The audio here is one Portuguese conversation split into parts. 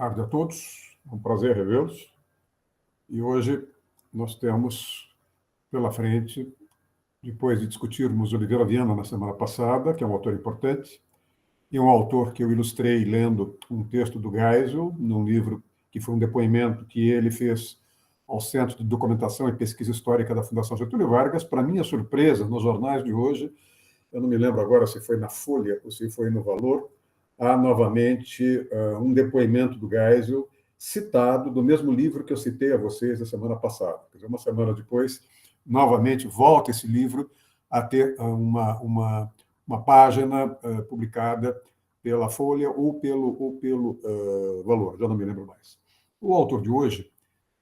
Tarde a todos, é um prazer revê-los. E hoje nós temos pela frente, depois de discutirmos Oliveira Viana na semana passada, que é um autor importante, e um autor que eu ilustrei lendo um texto do Geisel, num livro que foi um depoimento que ele fez ao Centro de Documentação e Pesquisa Histórica da Fundação Getúlio Vargas. Para minha surpresa, nos jornais de hoje, eu não me lembro agora se foi na Folha ou se foi no Valor, há novamente um depoimento do Geisel citado do mesmo livro que eu citei a vocês na semana passada. Quer dizer, uma semana depois, novamente, volta esse livro a ter uma página publicada pela Folha ou pelo Valor, já não me lembro mais. O autor de hoje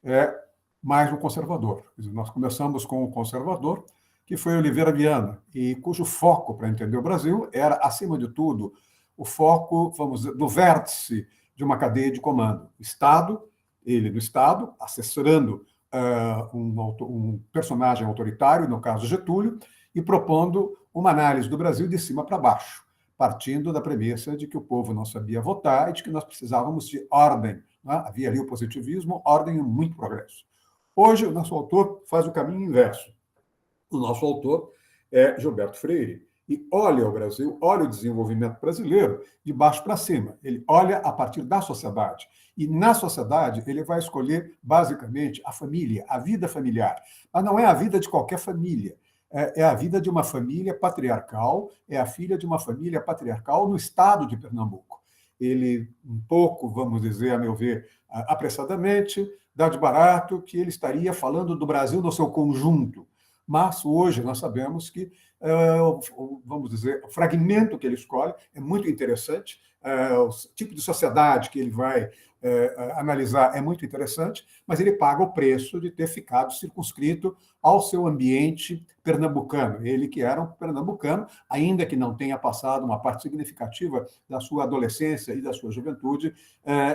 é mais um conservador. Quer dizer, nós começamos com o conservador, que foi Oliveira Viana, e cujo foco, para entender o Brasil, era, acima de tudo, o foco, vamos dizer, do vértice de uma cadeia de comando. Estado, ele do Estado, assessorando um personagem autoritário, no caso Getúlio, e propondo uma análise do Brasil de cima para baixo, partindo da premissa de que o povo não sabia votar e de que nós precisávamos de ordem. Né? Havia ali o positivismo, ordem e muito progresso. Hoje, o nosso autor faz o caminho inverso. O nosso autor é Gilberto Freire, e olha o Brasil, olha o desenvolvimento brasileiro de baixo para cima. Ele olha a partir da sociedade. E na sociedade ele vai escolher, basicamente, a família, a vida familiar. Mas não é a vida de qualquer família. É a vida de uma família patriarcal, é a filha de uma família patriarcal no estado de Pernambuco. Ele, um pouco, vamos dizer, a meu ver, apressadamente, dá de barato que ele estaria falando do Brasil no seu conjunto. Mas hoje nós sabemos que, vamos dizer, o fragmento que ele escolhe é muito interessante, o tipo de sociedade que ele vai analisar é muito interessante, mas ele paga o preço de ter ficado circunscrito ao seu ambiente pernambucano. Ele que era um pernambucano, ainda que não tenha passado uma parte significativa da sua adolescência e da sua juventude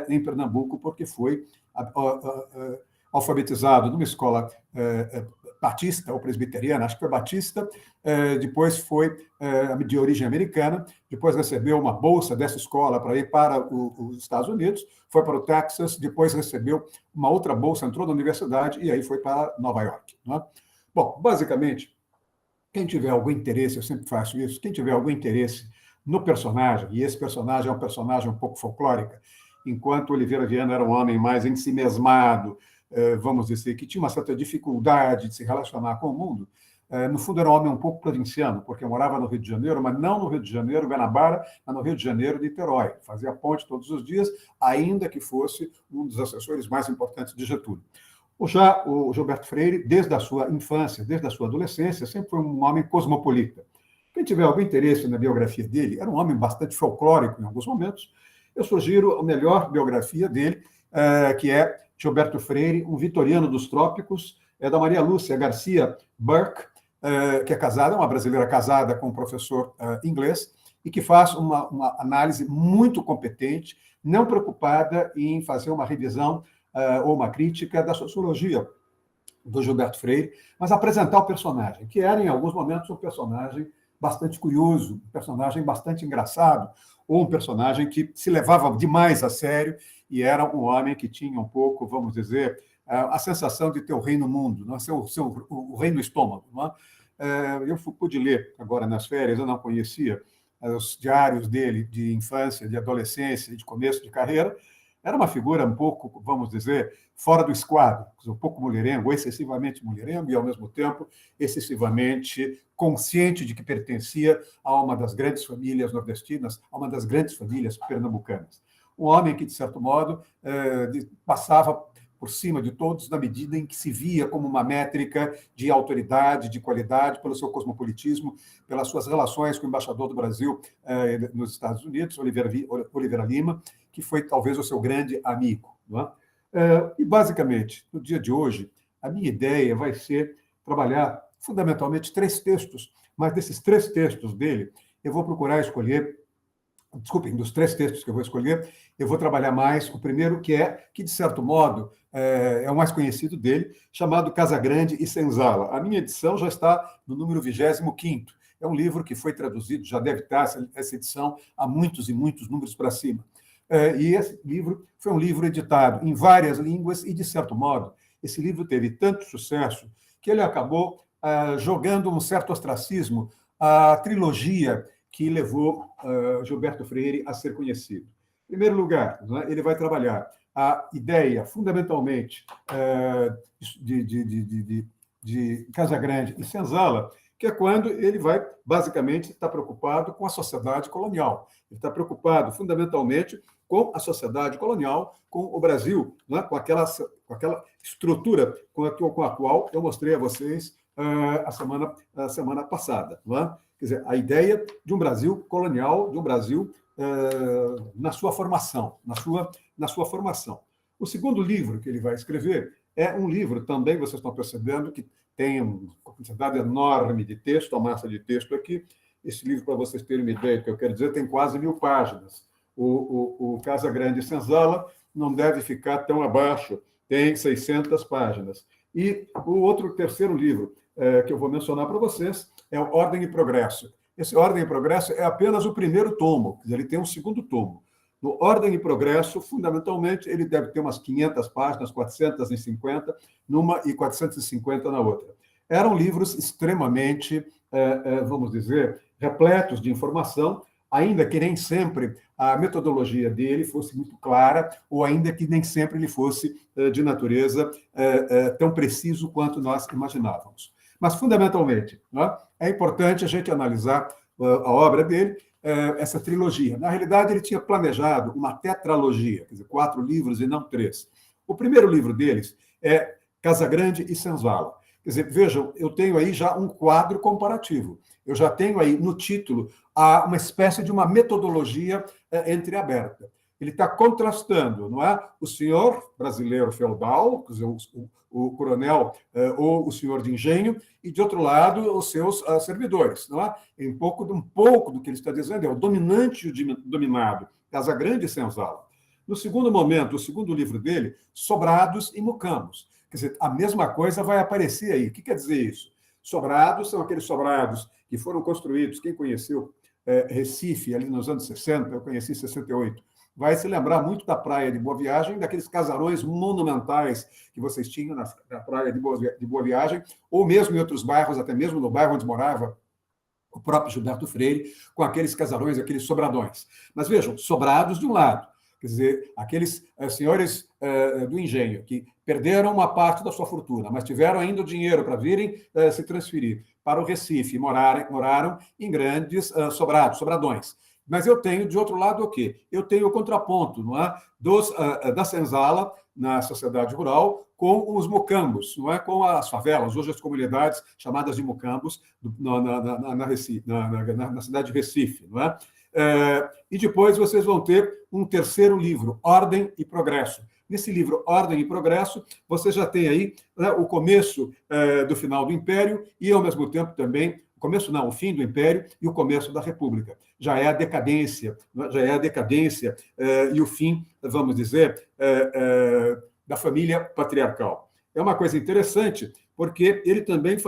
em Pernambuco, porque foi alfabetizado numa escola batista ou presbiteriana, acho que foi batista, depois foi de origem americana, depois recebeu uma bolsa dessa escola para ir para os Estados Unidos, foi para o Texas, depois recebeu uma outra bolsa, entrou na universidade e aí foi para Nova York. Né? Bom, basicamente, quem tiver algum interesse, eu sempre faço isso, quem tiver algum interesse no personagem, e esse personagem é um personagem um pouco folclórico, enquanto Oliveira Viana era um homem mais ensimesmado, vamos dizer, que tinha uma certa dificuldade de se relacionar com o mundo, no fundo era um homem um pouco provinciano, porque morava no Rio de Janeiro, mas não no Rio de Janeiro, Guanabara, mas no Rio de Janeiro, Niterói. Fazia ponte todos os dias, ainda que fosse um dos assessores mais importantes de Getúlio. Já o Gilberto Freire, desde a sua infância, desde a sua adolescência, sempre foi um homem cosmopolita. Quem tiver algum interesse na biografia dele, era um homem bastante folclórico em alguns momentos, eu sugiro a melhor biografia dele, que é Gilberto Freire, um vitoriano dos trópicos, é da Maria Lúcia Garcia Burke, que é casada, uma brasileira casada com um professor inglês, e que faz uma análise muito competente, não preocupada em fazer uma revisão ou uma crítica da sociologia do Gilberto Freire, mas apresentar o personagem, que era, em alguns momentos, um personagem bastante curioso, um personagem bastante engraçado, ou um personagem que se levava demais a sério e era um homem que tinha um pouco, vamos dizer, a sensação de ter o rei no mundo, não? O rei no estômago. Não? Eu pude ler agora nas férias, eu não conhecia os diários dele de infância, de adolescência e de começo de carreira. Era uma figura um pouco, vamos dizer, fora do esquadro, um pouco mulherengo, excessivamente mulherengo e, ao mesmo tempo, excessivamente consciente de que pertencia a uma das grandes famílias nordestinas, a uma das grandes famílias pernambucanas. Um homem que, de certo modo, passava por cima de todos na medida em que se via como uma métrica de autoridade, de qualidade, pelo seu cosmopolitismo, pelas suas relações com o embaixador do Brasil nos Estados Unidos, Oliveira Lima, que foi talvez o seu grande amigo. Não é? E, basicamente, no dia de hoje, a minha ideia vai ser trabalhar fundamentalmente 3 textos, mas desses 3 textos dele, eu vou procurar escolher, desculpem, dos 3 textos que eu vou escolher, eu vou trabalhar mais o primeiro, que de certo modo, é o mais conhecido dele, chamado Casagrande e Senzala. A minha edição já está no número 25º. É um livro que foi traduzido, já deve estar essa edição, há muitos e muitos números para cima. E esse livro foi um livro editado em várias línguas e, de certo modo, esse livro teve tanto sucesso que ele acabou jogando um certo ostracismo à trilogia que levou Gilberto Freire a ser conhecido. Em primeiro lugar, né, ele vai trabalhar a ideia, fundamentalmente, de Casagrande e Senzala, que é quando ele vai, basicamente, estar preocupado com a sociedade colonial. Ele está preocupado, fundamentalmente, com a sociedade colonial, com o Brasil, né? com aquela estrutura com a qual eu mostrei a vocês a semana passada. Né? Quer dizer, a ideia de um Brasil colonial, de um Brasil na sua formação, na sua formação. O segundo livro que ele vai escrever é um livro também, vocês estão percebendo, que tem uma quantidade enorme de texto, uma massa de texto aqui. Esse livro, para vocês terem uma ideia do que eu quero dizer, tem quase 1000 páginas. O Casagrande Senzala não deve ficar tão abaixo, tem 600 páginas. E o terceiro livro que eu vou mencionar para vocês é o Ordem e Progresso. Esse Ordem e Progresso é apenas o primeiro tomo, ele tem um segundo tomo. No Ordem e Progresso, fundamentalmente, ele deve ter umas 500 páginas, 450 numa e 450 na outra. Eram livros extremamente, vamos dizer, repletos de informação, ainda que nem sempre a metodologia dele fosse muito clara, ou ainda que nem sempre ele fosse de natureza tão preciso quanto nós imaginávamos. Mas, fundamentalmente, né, é importante a gente analisar a obra dele, essa trilogia. Na realidade, ele tinha planejado uma tetralogia, quer dizer, 4 livros e não 3. O primeiro livro deles é Casagrande e Senzala. Quer dizer, vejam, eu tenho aí já um quadro comparativo. Eu já tenho aí no título uma espécie de uma metodologia entreaberta. Ele está contrastando, não é? O senhor brasileiro feudal, quer dizer, o coronel ou o senhor de engenho, e, de outro lado, os seus servidores. Não é? Um pouco do que ele está dizendo é o dominante e o dominado, Casagrande e Senzala. No segundo momento, o segundo livro dele, Sobrados e Mucambos. Quer dizer, a mesma coisa vai aparecer aí. O que quer dizer isso? Sobrados são aqueles sobrados que foram construídos, quem conheceu Recife ali nos anos 60, eu conheci em 68, vai se lembrar muito da Praia de Boa Viagem, daqueles casarões monumentais que vocês tinham na Praia de Boa Viagem, ou mesmo em outros bairros, até mesmo no bairro onde morava o próprio Gilberto Freire, com aqueles casarões, aqueles sobradões. Mas vejam, sobrados de um lado, quer dizer, aqueles senhores do engenho que perderam uma parte da sua fortuna, mas tiveram ainda o dinheiro para virem se transferir para o Recife, moraram em grandes sobradões. Mas eu tenho, de outro lado, o quê? Eu tenho o contraponto, não é? Da senzala na sociedade rural com os mucambos, não é? Com as favelas, hoje as comunidades chamadas de mucambos na cidade de Recife, não é? E depois vocês vão ter um terceiro livro, Ordem e Progresso. Nesse livro, Ordem e Progresso, você já tem aí, né, o começo do final do Império e, ao mesmo tempo, também o fim do Império e o começo da República. Já é a decadência, e o fim, vamos dizer, da família patriarcal. É uma coisa interessante, porque ele também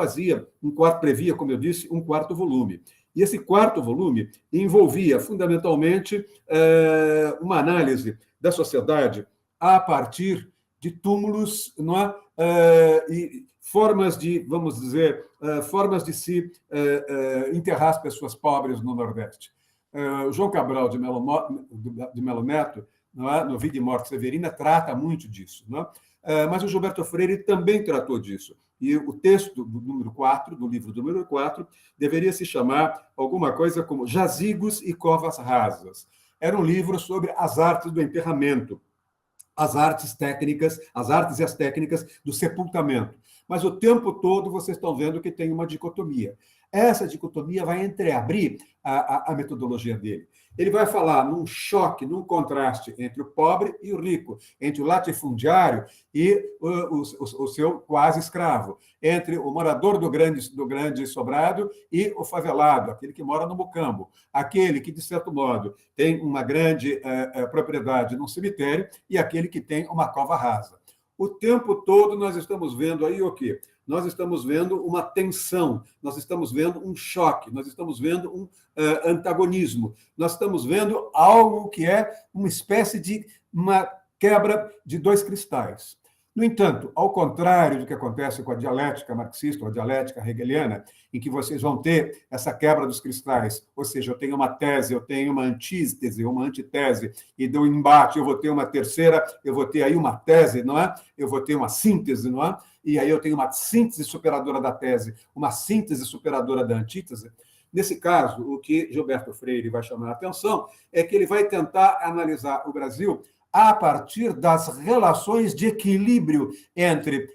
previa, como eu disse, um quarto volume. E esse quarto volume envolvia, fundamentalmente, uma análise da sociedade a partir de túmulos, não é? E formas de, vamos dizer, formas de se enterrar as pessoas pobres no Nordeste. O João Cabral de Melo Neto, não é? No Vida e Morte Severina, trata muito disso. Não é? Mas o Gilberto Freire também tratou disso. E o texto do livro número 4, deveria se chamar alguma coisa como Jazigos e Covas Rasas. Era um livro sobre as artes do enterramento, as artes e as técnicas do sepultamento. Mas o tempo todo vocês estão vendo que tem uma dicotomia. Essa dicotomia vai entreabrir a metodologia dele. Ele vai falar num choque, num contraste entre o pobre e o rico, entre o latifundiário e o seu quase escravo, entre o morador do grande sobrado e o favelado, aquele que mora no mucambo, aquele que, de certo modo, tem uma grande propriedade num cemitério e aquele que tem uma cova rasa. O tempo todo nós estamos vendo aí o quê? nós estamos vendo uma tensão, nós estamos vendo um choque, nós estamos vendo um antagonismo, nós estamos vendo algo que é uma espécie de uma quebra de dois cristais. No entanto, ao contrário do que acontece com a dialética marxista ou a dialética hegeliana, em que vocês vão ter essa quebra dos cristais, ou seja, eu tenho uma tese, eu tenho uma antítese, uma antitese, e do embate eu vou ter uma terceira, eu vou ter aí uma tese, não é? Eu vou ter uma síntese, não é? E aí eu tenho uma síntese superadora da tese, uma síntese superadora da antítese. Nesse caso, o que Gilberto Freire vai chamar a atenção é que ele vai tentar analisar o Brasil a partir das relações de equilíbrio entre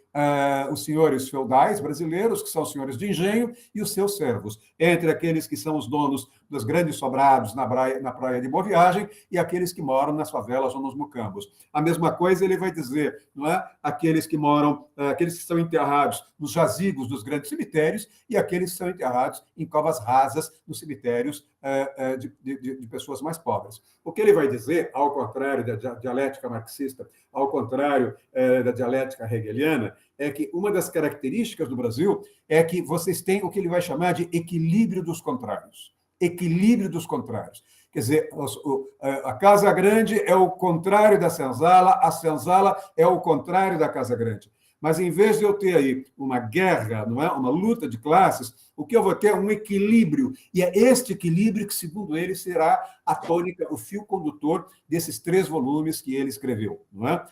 os senhores feudais brasileiros, que são os senhores de engenho, e os seus servos, entre aqueles que são os donos dos grandes sobrados na praia de Boa Viagem e aqueles que moram nas favelas ou nos mucambos. A mesma coisa ele vai dizer, não é? Aqueles que moram, aqueles que são enterrados nos jazigos dos grandes cemitérios e aqueles que são enterrados em covas rasas nos cemitérios de pessoas mais pobres. O que ele vai dizer, ao contrário da dialética marxista, ao contrário da dialética hegeliana, é que uma das características do Brasil é que vocês têm o que ele vai chamar de equilíbrio dos contrários. Equilíbrio dos contrários. Quer dizer, a Casa Grande é o contrário da senzala, a senzala é o contrário da Casa Grande. Mas, em vez de eu ter aí uma guerra, não é? Uma luta de classes, o que eu vou ter é um equilíbrio. E é este equilíbrio que, segundo ele, será a tônica, o fio condutor desses 3 volumes que ele escreveu. Não é?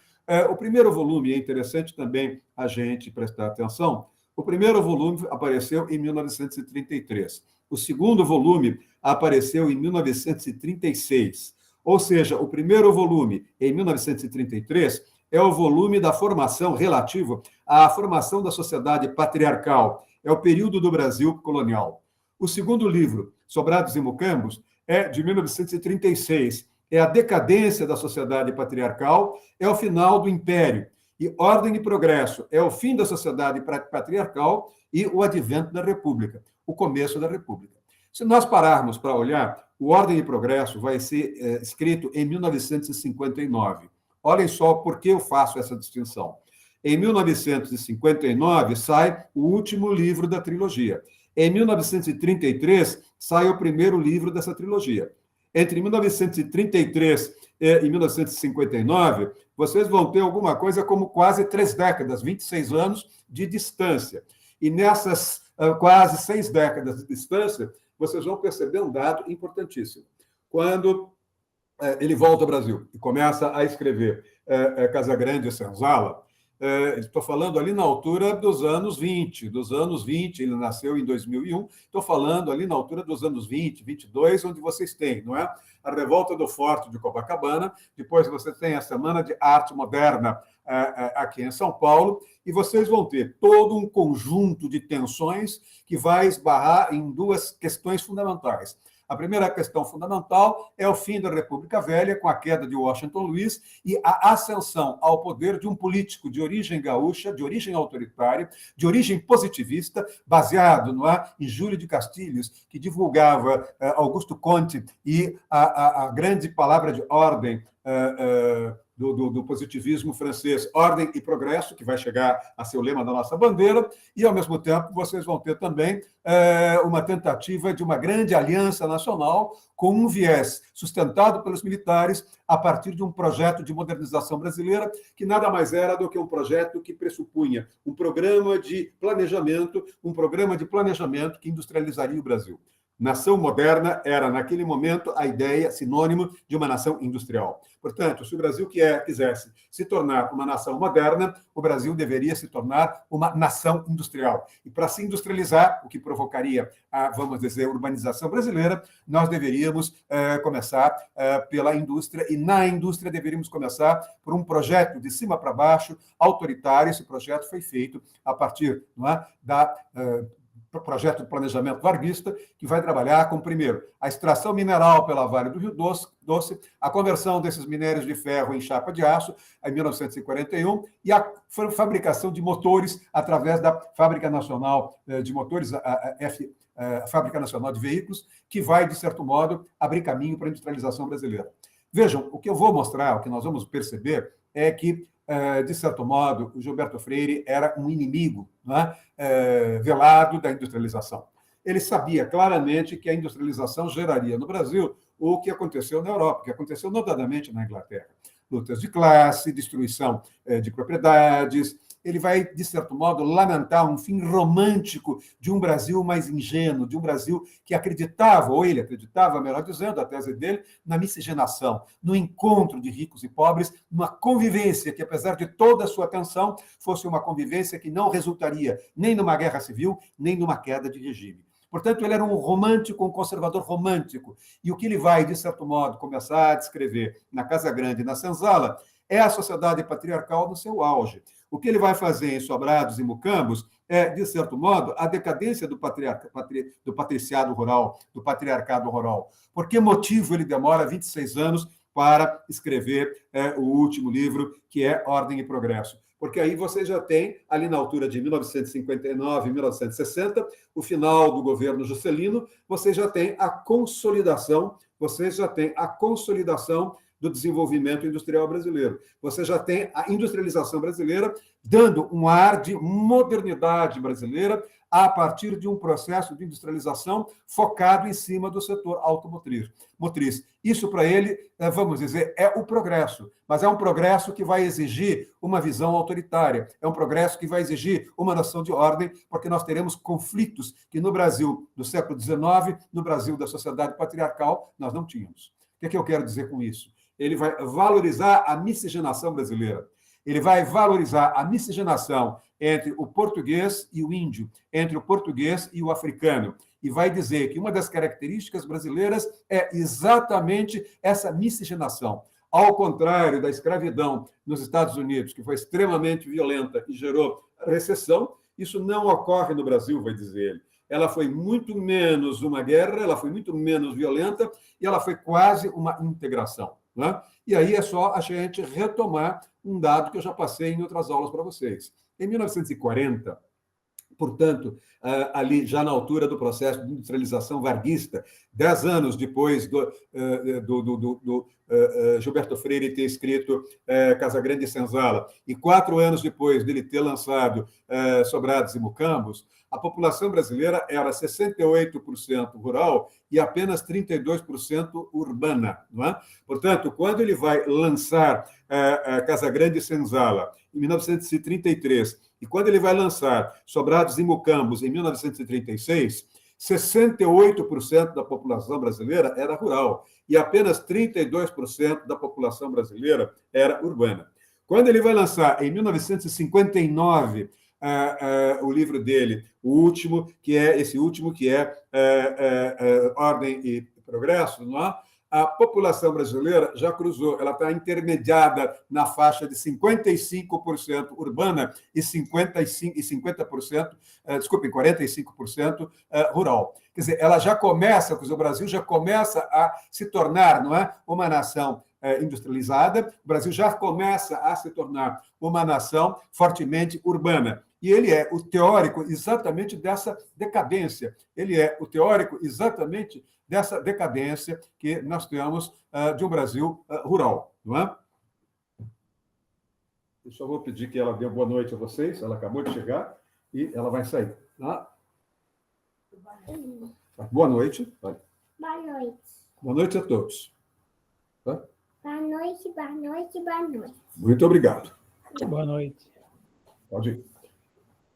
O primeiro volume, é interessante também a gente prestar atenção, o primeiro volume apareceu em 1933. O segundo volume apareceu em 1936. Ou seja, o primeiro volume, em 1933, é o volume da formação relativo à formação da sociedade patriarcal. É o período do Brasil colonial. O segundo livro, Sobrados e Mucambos, é de 1936. É a decadência da sociedade patriarcal, é o final do Império. E Ordem e Progresso é o fim da sociedade patriarcal e o advento da República, o começo da República. Se nós pararmos para olhar, o Ordem e Progresso vai ser escrito em 1959. Olhem só por que eu faço essa distinção. Em 1959 sai o último livro da trilogia. Em 1933 sai o primeiro livro dessa trilogia. Entre 1933 e 1959, vocês vão ter alguma coisa como quase 3 décadas, 26 anos de distância. E nessas quase 6 décadas de distância, vocês vão perceber um dado importantíssimo. Quando ele volta ao Brasil e começa a escrever Casa Grande e Senzala, estou falando ali na altura dos anos 20, ele nasceu em 2001, estou falando ali na altura dos anos 20, 22, onde vocês têm, não é? A Revolta do Forte de Copacabana, depois você tem a Semana de Arte Moderna aqui em São Paulo, e vocês vão ter todo um conjunto de tensões que vai esbarrar em 2 questões fundamentais. A primeira questão fundamental é o fim da República Velha, com a queda de Washington Luiz e a ascensão ao poder de um político de origem gaúcha, de origem autoritária, de origem positivista, baseado em Júlio de Castilhos, que divulgava Augusto Comte e a grande palavra de ordem do positivismo francês, ordem e progresso, que vai chegar a ser o lema da nossa bandeira, e, ao mesmo tempo, vocês vão ter também uma tentativa de uma grande aliança nacional com um viés sustentado pelos militares a partir de um projeto de modernização brasileira que nada mais era do que um projeto que pressupunha um programa de planejamento que industrializaria o Brasil. Nação moderna era, naquele momento, a ideia sinônimo de uma nação industrial. Portanto, se o Brasil quisesse se tornar uma nação moderna, o Brasil deveria se tornar uma nação industrial. E para se industrializar, o que provocaria a, vamos dizer, urbanização brasileira, nós deveríamos começar pela indústria, e na indústria deveríamos começar por um projeto de cima para baixo, autoritário. Esse projeto foi feito a partir projeto de planejamento varguista, que vai trabalhar com, primeiro, a extração mineral pela Vale do Rio Doce, a conversão desses minérios de ferro em chapa de aço, em 1941, e a fabricação de motores através da Fábrica Nacional de Motores, a Fábrica Nacional de Veículos, que vai, de certo modo, abrir caminho para a industrialização brasileira. Vejam, o que eu vou mostrar, o que nós vamos perceber, é que de certo modo, o Gilberto Freire era um inimigo, né, velado da industrialização. Ele sabia claramente que a industrialização geraria no Brasil o que aconteceu na Europa, o que aconteceu notadamente na Inglaterra. Lutas de classe, destruição de propriedades. Ele vai, de certo modo, lamentar um fim romântico de um Brasil mais ingênuo, de um Brasil que acreditava, ou ele acreditava, melhor dizendo, a tese dele, na miscigenação, no encontro de ricos e pobres, numa convivência que, apesar de toda a sua tensão, fosse uma convivência que não resultaria nem numa guerra civil, nem numa queda de regime. Portanto, ele era um romântico, um conservador romântico. E o que ele vai, de certo modo, começar a descrever na Casa Grande e na Senzala é a sociedade patriarcal no seu auge. O que ele vai fazer em Sobrados e Mucambos é, de certo modo, a decadência do patriciado rural, do patriarcado rural. Por que motivo ele demora 26 anos para escrever o último livro, que é Ordem e Progresso? Porque aí você já tem, ali na altura de 1959, 1960, o final do governo Juscelino, você já tem a consolidação do desenvolvimento industrial brasileiro. Você já tem a industrialização brasileira dando um ar de modernidade brasileira a partir de um processo de industrialização focado em cima do setor automotriz. Isso, para ele, vamos dizer, é o progresso, mas é um progresso que vai exigir uma visão autoritária, é um progresso que vai exigir uma noção de ordem, porque nós teremos conflitos que no Brasil do século XIX, no Brasil da sociedade patriarcal, nós não tínhamos. O que eu quero dizer com isso? Ele vai valorizar a miscigenação brasileira. Ele vai valorizar a miscigenação entre o português e o índio, entre o português e o africano. E vai dizer que uma das características brasileiras é exatamente essa miscigenação. Ao contrário da escravidão nos Estados Unidos, que foi extremamente violenta e gerou recessão, isso não ocorre no Brasil, vai dizer ele. Ela foi muito menos uma guerra, ela foi muito menos violenta e ela foi quase uma integração. Né? E aí é só a gente retomar um dado que eu já passei em outras aulas para vocês. Em 1940, portanto, ali já na altura do processo de industrialização varguista, 10 anos depois do Gilberto Freire ter escrito Casa Grande e Senzala, e 4 anos depois dele ter lançado Sobrados e Mucambos, a população brasileira era 68% rural e apenas 32% urbana. Não é? Portanto, quando ele vai lançar Casa Grande e Senzala, em 1933, e quando ele vai lançar Sobrados e Mucambos, em 1936, 68% da população brasileira era rural e apenas 32% da população brasileira era urbana. Quando ele vai lançar, em 1959, o livro dele, o último, que é Ordem e Progresso, não é? A população brasileira já cruzou, ela está intermediada na faixa de 55% urbana e 45% rural. Quer dizer, ela já começa, o Brasil já começa a se tornar, não é, uma nação industrializada, o Brasil já começa a se tornar uma nação fortemente urbana. E ele é o teórico exatamente dessa decadência. Ele é o teórico exatamente dessa decadência que nós temos de um Brasil rural, não é? Eu só vou pedir que ela dê boa noite a vocês. Ela acabou de chegar e ela vai sair. Tá? Boa noite. Vai. Boa noite. Boa noite a todos. Tá? Boa noite, boa noite, boa noite. Muito obrigado. Boa noite. Pode ir.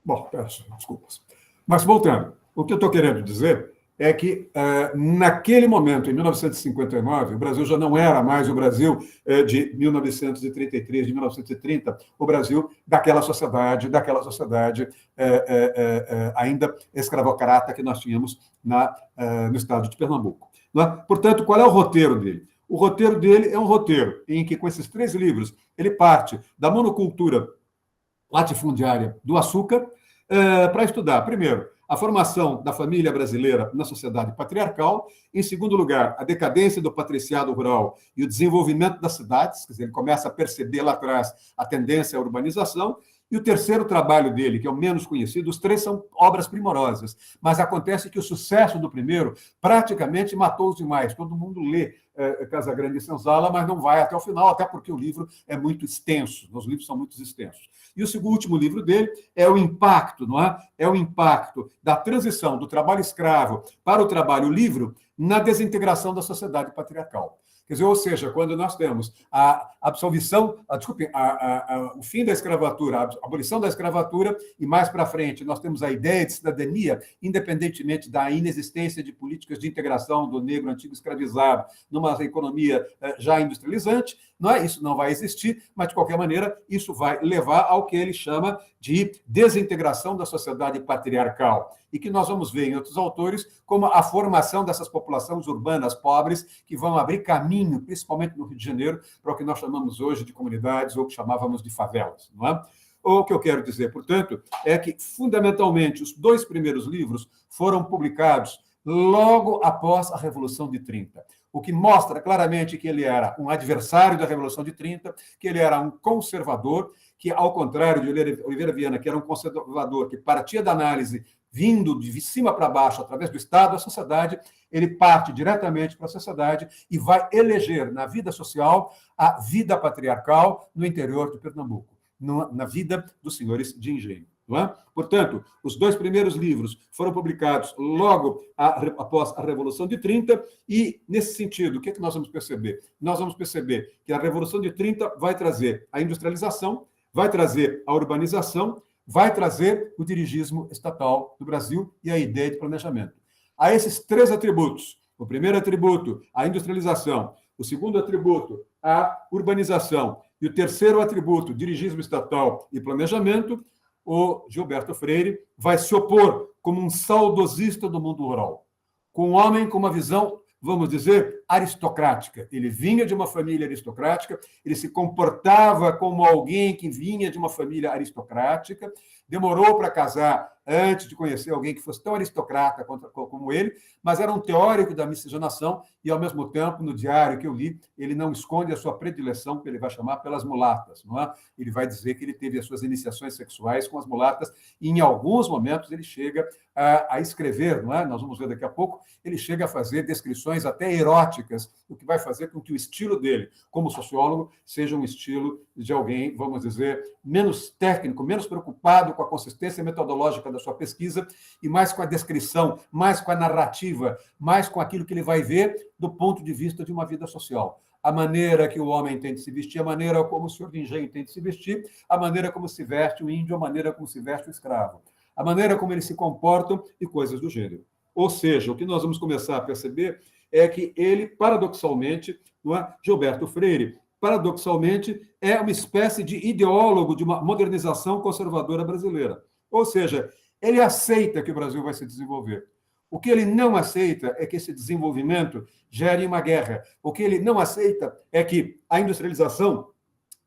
Bom, peço desculpas. Mas, voltando, o que eu estou querendo dizer é que, naquele momento, em 1959, o Brasil já não era mais o Brasil de 1933, de 1930, o Brasil daquela sociedade ainda escravocrata que nós tínhamos no estado de Pernambuco. Não é? Portanto, qual é o roteiro dele? O roteiro dele é um roteiro em que, com esses 3 livros, ele parte da monocultura latifundiária do açúcar para estudar, primeiro, a formação da família brasileira na sociedade patriarcal, em segundo lugar, a decadência do patriciado rural e o desenvolvimento das cidades, quer dizer, ele começa a perceber lá atrás a tendência à urbanização, e o terceiro trabalho dele, que é o menos conhecido, os 3 são obras primorosas, mas acontece que o sucesso do primeiro praticamente matou os demais. Todo mundo lê Casagrande e Senzala, mas não vai até o final, até porque o livro é muito extenso, os livros são muito extensos. E o último livro dele é o impacto, não é? É o impacto da transição do trabalho escravo para o trabalho livre na desintegração da sociedade patriarcal. Quer dizer, ou seja, quando nós temos a absolvição, o fim da escravatura, a abolição da escravatura, e mais para frente nós temos a ideia de cidadania, independentemente da inexistência de políticas de integração do negro antigo escravizado numa economia já industrializante, não é? Isso não vai existir, mas, de qualquer maneira, isso vai levar ao que ele chama de desintegração da sociedade patriarcal, e que nós vamos ver em outros autores como a formação dessas populações urbanas pobres que vão abrir caminho, principalmente no Rio de Janeiro, para o que nós chamamos hoje de comunidades ou que chamávamos de favelas, não é? O que eu quero dizer, portanto, é que, fundamentalmente, os 2 primeiros livros foram publicados logo após a Revolução de 30, o que mostra claramente que ele era um adversário da Revolução de 30, que ele era um conservador, que, ao contrário de Oliveira Viana, que era um conservador que partia da análise vindo de cima para baixo, através do Estado, da sociedade, ele parte diretamente para a sociedade e vai eleger na vida social a vida patriarcal no interior de Pernambuco, na vida dos senhores de engenho. Não é? Portanto, os 2 primeiros livros foram publicados logo após a Revolução de 30, e, nesse sentido, o que é que nós vamos perceber? Nós vamos perceber que a Revolução de 30 vai trazer a industrialização, vai trazer a urbanização, vai trazer o dirigismo estatal do Brasil e a ideia de planejamento. A esses 3 atributos, o primeiro atributo, a industrialização, o segundo atributo, a urbanização, e o terceiro atributo, dirigismo estatal e planejamento, o Gilberto Freire vai se opor como um saudosista do mundo rural, com um homem com uma visão, vamos dizer, aristocrática. Ele vinha de uma família aristocrática, ele se comportava como alguém que vinha de uma família aristocrática, demorou para casar antes de conhecer alguém que fosse tão aristocrata como ele, mas era um teórico da miscigenação e, ao mesmo tempo, no diário que eu li, ele não esconde a sua predileção, que ele vai chamar pelas mulatas, não é? Ele vai dizer que ele teve as suas iniciações sexuais com as mulatas e, em alguns momentos, ele chega a escrever, não é? Nós vamos ver daqui a pouco, ele chega a fazer descrições até eróticas, o que vai fazer com que o estilo dele, como sociólogo, seja um estilo de alguém, vamos dizer, menos técnico, menos preocupado com a consistência metodológica da sua pesquisa e mais com a descrição, mais com a narrativa, mais com aquilo que ele vai ver do ponto de vista de uma vida social. A maneira que o homem tem de se vestir, a maneira como o senhor de engenho tem de se vestir, a maneira como se veste o índio, a maneira como se veste o escravo, a maneira como eles se comportam e coisas do gênero. Ou seja, o que nós vamos começar a perceber é que ele, paradoxalmente, não é? Gilberto Freire, paradoxalmente, é uma espécie de ideólogo de uma modernização conservadora brasileira. Ou seja, ele aceita que o Brasil vai se desenvolver. O que ele não aceita é que esse desenvolvimento gere uma guerra. O que ele não aceita é que a industrialização,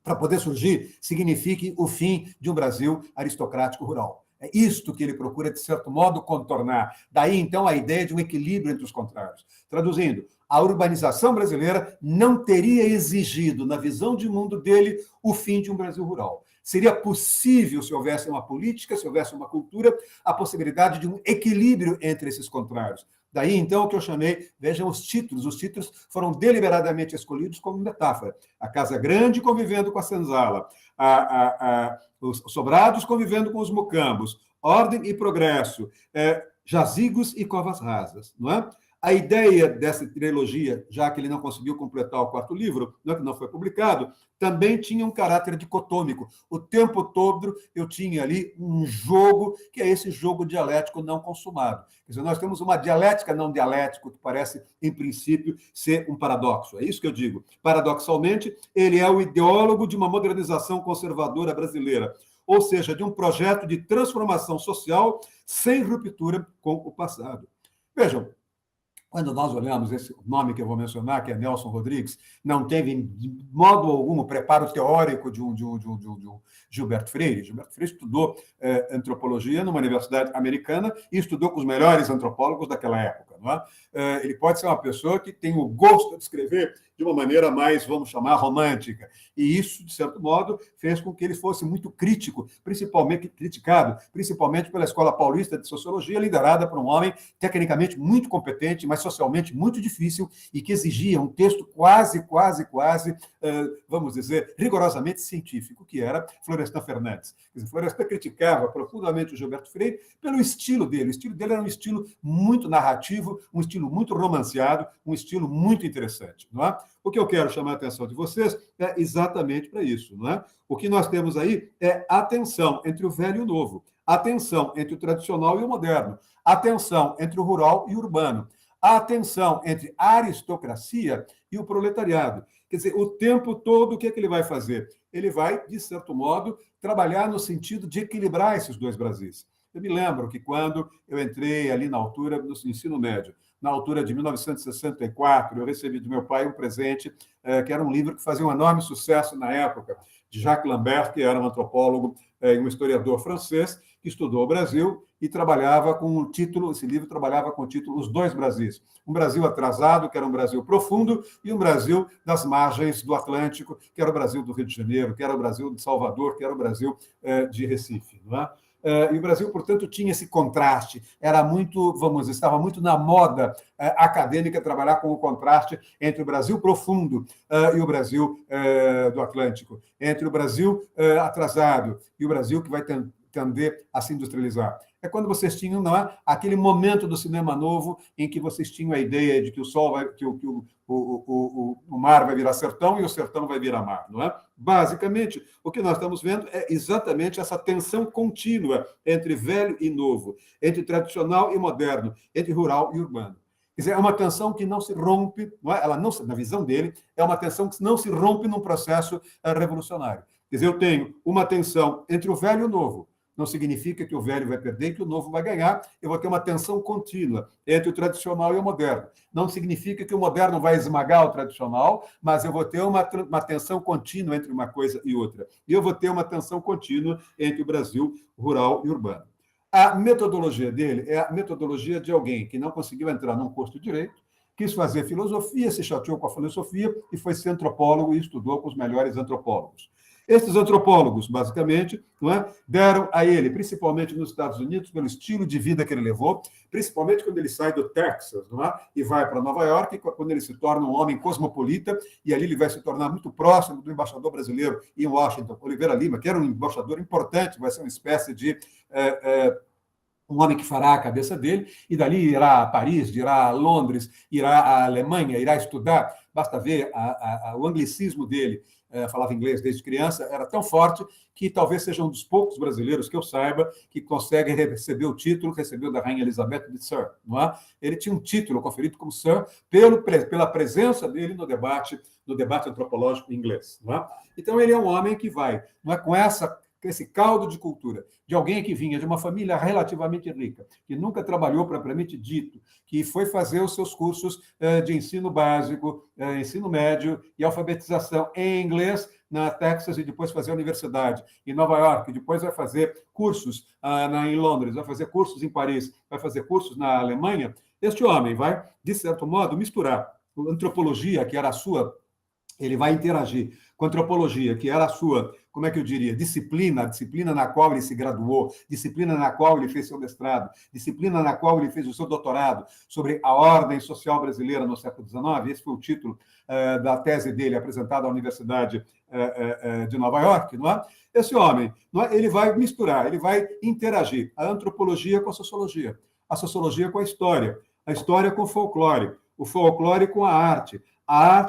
para poder surgir, signifique o fim de um Brasil aristocrático rural. É isto que ele procura, de certo modo, contornar. Daí, então, a ideia de um equilíbrio entre os contrários. Traduzindo, a urbanização brasileira não teria exigido, na visão de mundo dele, o fim de um Brasil rural. Seria possível, se houvesse uma política, se houvesse uma cultura, a possibilidade de um equilíbrio entre esses contrários. Daí, então, o que eu chamei, vejam os títulos foram deliberadamente escolhidos como metáfora. A Casa Grande convivendo com a senzala, os sobrados convivendo com os mucambos, ordem e progresso, jazigos e covas rasas, não é? A ideia dessa trilogia, já que ele não conseguiu completar o 4º livro, que não foi publicado, também tinha um caráter dicotômico. O tempo todo eu tinha ali um jogo, que é esse jogo dialético não consumado. Quer dizer, nós temos uma dialética não dialética, que parece, em princípio, ser um paradoxo. É isso que eu digo. Paradoxalmente, ele é o ideólogo de uma modernização conservadora brasileira, ou seja, de um projeto de transformação social sem ruptura com o passado. Vejam, quando nós olhamos esse nome que eu vou mencionar, que é Nelson Rodrigues, não teve, de modo algum, o preparo teórico de um Gilberto Freire. Gilberto Freire estudou antropologia numa universidade americana e estudou com os melhores antropólogos daquela época. Não é? Ele pode ser uma pessoa que tem o gosto de escrever de uma maneira mais, vamos chamar, romântica. E isso, de certo modo, fez com que ele fosse muito crítico, criticado, principalmente pela Escola Paulista de Sociologia, liderada por um homem tecnicamente muito competente, mas socialmente muito difícil e que exigia um texto quase, vamos dizer, rigorosamente científico, que era Florestan Fernandes. Quer dizer, Florestan criticava profundamente o Gilberto Freire pelo estilo dele. O estilo dele era um estilo muito narrativo, um estilo muito romanceado, um estilo muito interessante. Não é? O que eu quero chamar a atenção de vocês é exatamente para isso. Não é? O que nós temos aí é a tensão entre o velho e o novo, a tensão entre o tradicional e o moderno, a tensão entre o rural e o urbano, a tensão entre a aristocracia e o proletariado. Quer dizer, o tempo todo, o que é que ele vai fazer? Ele vai, de certo modo, trabalhar no sentido de equilibrar esses dois Brasis. Eu me lembro que quando eu entrei ali na altura do ensino médio, na altura de 1964, eu recebi do meu pai um presente, que era um livro que fazia um enorme sucesso na época, de Jacques Lambert, que era um antropólogo e um historiador francês, que estudou o Brasil e trabalhava com o título, esse livro trabalhava com o título Os Dois Brasis. Um Brasil atrasado, que era um Brasil profundo, e um Brasil das margens do Atlântico, que era o Brasil do Rio de Janeiro, que era o Brasil de Salvador, que era o Brasil de Recife. Não é? E o Brasil, portanto, tinha esse contraste, era muito, vamos dizer, estava muito na moda acadêmica trabalhar com o contraste entre o Brasil profundo e o Brasil do Atlântico, entre o Brasil atrasado e o Brasil que vai tender a se industrializar. É quando vocês tinham, não é, aquele momento do cinema novo em que vocês tinham a ideia de que o sol vai, que o mar vai virar sertão e o sertão vai virar mar, não é? Basicamente, o que nós estamos vendo é exatamente essa tensão contínua entre velho e novo, entre tradicional e moderno, entre rural e urbano. Quer dizer, é uma tensão que não se rompe, não é? Ela não, na visão dele, é uma tensão que não se rompe num processo revolucionário. Quer dizer, eu tenho uma tensão entre o velho e o novo. Não significa que o velho vai perder e que o novo vai ganhar. Eu vou ter uma tensão contínua entre o tradicional e o moderno. Não significa que o moderno vai esmagar o tradicional, mas eu vou ter uma tensão contínua entre uma coisa e outra. E eu vou ter uma tensão contínua entre o Brasil rural e urbano. A metodologia dele é a metodologia de alguém que não conseguiu entrar num curso de direito, quis fazer filosofia, se chateou com a filosofia e foi ser antropólogo e estudou com os melhores antropólogos. Esses antropólogos, basicamente, não é, deram a ele, principalmente nos Estados Unidos, pelo estilo de vida que ele levou, principalmente quando ele sai do Texas, não é, e vai para Nova York, quando ele se torna um homem cosmopolita, e ali ele vai se tornar muito próximo do embaixador brasileiro em Washington, Oliveira Lima, que era um embaixador importante, vai ser uma espécie de um homem que fará a cabeça dele, e dali irá a Paris, irá a Londres, irá à Alemanha, irá estudar. Basta ver o anglicismo dele, falava inglês desde criança, era tão forte que talvez seja um dos poucos brasileiros que eu saiba que consegue receber o título que recebeu da Rainha Elizabeth de Sir. Não é? Ele tinha um título conferido como Sir pela presença dele no debate antropológico inglês. Não é? Então, ele é um homem que vai, não é, com esse caldo de cultura, de alguém que vinha de uma família relativamente rica, que nunca trabalhou propriamente dito, que foi fazer os seus cursos de ensino básico, ensino médio e alfabetização em inglês na Texas e depois fazer a universidade em Nova York, depois vai fazer cursos em Londres, vai fazer cursos em Paris, vai fazer cursos na Alemanha. Este homem vai, de certo modo, misturar a antropologia, que era a sua, ele vai interagir com a antropologia, que era a sua, como é que eu diria, disciplina, a disciplina na qual ele se graduou, disciplina na qual ele fez seu mestrado, disciplina na qual ele fez o seu doutorado sobre a ordem social brasileira no século XIX. Esse foi o título da tese dele, apresentada à Universidade de Nova York. Não é? Esse homem, não é? Ele vai misturar, ele vai interagir a antropologia com a sociologia com a história com o folclore com a arte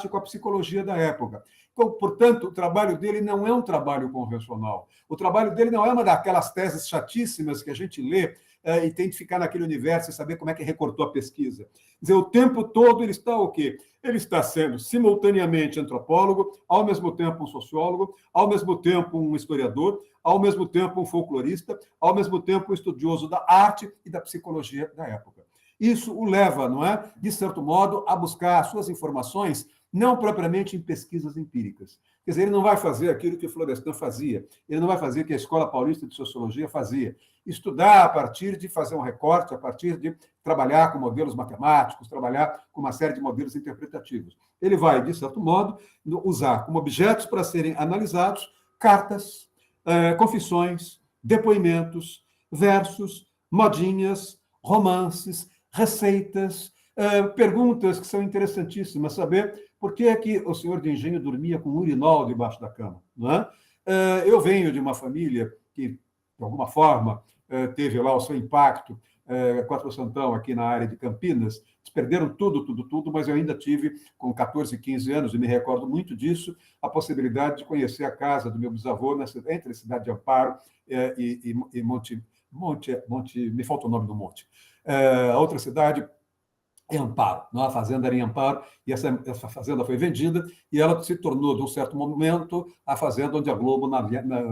com a psicologia da época. Então, portanto, o trabalho dele não é um trabalho convencional. O trabalho dele não é uma daquelas teses chatíssimas que a gente lê e tem de ficar naquele universo e saber como é que recortou a pesquisa. Quer dizer, o tempo todo ele está o quê? Ele está sendo simultaneamente antropólogo, ao mesmo tempo um sociólogo, ao mesmo tempo um historiador, ao mesmo tempo um folclorista, ao mesmo tempo um estudioso da arte e da psicologia da época. Isso o leva, não é, de certo modo, a buscar suas informações não propriamente em pesquisas empíricas. Quer dizer, ele não vai fazer aquilo que o Florestan fazia, ele não vai fazer o que a Escola Paulista de Sociologia fazia. Estudar a partir de fazer um recorte, a partir de trabalhar com modelos matemáticos, trabalhar com uma série de modelos interpretativos. Ele vai, de certo modo, usar como objetos para serem analisados cartas, confissões, depoimentos, versos, modinhas, romances, receitas, Perguntas que são interessantíssimas, saber por que é que o senhor de engenho dormia com um urinol debaixo da cama, não é? Eu venho de uma família que, de alguma forma, teve lá o seu impacto, Quatro Santão, aqui na área de Campinas. Eles perderam tudo, mas eu ainda tive, com 14, 15 anos, e me recordo muito disso, a possibilidade de conhecer a casa do meu bisavô entre a cidade de Amparo e Monte, me falta o nome do monte. A outra cidade em Amparo, não? A fazenda era em Amparo, e essa fazenda foi vendida, e ela se tornou, de um certo momento, a fazenda onde a Globo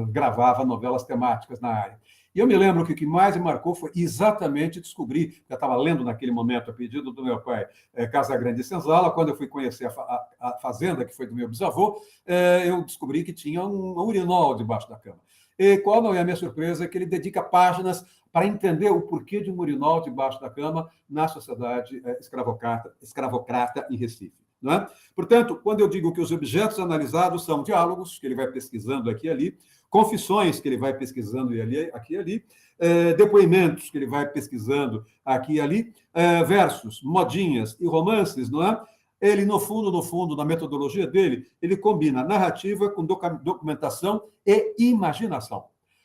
gravava novelas temáticas na área. E eu me lembro que o que mais me marcou foi exatamente descobrir, eu estava lendo naquele momento, a pedido do meu pai, Casa Grande e Senzala, quando eu fui conhecer a fazenda, que foi do meu bisavô, eu descobri que tinha um urinol debaixo da cama. E qual não é a minha surpresa? É que ele dedica páginas para entender o porquê de um urinol debaixo da cama na sociedade escravocrata em Recife. Não é? Portanto, quando eu digo que os objetos analisados são diálogos, que ele vai pesquisando aqui e ali, confissões, que ele vai pesquisando aqui e ali, depoimentos, que ele vai pesquisando aqui e ali, versos, modinhas e romances, não é? Ele, no fundo, na metodologia dele, ele combina narrativa com documentação e imaginação.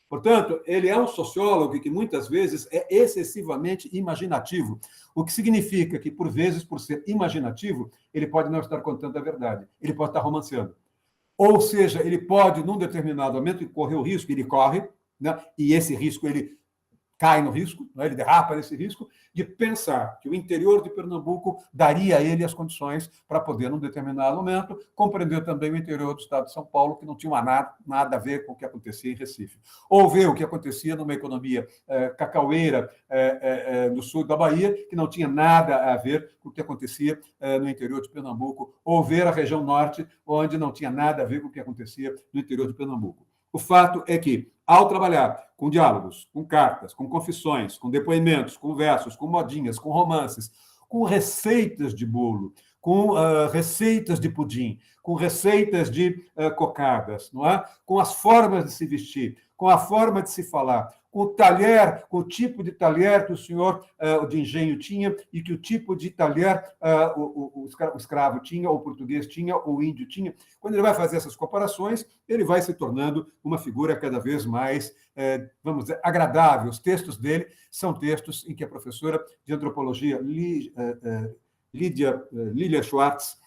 Portanto, ele é um sociólogo que muitas vezes é excessivamente imaginativo, o que significa que, por vezes, por ser imaginativo, ele pode não estar contando a verdade, ele pode estar romanceando. Ou seja, ele pode, num determinado momento, correr o risco, ele corre, né? E esse risco ele cai no risco, né? Ele derrapa nesse risco, de pensar que o interior de Pernambuco daria a ele as condições para poder, num determinado momento, compreender também o interior do estado de São Paulo, que não tinha nada a ver com o que acontecia em Recife. Ou ver o que acontecia numa economia cacaueira no sul da Bahia, que não tinha nada a ver com o que acontecia no interior de Pernambuco, ou ver a região norte, onde não tinha nada a ver com o que acontecia no interior de Pernambuco. O fato é que, ao trabalhar com diálogos, com cartas, com confissões, com depoimentos, com versos, com modinhas, com romances, com receitas de bolo, com receitas de pudim, com receitas de cocadas, não é? Com as formas de se vestir, com a forma de se falar, com o talher, com o tipo de talher que o senhor de engenho tinha e que o tipo de talher o escravo tinha, ou o português tinha, ou o índio tinha. Quando ele vai fazer essas comparações, ele vai se tornando uma figura cada vez mais, vamos dizer, agradável. Os textos dele são textos em que a professora de antropologia, Lilia Schwartz,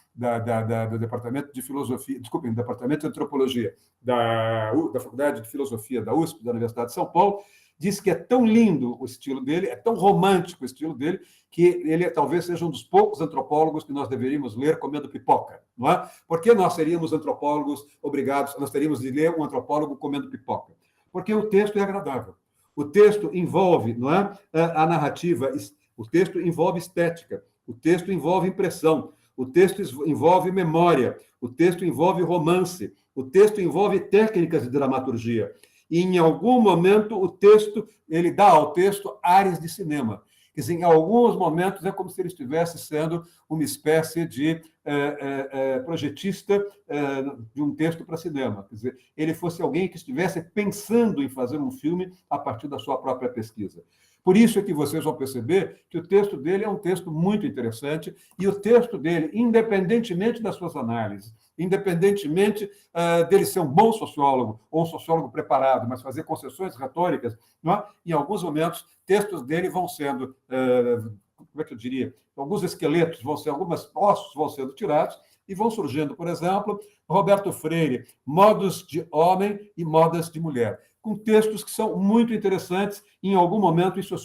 do Departamento de Filosofia, desculpem, do Departamento de Antropologia da Faculdade de Filosofia da USP, da Universidade de São Paulo, diz que é tão lindo o estilo dele, é tão romântico o estilo dele, que ele talvez seja um dos poucos antropólogos que nós deveríamos ler comendo pipoca, não é? Porque nós seríamos antropólogos obrigados, nós teríamos de ler um antropólogo comendo pipoca? Porque o texto é agradável. O texto envolve, não é, a narrativa, o texto envolve estética, o texto envolve impressão, o texto envolve memória, o texto envolve romance, o texto envolve técnicas de dramaturgia. E, em algum momento, o texto, ele dá ao texto áreas de cinema. Quer dizer, em alguns momentos é como se ele estivesse sendo uma espécie de projetista de um texto para cinema. Quer dizer, ele fosse alguém que estivesse pensando em fazer um filme a partir da sua própria pesquisa. Por isso é que vocês vão perceber que o texto dele é um texto muito interessante, e o texto dele, independentemente das suas análises, independentemente dele ser um bom sociólogo ou um sociólogo preparado, mas fazer concessões retóricas, não é? Em alguns momentos, textos dele vão sendo, como é que eu diria, alguns esqueletos vão ser, alguns ossos vão sendo tirados, e vão surgindo, por exemplo, Roberto Freire, Modos de Homem e Modas de Mulher, com textos que são muito interessantes, e em algum momento isso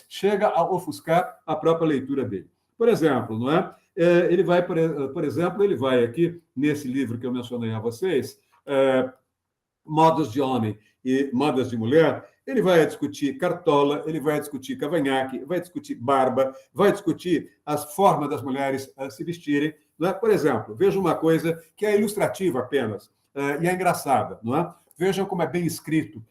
chega a ofuscar a própria leitura dele. Por exemplo, não é? Ele vai, por exemplo, ele vai aqui, nesse livro que eu mencionei a vocês, Modos de Homem e Modas de Mulher, ele vai discutir Cartola, ele vai discutir cavanhaque, vai discutir barba, vai discutir as formas das mulheres se vestirem. Não é? Por exemplo, veja uma coisa que é ilustrativa apenas, e é engraçada, não é? Vejam como é bem escrito.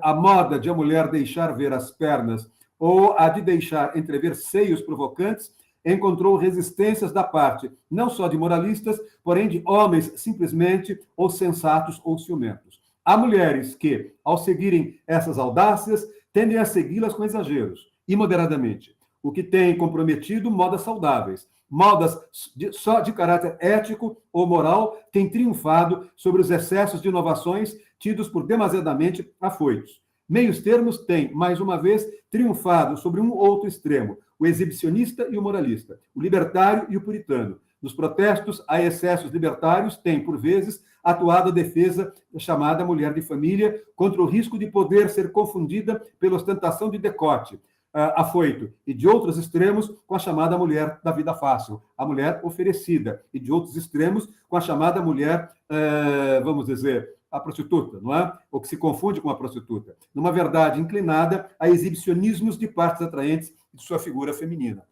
A moda de a mulher deixar ver as pernas ou a de deixar entrever seios provocantes encontrou resistências da parte, não só de moralistas, porém de homens simplesmente ou sensatos ou ciumentos. Há mulheres que, ao seguirem essas audácias, tendem a segui-las com exageros, imoderadamente. o que tem comprometido modas saudáveis. Modas só de caráter ético ou moral têm triunfado sobre os excessos de inovações tidos por demasiadamente afoitos. Meios termos têm, mais uma vez, triunfado sobre um outro extremo, o exibicionista e o moralista, o libertário e o puritano. Nos protestos a excessos libertários têm, por vezes, atuado a defesa chamada mulher de família contra o risco de poder ser confundida pela ostentação de decote, afoito, e de outros extremos com a chamada mulher da vida fácil, a mulher oferecida, e de outros extremos com a chamada mulher, vamos dizer, a prostituta, não é? Ou que se confunde com a prostituta. Numa verdade inclinada a exibicionismos de partes atraentes de sua figura feminina.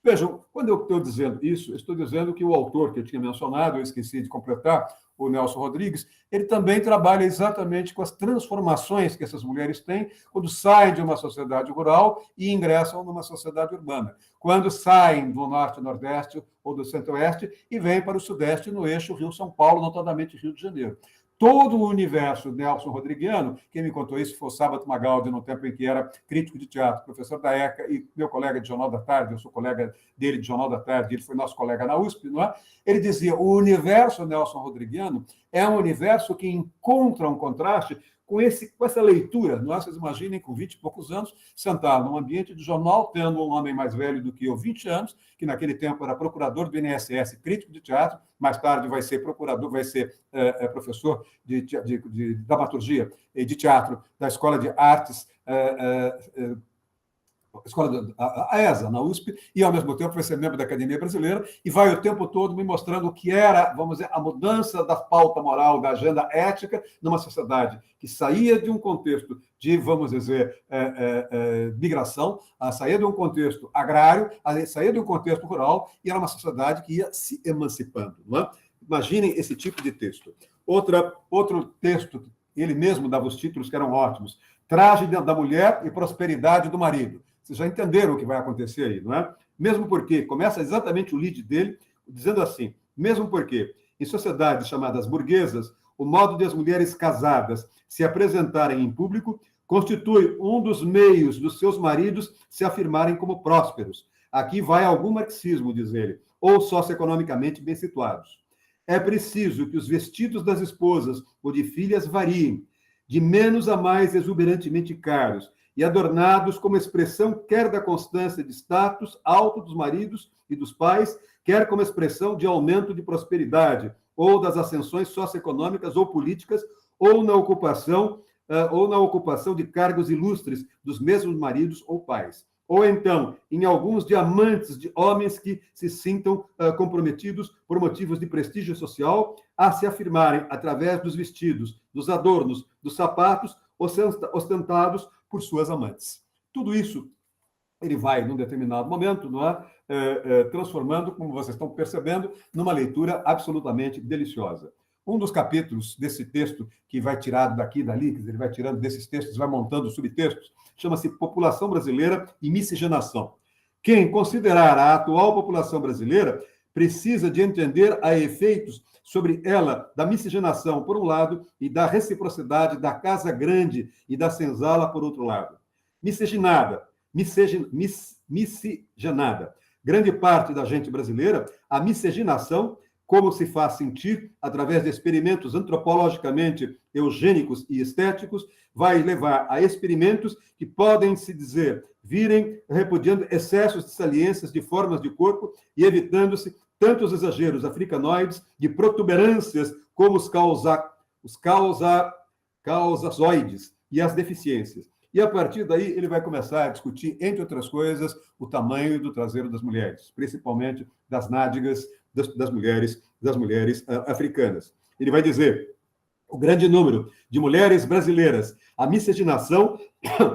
Vejam, quando eu estou dizendo isso, eu estou dizendo que o autor que eu tinha mencionado, eu esqueci de completar, o Nelson Rodrigues, ele também trabalha exatamente com as transformações que essas mulheres têm quando saem de uma sociedade rural e ingressam numa sociedade urbana. Quando saem do norte e nordeste ou do centro-oeste e vêm para o sudeste no eixo Rio-São Paulo, notadamente Rio de Janeiro. Todo o universo Nelson Rodriguiano, quem me contou isso foi o Sábato Magaldi, no tempo em que era crítico de teatro, professor da ECA e meu colega de Jornal da Tarde, eu sou colega dele de Jornal da Tarde, ele foi nosso colega na USP, não é? Ele dizia, o universo Nelson Rodriguiano é um universo que encontra um contraste com essa leitura. Não é? Vocês imaginem, com 20 e poucos anos, sentado num ambiente de jornal, tendo um homem mais velho do que eu, 20 anos, que naquele tempo era procurador do INSS, crítico de teatro, mais tarde vai ser procurador, vai ser professor de dramaturgia e de teatro da Escola de Artes, a ESA, na USP, e, ao mesmo tempo, vai ser membro da Academia Brasileira e vai o tempo todo me mostrando o que era, vamos dizer, a mudança da pauta moral, da agenda ética, numa sociedade que saía de um contexto de, vamos dizer, migração, saía de um contexto agrário, saía de um contexto rural, e era uma sociedade que ia se emancipando. Não é? Imaginem esse tipo de texto. Outro texto, ele mesmo dava os títulos que eram ótimos, Traje da Mulher e Prosperidade do Marido. Vocês já entenderam o que vai acontecer aí, não é? Mesmo porque, começa exatamente o lead dele, dizendo assim, mesmo porque, em sociedades chamadas burguesas, o modo de as mulheres casadas se apresentarem em público constitui um dos meios dos seus maridos se afirmarem como prósperos. Aqui vai algum marxismo, diz ele, ou socioeconomicamente bem situados. É preciso que os vestidos das esposas ou de filhas variem, de menos a mais exuberantemente caros, e adornados como expressão quer da constância de status alto dos maridos e dos pais, quer como expressão de aumento de prosperidade, ou das ascensões socioeconômicas ou políticas, ou na ocupação de cargos ilustres dos mesmos maridos ou pais. Ou então, em alguns diamantes de homens que se sintam comprometidos por motivos de prestígio social, a se afirmarem através dos vestidos, dos adornos, dos sapatos, ostentados por suas amantes. Tudo isso ele vai, num determinado momento, não é? Transformando, como vocês estão percebendo, numa leitura absolutamente deliciosa. Um dos capítulos desse texto, que vai tirado daqui e dali, ele vai tirando desses textos, vai montando subtextos, chama-se População Brasileira e Miscigenação. Quem considerar a atual população brasileira precisa de entender a efeitos sobre ela da miscigenação, por um lado, e da reciprocidade da casa grande e da senzala, por outro lado. Miscigenada. Grande parte da gente brasileira, a miscigenação, como se faz sentir através de experimentos antropologicamente eugênicos e estéticos, vai levar a experimentos que podem se dizer virem repudiando excessos de saliências de formas de corpo e evitando-se tantos exageros africanoides de protuberâncias como os causazoides e as deficiências. E, a partir daí, ele vai começar a discutir, entre outras coisas, o tamanho do traseiro das mulheres, principalmente das nádegas das mulheres africanas. Ele vai dizer, o grande número de mulheres brasileiras, a miscigenação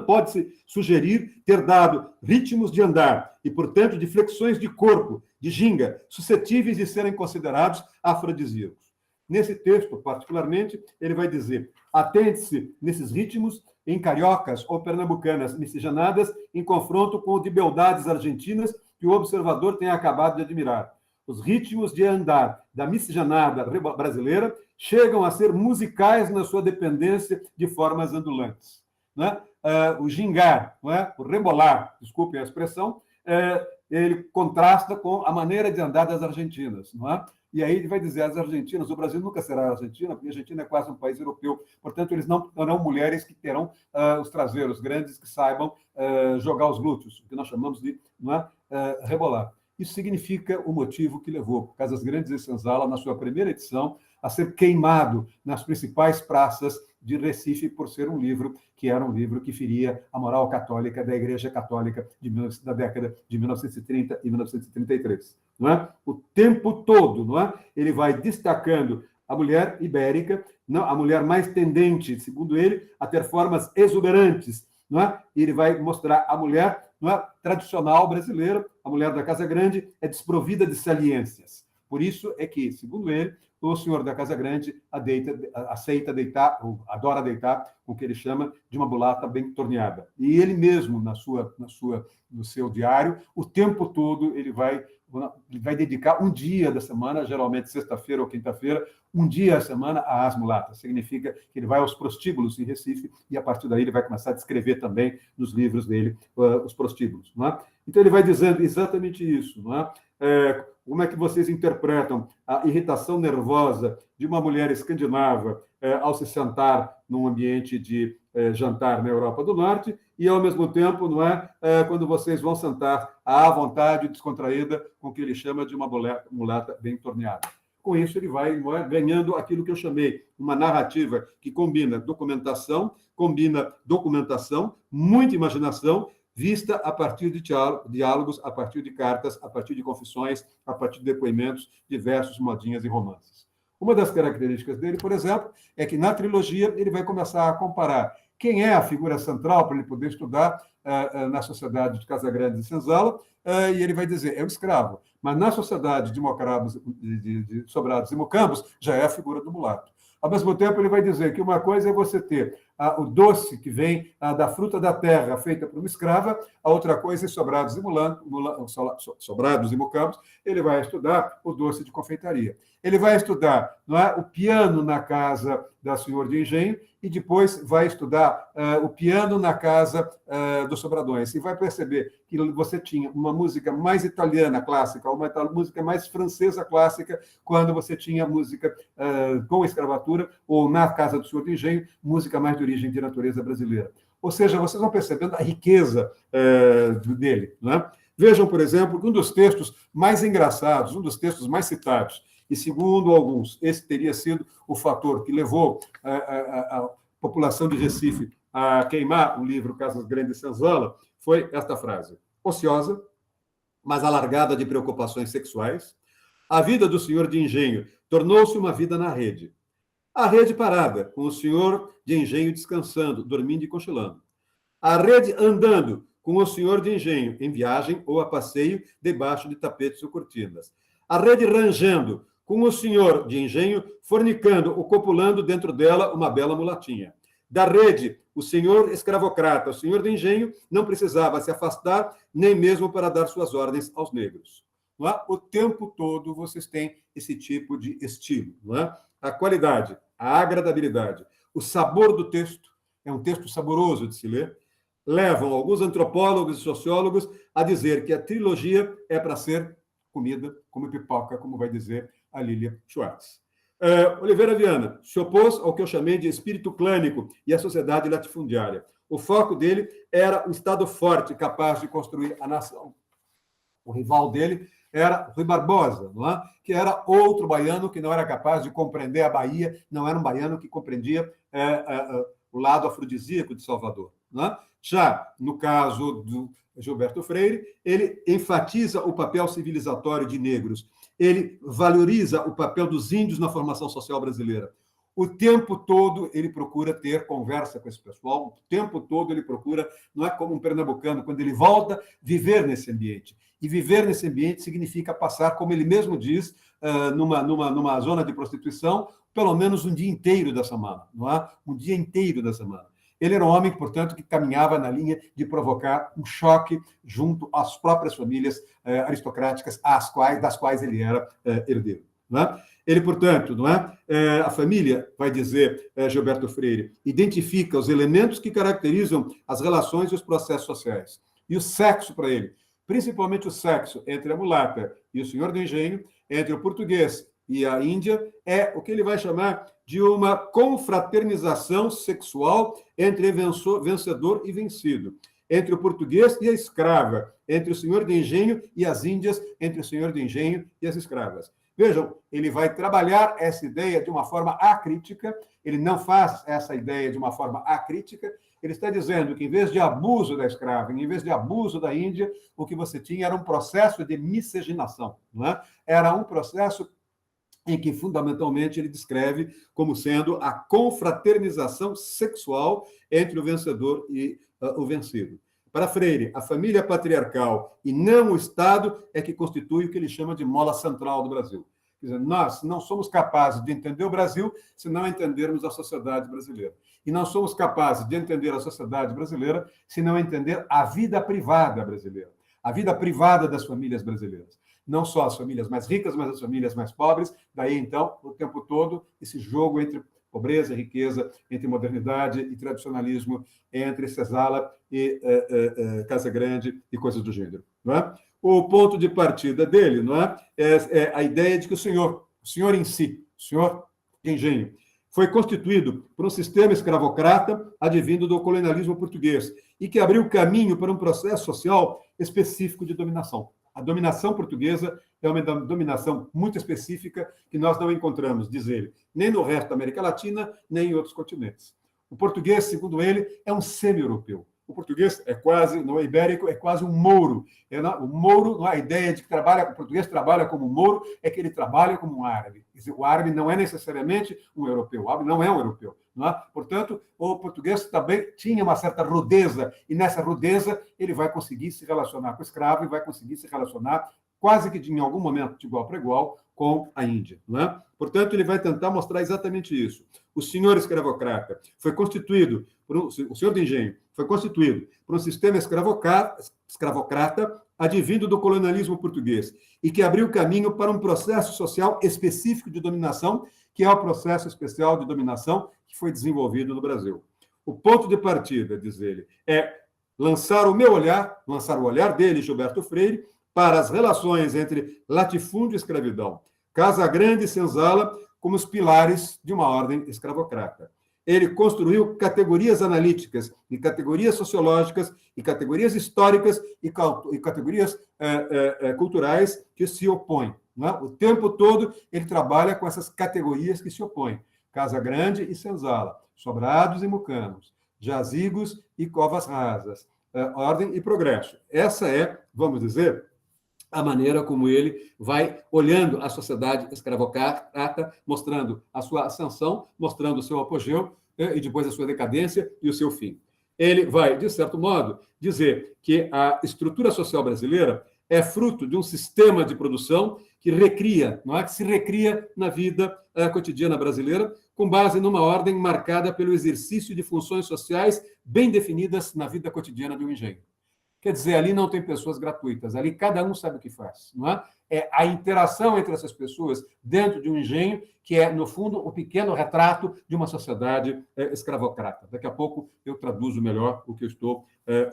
pode-se sugerir ter dado ritmos de andar e, portanto, de flexões de corpo, de ginga, suscetíveis de serem considerados afrodisíacos. Nesse texto, particularmente, ele vai dizer, atente-se nesses ritmos em cariocas ou pernambucanas miscigenadas em confronto com o de beldades argentinas que o observador tem acabado de admirar. Os ritmos de andar da miscigenada brasileira chegam a ser musicais na sua dependência de formas andulantes. Né? O gingar, não é? O rebolar, desculpem a expressão, ele contrasta com a maneira de andar das argentinas, não é? E aí ele vai dizer, as argentinas, o Brasil nunca será a Argentina, porque a Argentina é quase um país europeu, portanto, eles não terão mulheres que terão os traseiros grandes, que saibam jogar os glúteos, o que nós chamamos de, não é, rebolar. Isso significa o motivo que levou Casas Grandes e Senzala, na sua primeira edição, a ser queimado nas principais praças de Recife por ser um livro que era um livro que feria a moral católica da Igreja Católica da década de 1930 e 1933. Não é? O tempo todo, não é? Ele vai destacando a mulher ibérica, não, a mulher mais tendente, segundo ele, a ter formas exuberantes, não é? E ele vai mostrar a mulher, não é, tradicional brasileira, a mulher da Casa Grande é desprovida de saliências. Por isso é que, segundo ele, o senhor da Casa Grande aceita deitar, ou adora deitar, com o que ele chama de uma mulata bem torneada. E ele mesmo, no seu diário, o tempo todo, ele vai dedicar um dia da semana, geralmente sexta-feira ou quinta-feira, um dia a semana às mulatas. Significa que ele vai aos prostíbulos em Recife e, a partir daí, ele vai começar a descrever também nos livros dele os prostíbulos. Não é? Então, ele vai dizendo exatamente isso. Não é? Como é que vocês interpretam a irritação nervosa de uma mulher escandinava ao se sentar num ambiente de jantar na Europa do Norte e, ao mesmo tempo, não é, quando vocês vão sentar à vontade, descontraída, com o que ele chama de uma mulata bem torneada? Com isso, ele vai ganhando aquilo que eu chamei uma narrativa que combina documentação, muita imaginação, vista a partir de diálogos, a partir de cartas, a partir de confissões, a partir de depoimentos, diversos, modinhas e romances. Uma das características dele, por exemplo, é que na trilogia ele vai começar a comparar quem é a figura central para ele poder estudar na sociedade de Casa Grande e Senzala, e ele vai dizer, é o escravo. Mas na sociedade de Sobrados e Mucambos, já é a figura do mulato. Ao mesmo tempo, ele vai dizer que uma coisa é você ter o doce que vem da fruta da terra feita por uma escrava, a outra coisa é Sobrados e Mucambos, ele vai estudar o doce de confeitaria. Ele vai estudar, não é, o piano na casa da senhora de engenho e depois vai estudar o piano na casa dos Sobradões. E vai perceber que você tinha uma música mais italiana clássica, uma música mais francesa clássica, quando você tinha música com escravatura, ou na casa do senhor de engenho, música mais de origem de natureza brasileira. Ou seja, vocês vão percebendo a riqueza dele. Não é? Vejam, por exemplo, que um dos textos mais engraçados, um dos textos mais citados, e segundo alguns, esse teria sido o fator que levou a população de Recife a queimar o livro Casas Grandes e Senzala, foi esta frase: ociosa, mas alargada de preocupações sexuais, a vida do senhor de engenho tornou-se uma vida na rede. A rede parada, com o senhor de engenho descansando, dormindo e cochilando. A rede andando, com o senhor de engenho em viagem ou a passeio debaixo de tapetes ou cortinas. A rede rangendo, com o senhor de engenho fornicando ou copulando dentro dela uma bela mulatinha. Da rede, o senhor escravocrata, o senhor de engenho, não precisava se afastar nem mesmo para dar suas ordens aos negros. Não é? O tempo todo vocês têm esse tipo de estilo. Não é? A qualidade, a agradabilidade, o sabor do texto, é um texto saboroso de se ler, levam alguns antropólogos e sociólogos a dizer que a trilogia é para ser comida como pipoca, como vai dizer a Lília Schwartz. Oliveira Viana se opôs ao que eu chamei de espírito clânico e a sociedade latifundiária. O foco dele era o Estado forte, capaz de construir a nação. O rival dele era Rui Barbosa, não é? Que era outro baiano que não era capaz de compreender a Bahia, não era um baiano que compreendia o lado afrodisíaco de Salvador. Não é? Já no caso do Gilberto Freire, ele enfatiza o papel civilizatório de negros, ele valoriza o papel dos índios na formação social brasileira. O tempo todo ele procura ter conversa com esse pessoal, o tempo todo ele procura, não é como um pernambucano, quando ele volta, viver nesse ambiente. E viver nesse ambiente significa passar, como ele mesmo diz, numa zona de prostituição, pelo menos um dia inteiro da semana, não é? Um dia inteiro da semana. Ele era um homem, portanto, que caminhava na linha de provocar um choque junto às próprias famílias aristocráticas, das quais ele era herdeiro. Não é? Ele, portanto, não é? A família, vai dizer Gilberto Freire, identifica os elementos que caracterizam as relações e os processos sociais. E o sexo, para ele, principalmente o sexo entre a mulata e o senhor do engenho, entre o português e a Índia, é o que ele vai chamar de uma confraternização sexual entre vencedor e vencido, entre o português e a escrava, entre o senhor de engenho e as índias, entre o senhor de engenho e as escravas. Vejam, ele vai trabalhar essa ideia de uma forma acrítica, ele não faz essa ideia de uma forma acrítica, ele está dizendo que, em vez de abuso da escrava, em vez de abuso da Índia, o que você tinha era um processo de miscigenação, não é? Era um processo em que, fundamentalmente, ele descreve como sendo a confraternização sexual entre o vencedor e o vencido. Para Freire, a família patriarcal e não o Estado é que constitui o que ele chama de mola central do Brasil. Quer dizer, nós não somos capazes de entender o Brasil se não entendermos a sociedade brasileira. E não somos capazes de entender a sociedade brasileira se não entender a vida privada brasileira, a vida privada das famílias brasileiras. Não só as famílias mais ricas, mas as famílias mais pobres. Daí, então, o tempo todo, esse jogo entre pobreza e riqueza, entre modernidade e tradicionalismo, entre Senzala e Casa Grande e coisas do gênero. Não é? O ponto de partida dele, não é? É a ideia de que o senhor em si, o senhor de engenho, foi constituído por um sistema escravocrata advindo do colonialismo português e que abriu caminho para um processo social específico de dominação. A dominação portuguesa é uma dominação muito específica que nós não encontramos, diz ele, nem no resto da América Latina, nem em outros continentes. O português, segundo ele, é um semi-europeu. O português é quase, no ibérico, é quase um mouro. O mouro, a ideia de que o português trabalha como mouro, é que ele trabalha como um árabe. Quer dizer, o árabe não é necessariamente um europeu, o árabe não é um europeu. Não é? Portanto, o português também tinha uma certa rudeza, e nessa rudeza ele vai conseguir se relacionar com o escravo e vai conseguir se relacionar quase que em algum momento, de igual para igual, com a Índia. Não é? Portanto, ele vai tentar mostrar exatamente isso. O senhor escravocrata foi constituído, o senhor de engenho, foi constituído por um sistema escravocrata advindo do colonialismo português e que abriu caminho para um processo social específico de dominação, que é o processo especial de dominação que foi desenvolvido no Brasil. O ponto de partida, diz ele, é lançar o olhar dele, Gilberto Freire, para as relações entre latifúndio e escravidão, Casa Grande e Senzala como os pilares de uma ordem escravocrata. Ele construiu categorias analíticas e categorias sociológicas e categorias históricas e categorias culturais que se opõem. Não é? O tempo todo ele trabalha com essas categorias que se opõem. Casa Grande e Senzala, sobrados e mucanos, jazigos e covas rasas, ordem e progresso. Essa é, vamos dizer, a maneira como ele vai olhando a sociedade escravocrata, mostrando a sua ascensão, mostrando o seu apogeu e depois a sua decadência e o seu fim. Ele vai, de certo modo, dizer que a estrutura social brasileira é fruto de um sistema de produção que recria, não é? Que se recria na vida cotidiana brasileira, com base numa ordem marcada pelo exercício de funções sociais bem definidas na vida cotidiana de um engenho. Quer dizer, ali não tem pessoas gratuitas, ali cada um sabe o que faz. Não é? É a interação entre essas pessoas dentro de um engenho que é, no fundo, o pequeno retrato de uma sociedade escravocrata. Daqui a pouco eu traduzo melhor o que eu estou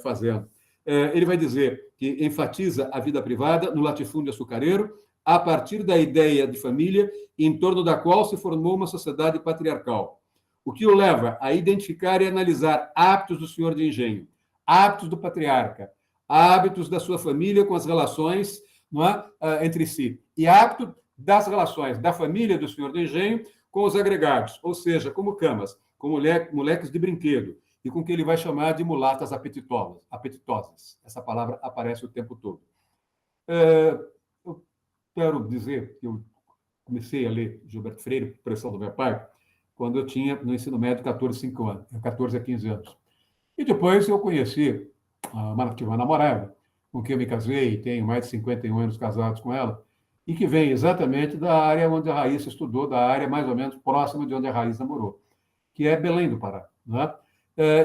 fazendo. Ele vai dizer que enfatiza a vida privada no latifúndio açucareiro a partir da ideia de família em torno da qual se formou uma sociedade patriarcal, o que o leva a identificar e analisar hábitos do senhor de engenho, hábitos do patriarca, hábitos da sua família com as relações, não é, entre si, e hábito das relações da família do senhor do engenho com os agregados, ou seja, como camas, com moleques de brinquedo, e com o que ele vai chamar de mulatas apetitosas. Essa palavra aparece o tempo todo. Eu quero dizer que eu comecei a ler Gilberto Freire, por pressão do meu pai, quando eu tinha, no ensino médio, 14 a 15 anos. E depois eu conheci uma namorada, com quem eu me casei, tenho mais de 51 anos casados com ela, e que vem exatamente da área onde a Raíssa estudou, da área mais ou menos próxima de onde a Raíssa morou, que é Belém do Pará. Não é?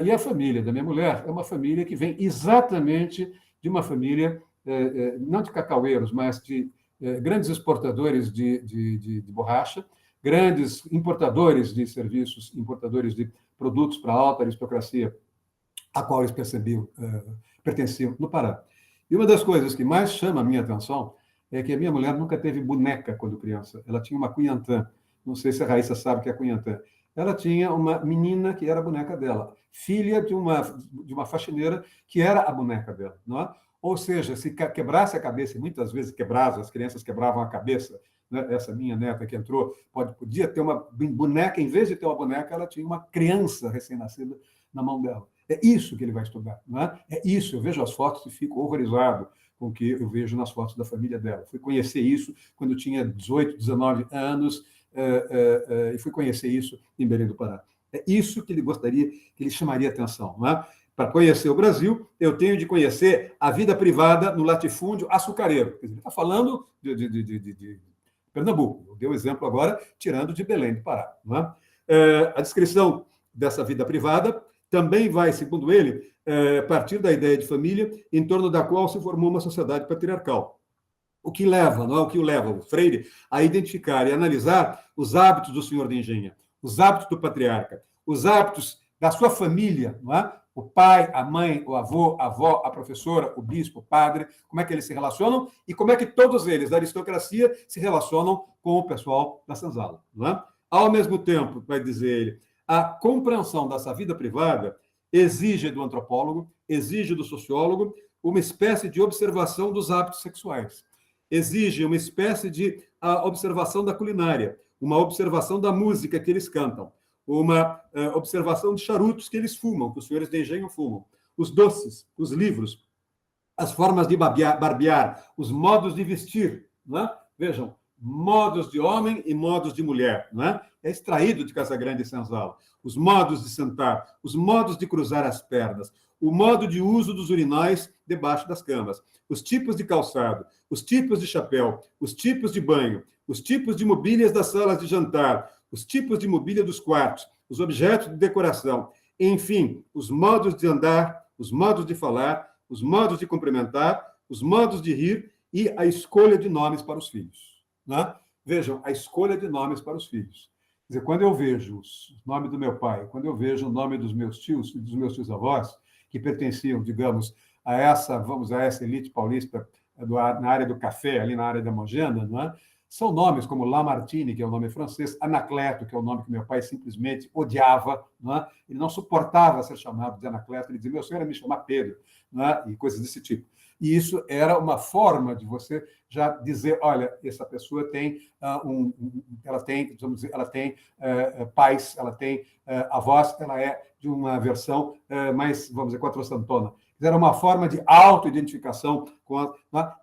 E a família da minha mulher é uma família que vem exatamente de uma família, não de cacaueiros, mas de grandes exportadores de borracha, grandes importadores de serviços, importadores de produtos para a alta aristocracia, a qual eles pertenciam no Pará. E uma das coisas que mais chama a minha atenção é que a minha mulher nunca teve boneca quando criança. Ela tinha uma cunhantã. Não sei se a Raíssa sabe o que é cunhantã. Ela tinha uma menina que era a boneca dela, filha de uma faxineira que era a boneca dela. Não é? Ou seja, se quebrasse a cabeça, e muitas vezes quebrava, as crianças quebravam a cabeça, né? Essa minha neta que entrou, podia ter uma boneca, em vez de ter uma boneca, ela tinha uma criança recém-nascida na mão dela. É isso que ele vai estudar. Não é? É isso, eu vejo as fotos e fico horrorizado com o que eu vejo nas fotos da família dela. Fui conhecer isso quando eu tinha 18, 19 anos, e fui conhecer isso em Belém do Pará. É isso que ele gostaria, que ele chamaria atenção. Não é? Para conhecer o Brasil, eu tenho de conhecer a vida privada no latifúndio açucareiro. Ele está falando de Pernambuco. Eu dei o exemplo agora, tirando de Belém do Pará. Não é? A descrição dessa vida privada também vai, segundo ele, partir da ideia de família em torno da qual se formou uma sociedade patriarcal. O que leva, não é? O que o leva, o Freire, a identificar e analisar os hábitos do senhor de engenho, os hábitos do patriarca, os hábitos da sua família, não é? O pai, a mãe, o avô, a avó, a professora, o bispo, o padre, como é que eles se relacionam e como é que todos eles da aristocracia se relacionam com o pessoal da senzala. Não é? Ao mesmo tempo, vai dizer ele, a compreensão dessa vida privada exige do antropólogo, exige do sociólogo, uma espécie de observação dos hábitos sexuais. Exige uma espécie de observação da culinária, uma observação da música que eles cantam, uma observação de charutos que eles fumam, que os senhores de engenho fumam, os doces, os livros, as formas de barbear, os modos de vestir. Não é? Vejam, modos de homem e modos de mulher. Não é? É extraído de Casagrande e Senzala. Os modos de sentar, os modos de cruzar as pernas, o modo de uso dos urinóis debaixo das camas, os tipos de calçado, os tipos de chapéu, os tipos de banho, os tipos de mobílias das salas de jantar, os tipos de mobília dos quartos, os objetos de decoração, enfim, os modos de andar, os modos de falar, os modos de cumprimentar, os modos de rir e a escolha de nomes para os filhos. Né? Vejam, a escolha de nomes para os filhos. Quer dizer, quando eu vejo o nome do meu pai, quando eu vejo o nome dos meus tios e dos meus tios-avós, que pertenciam, digamos, a essa elite paulista na área do café, ali na área da Mogena, não é? São nomes como Lamartine, que é o nome francês, Anacleto, que é o nome que meu pai simplesmente odiava, não é? Ele não suportava ser chamado de Anacleto, ele dizia, meu senhor, é me chamar Pedro, não é? E coisas desse tipo. E isso era uma forma de você já dizer, olha, essa pessoa tem ela tem, vamos dizer, ela tem pais, ela tem avós, ela é de uma versão mais, vamos dizer, quatrocentona. Era uma forma de autoidentificação com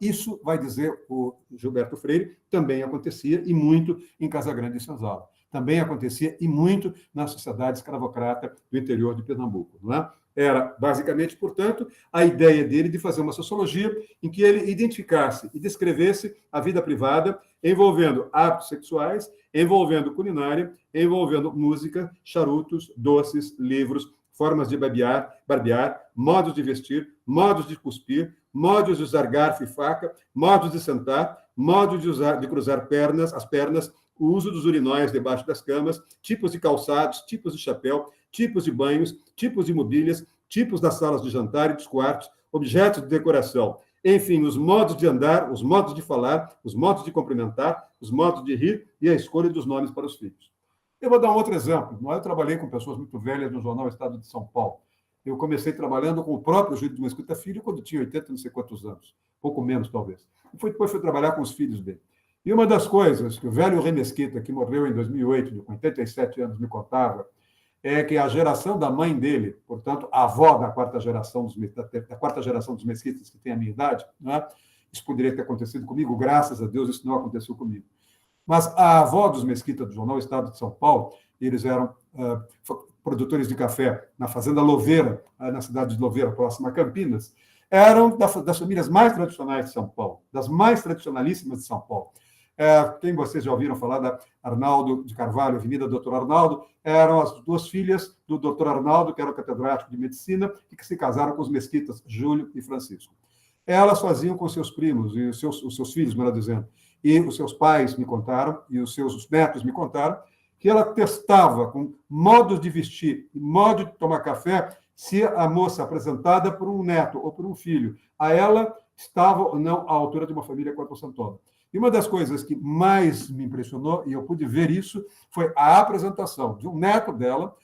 isso, vai dizer o Gilberto Freire, também acontecia e muito em Casagrande e Senzala. Também acontecia e muito na sociedade escravocrata do interior de Pernambuco, não é? Era, basicamente, portanto, a ideia dele de fazer uma sociologia em que ele identificasse e descrevesse a vida privada, envolvendo hábitos sexuais, envolvendo culinária, envolvendo música, charutos, doces, livros, formas de barbear, modos de vestir, modos de cuspir, modos de usar garfo e faca, modos de sentar, modos de cruzar as pernas, o uso dos urinóis debaixo das camas, tipos de calçados, tipos de chapéu, tipos de banhos, tipos de mobílias, tipos das salas de jantar e dos quartos, objetos de decoração, enfim, os modos de andar, os modos de falar, os modos de cumprimentar, os modos de rir e a escolha dos nomes para os filhos. Eu vou dar um outro exemplo. Eu trabalhei com pessoas muito velhas no jornal Estado de São Paulo. Eu comecei trabalhando com o próprio Júlio de Mesquita Filho quando tinha 80, não sei quantos anos, pouco menos, talvez. E depois fui trabalhar com os filhos dele. E uma das coisas que o velho Rei Mesquita, que morreu em 2008, com 87 anos, me contava, é que a geração da mãe dele, portanto, a avó da quarta geração dos Mesquitas, que tem a minha idade, né? Isso poderia ter acontecido comigo, graças a Deus, isso não aconteceu comigo. Mas a avó dos Mesquita, do jornal Estado de São Paulo, eles eram produtores de café na fazenda Louveira, na cidade de Louveira, próxima a Campinas, eram das famílias mais tradicionais de São Paulo, das mais tradicionalíssimas de São Paulo. Quem vocês já ouviram falar da Arnaldo de Carvalho, Avenida Doutor Arnaldo, eram as duas filhas do Doutor Arnaldo, que era o catedrático de medicina, e que se casaram com os Mesquitas, Júlio e Francisco. Elas faziam com seus primos, e os seus filhos, melhor dizendo, e os seus pais me contaram, e os seus netos me contaram, que ela testava com modos de vestir e modo de tomar café se a moça apresentada por um neto ou por um filho a ela estavam ou não à altura de uma família quatrocentona. E uma das coisas que mais me impressionou, e eu pude ver isso, foi a apresentação de um neto dela,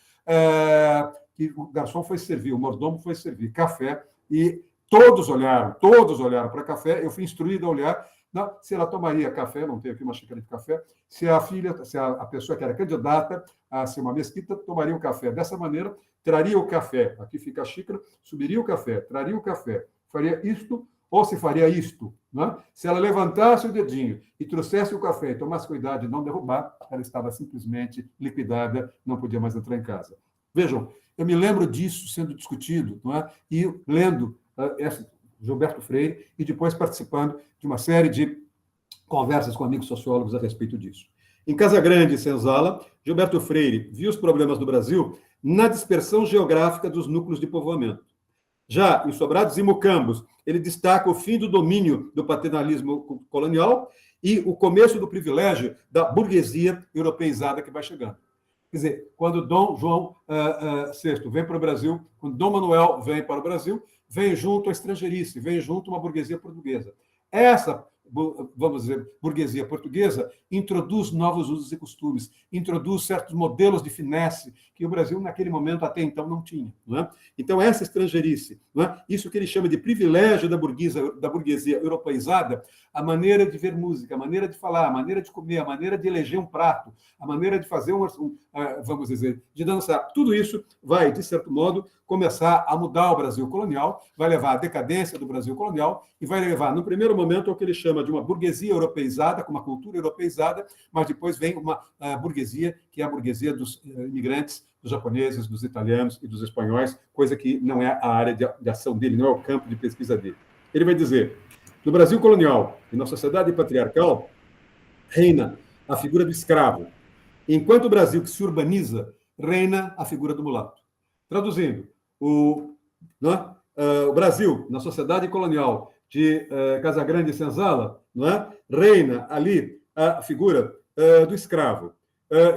que o garçom foi servir, o mordomo foi servir café, e todos olharam para café. Eu fui instruído a olhar se ela tomaria café, não tenho aqui uma xícara de café, se a pessoa que era candidata a ser uma mesquita tomaria o café dessa maneira, traria o café, aqui fica a xícara, subiria o café, traria o café, faria isto ou se faria isto. Né? Se ela levantasse o dedinho e trouxesse o café e tomasse cuidado de não derrubar, ela estava simplesmente liquidada, não podia mais entrar em casa. Vejam, eu me lembro disso sendo discutido, não é? E lendo Gilberto Freire e depois participando de uma série de conversas com amigos sociólogos a respeito disso. Em Casagrande e Senzala, Gilberto Freire viu os problemas do Brasil na dispersão geográfica dos núcleos de povoamento. Já em Sobrados e Mucambos, ele destaca o fim do domínio do paternalismo colonial e o começo do privilégio da burguesia europeizada que vai chegando. Quer dizer, quando Dom João VI vem para o Brasil, quando Dom Manuel vem para o Brasil, vem junto a estrangeirice, vem junto uma burguesia portuguesa. Essa, vamos dizer, burguesia portuguesa introduz novos usos e costumes, introduz certos modelos de finesse que o Brasil, naquele momento, até então, não tinha. Não é? Então, essa estrangeirice, não é? Isso que ele chama de privilégio da burguesia europeizada, a maneira de ver música, a maneira de falar, a maneira de comer, a maneira de eleger um prato, a maneira de fazer vamos dizer, de dançar. Tudo isso vai, de certo modo, começar a mudar o Brasil colonial, vai levar à decadência do Brasil colonial e vai levar, no primeiro momento, ao que ele chama de uma burguesia europeizada, com uma cultura europeizada, mas depois vem uma burguesia, que é a burguesia dos imigrantes, dos japoneses, dos italianos e dos espanhóis, coisa que não é a área de ação dele, não é o campo de pesquisa dele. Ele vai dizer, no Brasil colonial e na sociedade patriarcal, reina a figura do escravo, enquanto o Brasil que se urbaniza, reina a figura do mulato. Traduzindo, o Brasil, na sociedade colonial de Casagrande e Senzala, não é? Reina ali a figura do escravo.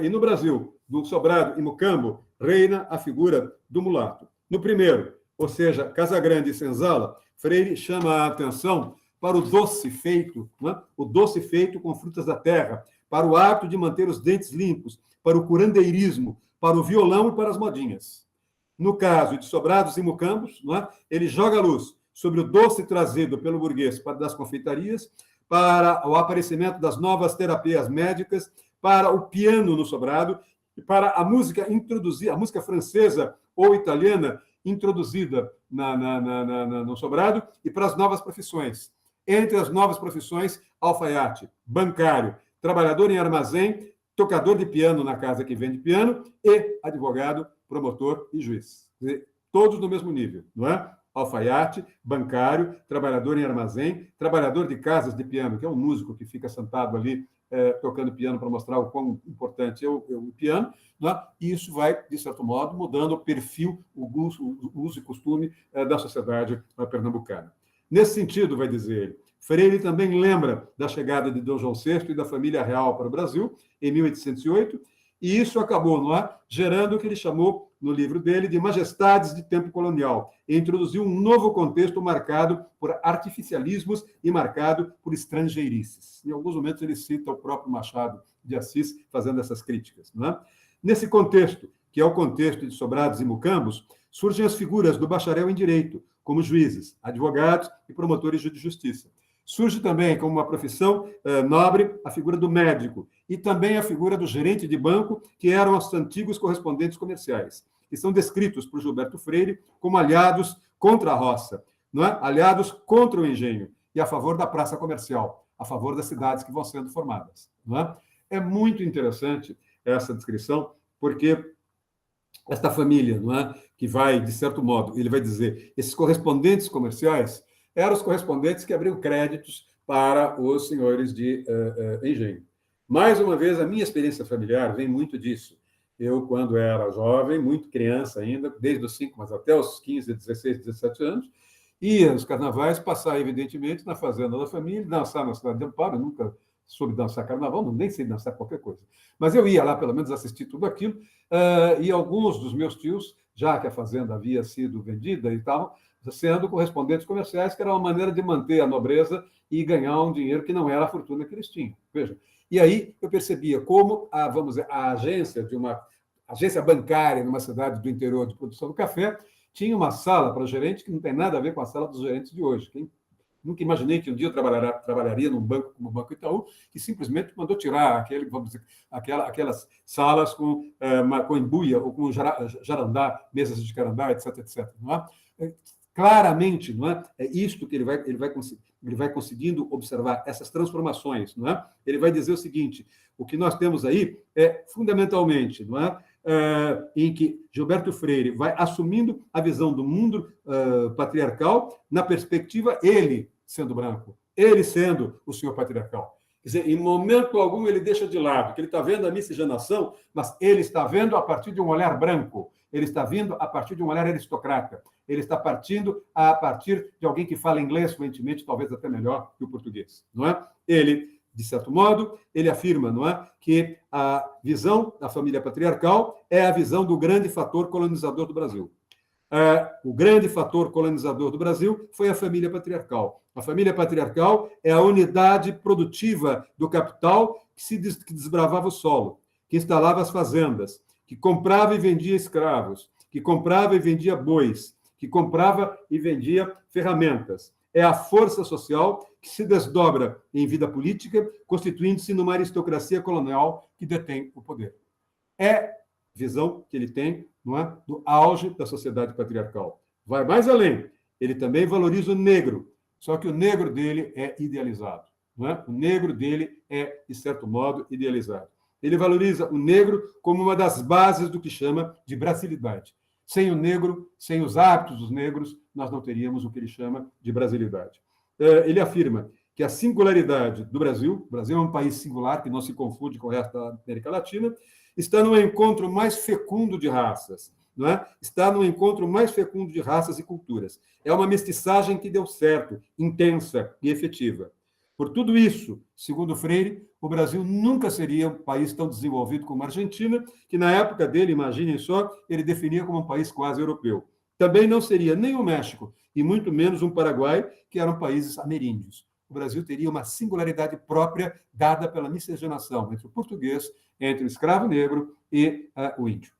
E no Brasil, do Sobrado e Mucambo, reina a figura do mulato. No primeiro, ou seja, Casagrande e Senzala, Freire chama a atenção para o doce feito, né? O doce feito com frutas da terra, para o ato de manter os dentes limpos, para o curandeirismo, para o violão e para as modinhas. No caso de Sobrados e Mucambos, né? Ele joga a luz sobre o doce trazido pelo burguês das confeitarias, para o aparecimento das novas terapias médicas, para o piano no Sobrado, e para a música introduzida, a música francesa ou italiana introduzida no Sobrado, e para as novas profissões. Entre as novas profissões, alfaiate, bancário, trabalhador em armazém, tocador de piano na casa que vende piano e advogado, promotor e juiz. Quer dizer, todos no mesmo nível, não é? Alfaiate, bancário, trabalhador em armazém, trabalhador de casas de piano, que é um músico que fica sentado ali tocando piano para mostrar o quão importante é o piano, né? E isso vai, de certo modo, mudando o perfil, o uso e costume da sociedade pernambucana. Nesse sentido, vai dizer ele, Freire também lembra da chegada de Dom João VI e da família real para o Brasil, em 1808, e isso acabou, não é? Gerando o que ele chamou, no livro dele, de majestades de tempo colonial, e introduziu um novo contexto marcado por artificialismos e marcado por estrangeirices. Em alguns momentos ele cita o próprio Machado de Assis fazendo essas críticas. Não é? Nesse contexto, que é o contexto de Sobrados e Mucambos, surgem as figuras do bacharel em direito, como juízes, advogados e promotores de justiça. Surge também como uma profissão nobre a figura do médico e também a figura do gerente de banco, que eram os antigos correspondentes comerciais, que são descritos por Gilberto Freire como aliados contra a roça, não é? Aliados contra o engenho e a favor da praça comercial, a favor das cidades que vão sendo formadas. Não é? É muito interessante essa descrição, porque esta família, não é? Que vai, de certo modo, ele vai dizer, esses correspondentes comerciais eram os correspondentes que abriam créditos para os senhores de engenho. Mais uma vez, a minha experiência familiar vem muito disso. Eu, quando era jovem, muito criança ainda, desde os 5, mas até os 15, 16, 17 anos, ia nos carnavais passar, evidentemente, na fazenda da família, dançar na cidade de Amparo. Eu nunca soube dançar carnaval, nem sei dançar qualquer coisa. Mas eu ia lá, pelo menos, assistir tudo aquilo, e alguns dos meus tios, já que a fazenda havia sido vendida e tal, sendo correspondentes comerciais, que era uma maneira de manter a nobreza e ganhar um dinheiro que não era a fortuna que eles tinham. Veja. E aí eu percebia como vamos dizer, a agência de uma agência bancária numa cidade do interior de produção do café tinha uma sala para gerente que não tem nada a ver com a sala dos gerentes de hoje. Nunca imaginei que um dia eu trabalharia num banco como o Banco Itaú, que simplesmente mandou tirar vamos dizer, aquelas salas com embuia ou com jarandá, mesas de carandá, etc, etc. Não é? Claramente, não é? É isto que ele vai conseguindo observar, essas transformações. Não é? Ele vai dizer o seguinte, o que nós temos aí é, fundamentalmente, não é? Em que Gilberto Freire vai assumindo a visão do mundo patriarcal na perspectiva, ele sendo branco, ele sendo o senhor patriarcal. Quer dizer, em momento algum ele deixa de lado, que ele está vendo a miscigenação, mas ele está vendo a partir de um olhar branco, ele está vindo a partir de um olhar aristocrata, ele está partindo a partir de alguém que fala inglês fluentemente, talvez até melhor que o português. Não é? Ele, de certo modo, ele afirma, não é, que a visão da família patriarcal é a visão do grande fator colonizador do Brasil. O grande fator colonizador do Brasil foi a família patriarcal. A família patriarcal é a unidade produtiva do capital que desbravava o solo, que instalava as fazendas, que comprava e vendia escravos, que comprava e vendia bois, que comprava e vendia ferramentas. É a força social que se desdobra em vida política, constituindo-se numa aristocracia colonial que detém o poder. É visão que ele tem, não é, do auge da sociedade patriarcal. Vai mais além. Ele também valoriza o negro, só que o negro dele é idealizado. Não é? O negro dele é, de certo modo, idealizado. Ele valoriza o negro como uma das bases do que chama de brasilidade. Sem o negro, sem os hábitos dos negros, nós não teríamos o que ele chama de brasilidade. Ele afirma que a singularidade do Brasil, o Brasil é um país singular, que não se confunde com o resto da América Latina, está no encontro mais fecundo de raças, não é? Está no encontro mais fecundo de raças e culturas. É uma mestiçagem que deu certo, intensa e efetiva. Por tudo isso, segundo Freire, o Brasil nunca seria um país tão desenvolvido como a Argentina, que na época dele, imaginem só, ele definia como um país quase europeu. Também não seria nem o México, e muito menos um Paraguai, que eram países ameríndios. O Brasil teria uma singularidade própria dada pela miscigenação entre o português, entre o escravo negro e o índio.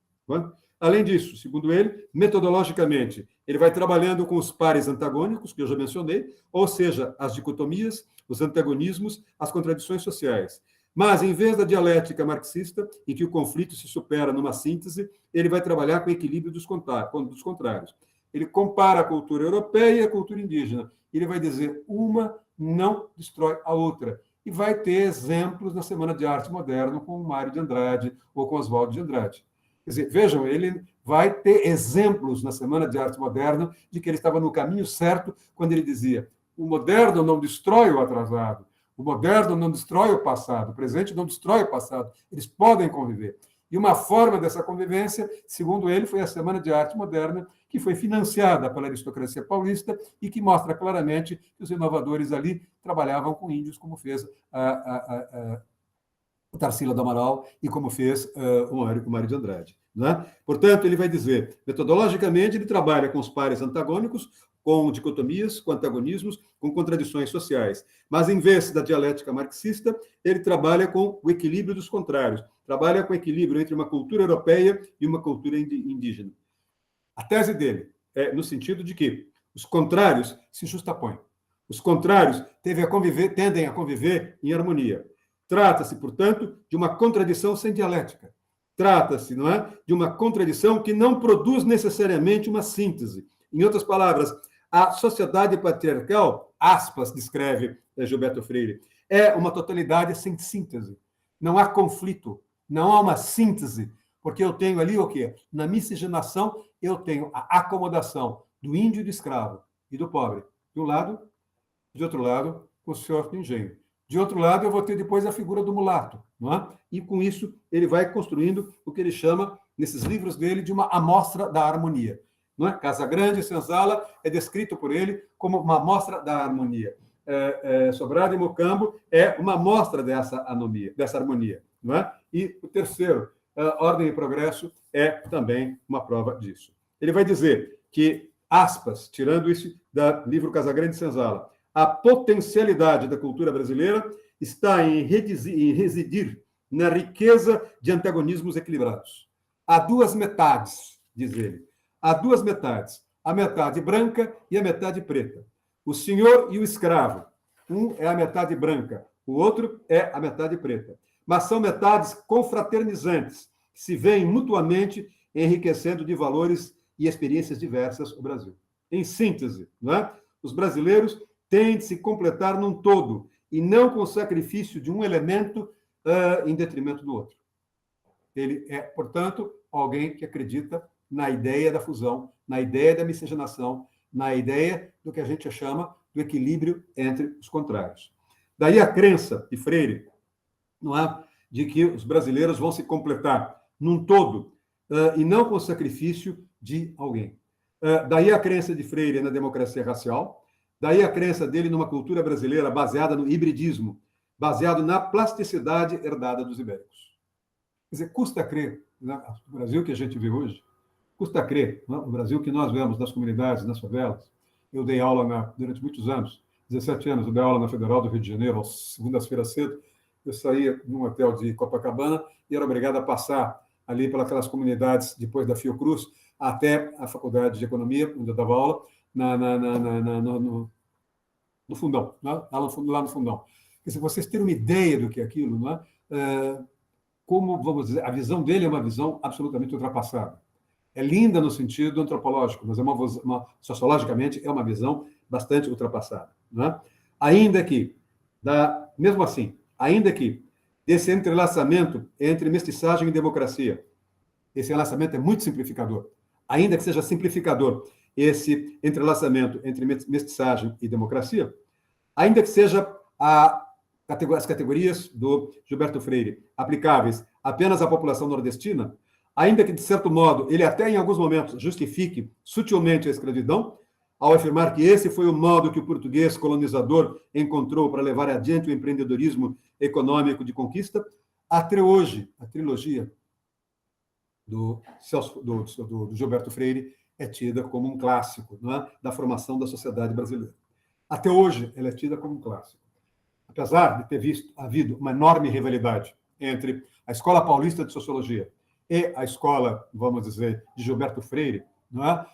Além disso, segundo ele, metodologicamente, ele vai trabalhando com os pares antagônicos, que eu já mencionei, ou seja, as dicotomias, os antagonismos, as contradições sociais. Mas, em vez da dialética marxista, em que o conflito se supera numa síntese, ele vai trabalhar com o equilíbrio dos contrários. Ele compara a cultura europeia e a cultura indígena. Ele vai dizer, uma não destrói a outra. E vai ter exemplos na Semana de Arte Moderna com o Mário de Andrade ou com Oswaldo de Andrade. Quer dizer, vejam, ele vai ter exemplos na Semana de Arte Moderna de que ele estava no caminho certo quando ele dizia o moderno não destrói o atrasado, o moderno não destrói o passado, o presente não destrói o passado, eles podem conviver. E uma forma dessa convivência, segundo ele, foi a Semana de Arte Moderna, que foi financiada pela aristocracia paulista e que mostra claramente que os inovadores ali trabalhavam com índios, como fez o Tarsila do Amaral e como fez o Mário de Andrade. Né? Portanto, ele vai dizer, metodologicamente, ele trabalha com os pares antagônicos, com dicotomias, com antagonismos, com contradições sociais. Mas, em vez da dialética marxista, ele trabalha com o equilíbrio dos contrários, trabalha com o equilíbrio entre uma cultura europeia e uma cultura indígena. A tese dele é no sentido de que os contrários se justapõem. Os contrários tendem a conviver em harmonia. Trata-se, portanto, de uma contradição sem dialética. Trata-se, não é, de uma contradição que não produz necessariamente uma síntese. Em outras palavras, a sociedade patriarcal, aspas, descreve Gilberto Freire, é uma totalidade sem síntese. Não há conflito, não há uma síntese, porque eu tenho ali o quê? Na miscigenação, eu tenho a acomodação do índio e do escravo e do pobre. De um lado, de outro lado, com o senhor do engenho. De outro lado, eu vou ter depois a figura do mulato. Não é? E, com isso, ele vai construindo o que ele chama, nesses livros dele, de uma amostra da harmonia. Não é? Casagrande e Senzala é descrito por ele como uma amostra da harmonia. Sobrado e Mocambo é uma amostra dessa harmonia. Não é? E o terceiro, Ordem e Progresso, é também uma prova disso. Ele vai dizer que aspas, tirando isso do livro Casagrande Senzala, a potencialidade da cultura brasileira está em residir na riqueza de antagonismos equilibrados. Há duas metades, diz ele. Há duas metades, a metade branca e a metade preta. O senhor e o escravo. Um é a metade branca, o outro é a metade preta. Mas são metades confraternizantes, que se veem mutuamente enriquecendo de valores e experiências diversas o Brasil. Em síntese, não é? Os brasileiros têm de se completar num todo, e não com o sacrifício de um elemento em detrimento do outro. Ele é, portanto, alguém que acredita na ideia da fusão, na ideia da miscigenação, na ideia do que a gente chama do equilíbrio entre os contrários. Daí a crença de Freire, não é, de que os brasileiros vão se completar num todo e não com o sacrifício de alguém. Daí a crença de Freire na democracia racial, daí a crença dele numa cultura brasileira baseada no hibridismo, baseado na plasticidade herdada dos ibéricos. Quer dizer, custa crer, né? O Brasil que a gente vê hoje, custa crer, né? O Brasil que nós vemos nas comunidades, nas favelas. Eu dei aula durante muitos anos, 17 anos, eu dei aula na Federal do Rio de Janeiro, às segundas-feiras cedo. Eu saía num hotel de Copacabana e era obrigado a passar ali pelas comunidades, depois da Fiocruz, até a Faculdade de Economia, onde eu dava aula, no Fundão, né? Lá no Fundão. Quer dizer, vocês terem uma ideia do que é aquilo, não é? Como, vamos dizer, a visão dele é uma visão absolutamente ultrapassada. É linda no sentido antropológico, mas sociologicamente é uma visão bastante ultrapassada. Né? Ainda que, mesmo assim, ainda que desse entrelaçamento entre mestiçagem e democracia, esse entrelaçamento é muito simplificador, ainda que seja simplificador esse entrelaçamento entre mestiçagem e democracia, ainda que seja as categorias do Gilberto Freire aplicáveis apenas à população nordestina, ainda que, de certo modo, ele até em alguns momentos justifique sutilmente a escravidão, ao afirmar que esse foi o modo que o português colonizador encontrou para levar adiante o empreendedorismo econômico de conquista, até hoje, a trilogia do Gilberto Freire é tida como um clássico, não é? Da formação da sociedade brasileira. Até hoje, ela é tida como um clássico. Apesar de ter havido uma enorme rivalidade entre a Escola Paulista de Sociologia e a escola, vamos dizer, de Gilberto Freire, não é?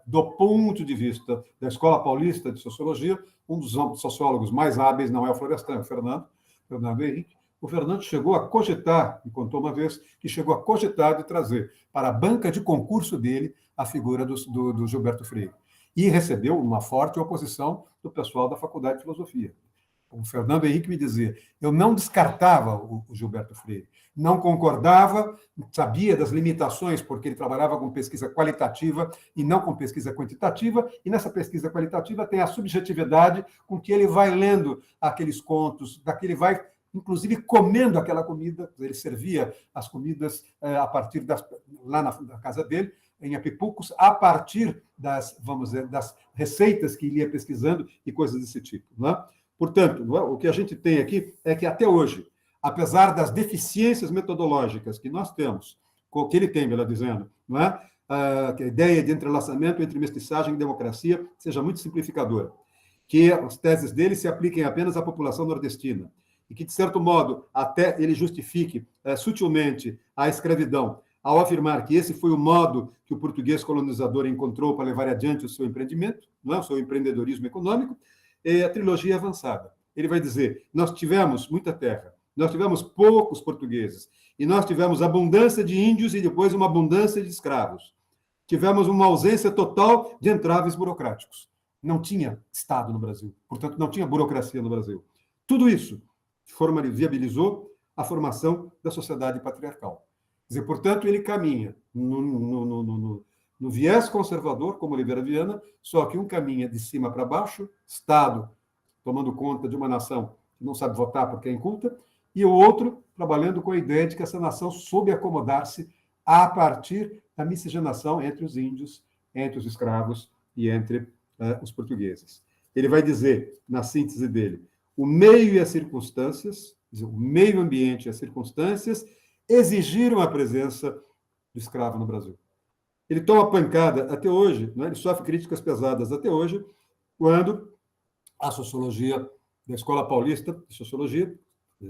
Do ponto de vista da Escola Paulista de Sociologia, um dos sociólogos mais hábeis não é o Florestan, é o Fernando Henrique. O Fernando chegou a cogitar, me contou uma vez, que chegou a cogitar de trazer para a banca de concurso dele a figura do Gilberto Freire. E recebeu uma forte oposição do pessoal da Faculdade de Filosofia. O Fernando Henrique me dizia, eu não descartava o Gilberto Freire, não concordava, sabia das limitações, porque ele trabalhava com pesquisa qualitativa e não com pesquisa quantitativa, e nessa pesquisa qualitativa tem a subjetividade com que ele vai lendo aqueles contos, daquele vai, inclusive, comendo aquela comida, ele servia as comidas a partir lá na casa dele, em Apipucos, a partir vamos dizer, das receitas que ele ia pesquisando e coisas desse tipo, não é? Portanto, o que a gente tem aqui é que, até hoje, apesar das deficiências metodológicas que nós temos, que ele tem, melhor dizendo, não é? Que a ideia de entrelaçamento entre mestiçagem e democracia seja muito simplificadora, que as teses dele se apliquem apenas à população nordestina, e que, de certo modo, até ele justifique sutilmente a escravidão, ao afirmar que esse foi o modo que o português colonizador encontrou para levar adiante o seu empreendimento, não é? O seu empreendedorismo econômico, a trilogia avançada. Ele vai dizer, nós tivemos muita terra, nós tivemos poucos portugueses, e nós tivemos abundância de índios e depois uma abundância de escravos. Tivemos uma ausência total de entraves burocráticos. Não tinha Estado no Brasil, portanto, não tinha burocracia no Brasil. Tudo isso viabilizou a formação da sociedade patriarcal. Quer dizer, portanto, ele caminha no viés conservador, como Oliveira Viana, só que um caminha de cima para baixo, Estado tomando conta de uma nação que não sabe votar porque é inculta, e o outro trabalhando com a ideia de que essa nação soube acomodar-se a partir da miscigenação entre os índios, entre os escravos e entre os portugueses. Ele vai dizer, na síntese dele, o meio e as circunstâncias, o meio ambiente e as circunstâncias exigiram a presença do escravo no Brasil. Ele toma pancada até hoje, né? Ele sofre críticas pesadas até hoje, quando a sociologia da Escola Paulista de Sociologia,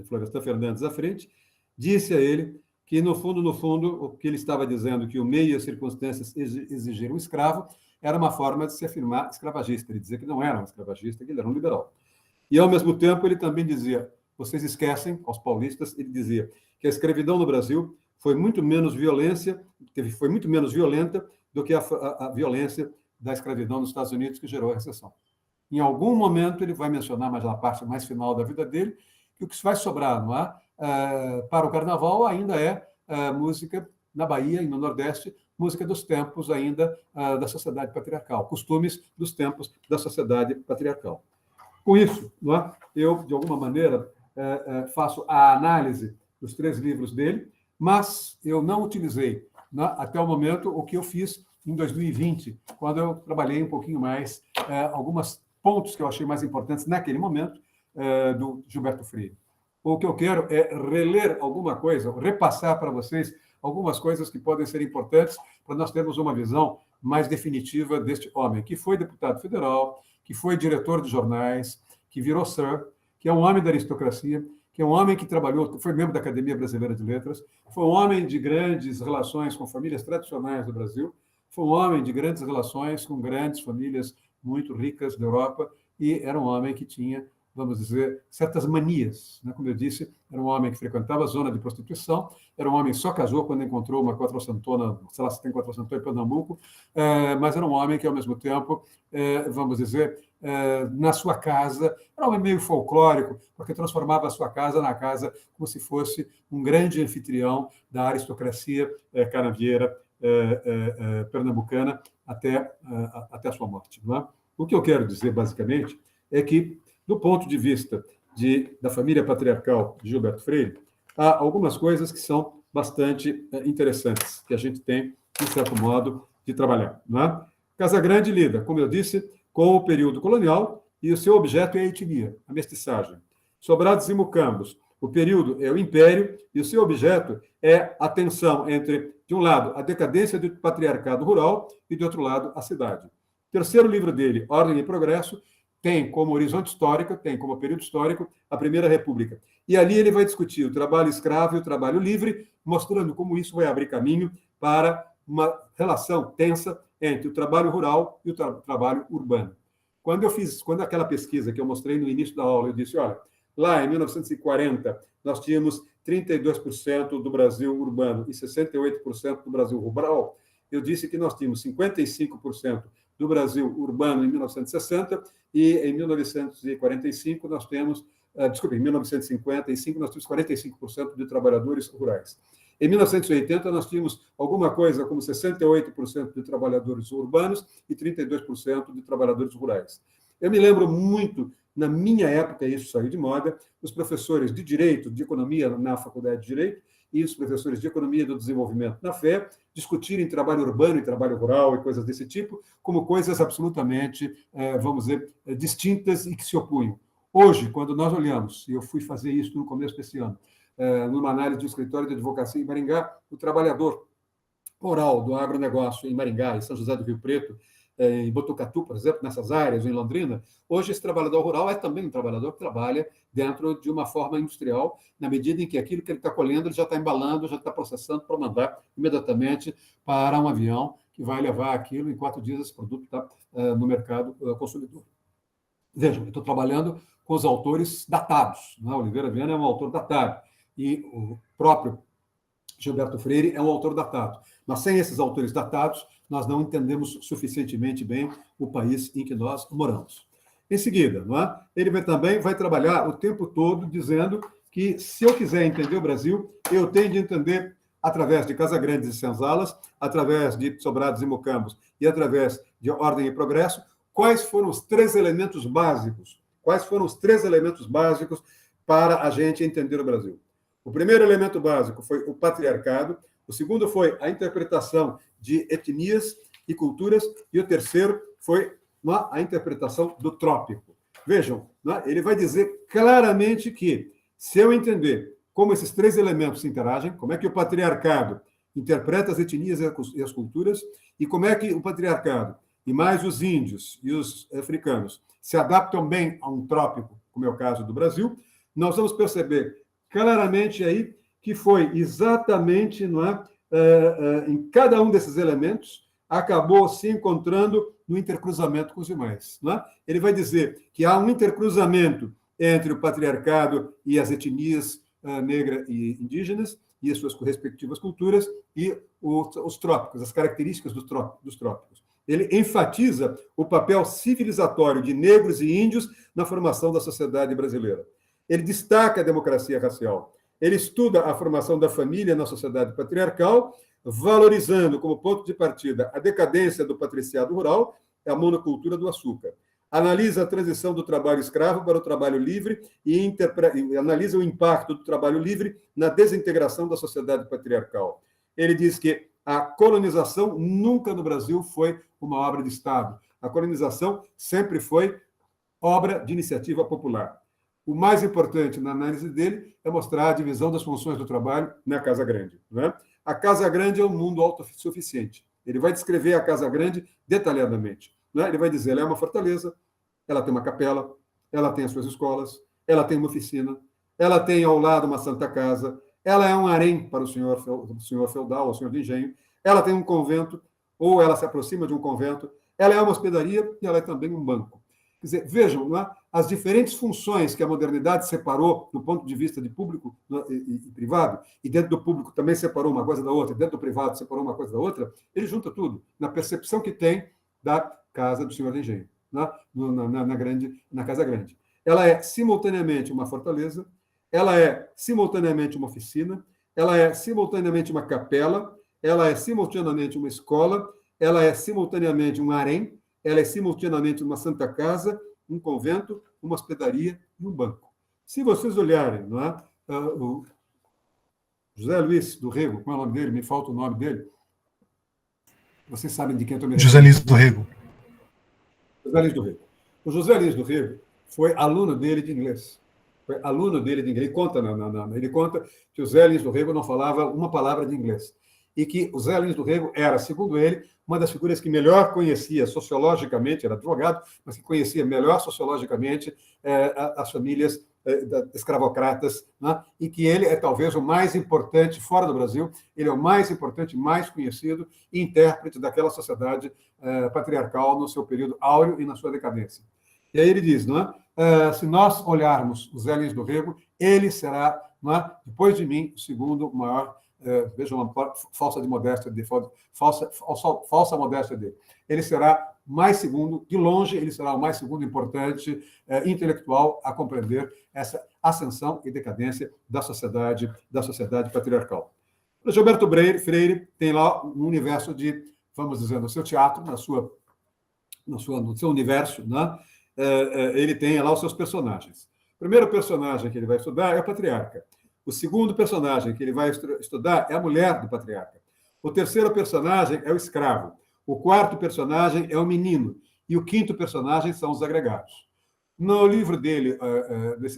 Florestan Fernandes à frente, disse a ele que, no fundo, o que ele estava dizendo, que o meio e as circunstâncias exigiram um escravo, era uma forma de se afirmar escravagista. Ele dizia que não era um escravagista, que ele era um liberal. E, ao mesmo tempo, ele também dizia, vocês esquecem, aos paulistas, ele dizia que a escravidão no Brasil foi muito menos violenta do que a violência da escravidão nos Estados Unidos, que gerou a recessão. Em algum momento, ele vai mencionar, mas na parte mais final da vida dele, que o que vai sobrar não é? Para o carnaval ainda é música na Bahia e no Nordeste, música dos tempos ainda da sociedade patriarcal, costumes dos tempos da sociedade patriarcal. Com isso, não é? Eu, de alguma maneira, faço a análise dos 3 livros dele, mas eu não utilizei, não é? Até o momento, o que eu fiz em 2020, quando eu trabalhei um pouquinho mais alguns pontos que eu achei mais importantes naquele momento, do Gilberto Freire. O que eu quero é reler alguma coisa, repassar para vocês algumas coisas que podem ser importantes para nós termos uma visão mais definitiva deste homem, que foi deputado federal, que foi diretor de jornais, que virou Sir, que é um homem da aristocracia, que é um homem que trabalhou, foi membro da Academia Brasileira de Letras, foi um homem de grandes relações com famílias tradicionais do Brasil, foi um homem de grandes relações com grandes famílias muito ricas da Europa, e era um homem que tinha, vamos dizer, certas manias. Né? Como eu disse, era um homem que frequentava a zona de prostituição, era um homem que só casou quando encontrou uma quatrocentona, sei lá se tem quatrocentona em Pernambuco, mas era um homem que, ao mesmo tempo, vamos dizer, na sua casa, era um homem meio folclórico, porque transformava a sua casa na casa como se fosse um grande anfitrião da aristocracia canavieira pernambucana até a sua morte. Não é? O que eu quero dizer, basicamente, é que, do ponto de vista da família patriarcal de Gilberto Freire, há algumas coisas que são bastante interessantes, que a gente tem, de certo modo, de trabalhar. Não é? Casagrande lida, como eu disse, com o período colonial, e o seu objeto é a etnia, a mestiçagem. Sobrados e Mucambos, o período é o império, e o seu objeto é a tensão entre, de um lado, a decadência do patriarcado rural, e, de outro lado, a cidade. O terceiro livro dele, Ordem e Progresso, tem como horizonte histórico, tem como período histórico a Primeira República. E ali ele vai discutir o trabalho escravo e o trabalho livre, mostrando como isso vai abrir caminho para uma relação tensa entre o trabalho rural e o trabalho urbano. Quando aquela pesquisa que eu mostrei no início da aula, eu disse, olha, lá em 1940, nós tínhamos 32% do Brasil urbano e 68% do Brasil rural, eu disse que nós tínhamos 55% do Brasil urbano em 1960 e em 1945 nós temos, em 1955 nós tínhamos 45% de trabalhadores rurais. Em 1980 nós tínhamos alguma coisa como 68% de trabalhadores urbanos e 32% de trabalhadores rurais. Eu me lembro muito, na minha época isso saiu de moda, os professores de Direito, de Economia na Faculdade de Direito, e os professores de Economia do Desenvolvimento na FE discutirem trabalho urbano e trabalho rural e coisas desse tipo como coisas absolutamente, vamos dizer, distintas e que se opunham. Hoje, quando nós olhamos, e eu fui fazer isso no começo desse ano, numa análise do escritório de advocacia em Maringá, o trabalhador rural do agronegócio em Maringá, em São José do Rio Preto, em Botucatu, por exemplo, nessas áreas, ou em Londrina, hoje esse trabalhador rural é também um trabalhador que trabalha dentro de uma forma industrial, na medida em que aquilo que ele está colhendo, ele já está embalando, já está processando para mandar imediatamente para um avião que vai levar aquilo, em 4 dias esse produto está no mercado consumidor. Vejam, eu estou trabalhando com os autores datados. Né? Oliveira Viana é um autor datado, e o próprio Gilberto Freire é um autor datado. Mas sem esses autores datados, nós não entendemos suficientemente bem o país em que nós moramos. Em seguida, não é? Ele também vai trabalhar o tempo todo dizendo que, se eu quiser entender o Brasil, eu tenho de entender através de Casagrandes e Senzalas, através de Sobrados e Mucambos e através de Ordem e Progresso, quais foram os 3 elementos básicos? Quais foram os 3 elementos básicos para a gente entender o Brasil? O primeiro elemento básico foi o patriarcado, o segundo foi a interpretação de etnias e culturas, e o terceiro foi a interpretação do trópico. Vejam, ele vai dizer claramente que, se eu entender como esses 3 elementos se interagem, como é que o patriarcado interpreta as etnias e as culturas, e como é que o patriarcado, e mais os índios e os africanos, se adaptam bem a um trópico, como é o caso do Brasil, nós vamos perceber claramente aí que foi exatamente, não é, em cada um desses elementos, acabou se encontrando no intercruzamento com os demais. Não é? Ele vai dizer que há um intercruzamento entre o patriarcado e as etnias negra e indígenas, e as suas respectivas culturas, e os trópicos, as características dos trópicos. Ele enfatiza o papel civilizatório de negros e índios na formação da sociedade brasileira. Ele destaca a democracia racial. Ele estuda a formação da família na sociedade patriarcal, valorizando como ponto de partida a decadência do patriciado rural e a monocultura do açúcar. Analisa a transição do trabalho escravo para o trabalho livre e analisa o impacto do trabalho livre na desintegração da sociedade patriarcal. Ele diz que a colonização nunca no Brasil foi uma obra de Estado. A colonização sempre foi obra de iniciativa popular. O mais importante na análise dele é mostrar a divisão das funções do trabalho na Casa Grande. Né? A Casa Grande é um mundo autossuficiente. Ele vai descrever a Casa Grande detalhadamente. Né? Ele vai dizer, ela é uma fortaleza, ela tem uma capela, ela tem as suas escolas, ela tem uma oficina, ela tem ao lado uma santa casa, ela é um harém para o senhor feudal, o senhor de engenho, ela tem um convento, ou ela se aproxima de um convento, ela é uma hospedaria e ela é também um banco. Quer dizer, vejam, não é? As diferentes funções que a modernidade separou do ponto de vista de público e privado, e dentro do público também separou uma coisa da outra, e dentro do privado separou uma coisa da outra, ele junta tudo na percepção que tem da casa do senhor de engenho, né? na Casa Grande. Ela é simultaneamente uma fortaleza, ela é simultaneamente uma oficina, ela é simultaneamente uma capela, ela é simultaneamente uma escola, ela é simultaneamente um harém, ela é simultaneamente uma santa casa, um convento, uma hospedaria e um banco. Se vocês olharem, não é? O José Luiz do Rego, como é o nome dele? Me falta o nome dele. Vocês sabem de quem eu estou me referindo? José Luiz do Rego. José Luiz do Rego. O José Luiz do Rego foi aluno dele de inglês. Foi aluno dele de inglês. Ele conta que o José Luiz do Rego não falava uma palavra de inglês. E que o José Luiz do Rego era, segundo ele, uma das figuras que melhor conhecia sociologicamente, era advogado, mas que conhecia melhor sociologicamente as famílias escravocratas, né? E que ele é talvez o mais importante fora do Brasil, ele é o mais importante, mais conhecido intérprete daquela sociedade patriarcal no seu período áureo e na sua decadência. E aí ele diz, não é? Se nós olharmos o Zé Lins do Rego, ele será, não é? Depois de mim, o segundo maior, vejam uma falsa modéstia dele. Ele será mais segundo, de longe, ele será o mais segundo importante intelectual a compreender essa ascensão e decadência da sociedade patriarcal. O Gilberto Freire tem lá um universo de, vamos dizer, no seu teatro, no seu universo, né? Ele tem lá os seus personagens. O primeiro personagem que ele vai estudar é a patriarca. O segundo personagem que ele vai estudar é a mulher do patriarca. O terceiro personagem é o escravo. O quarto personagem é o menino. E o quinto personagem são os agregados. No livro dele,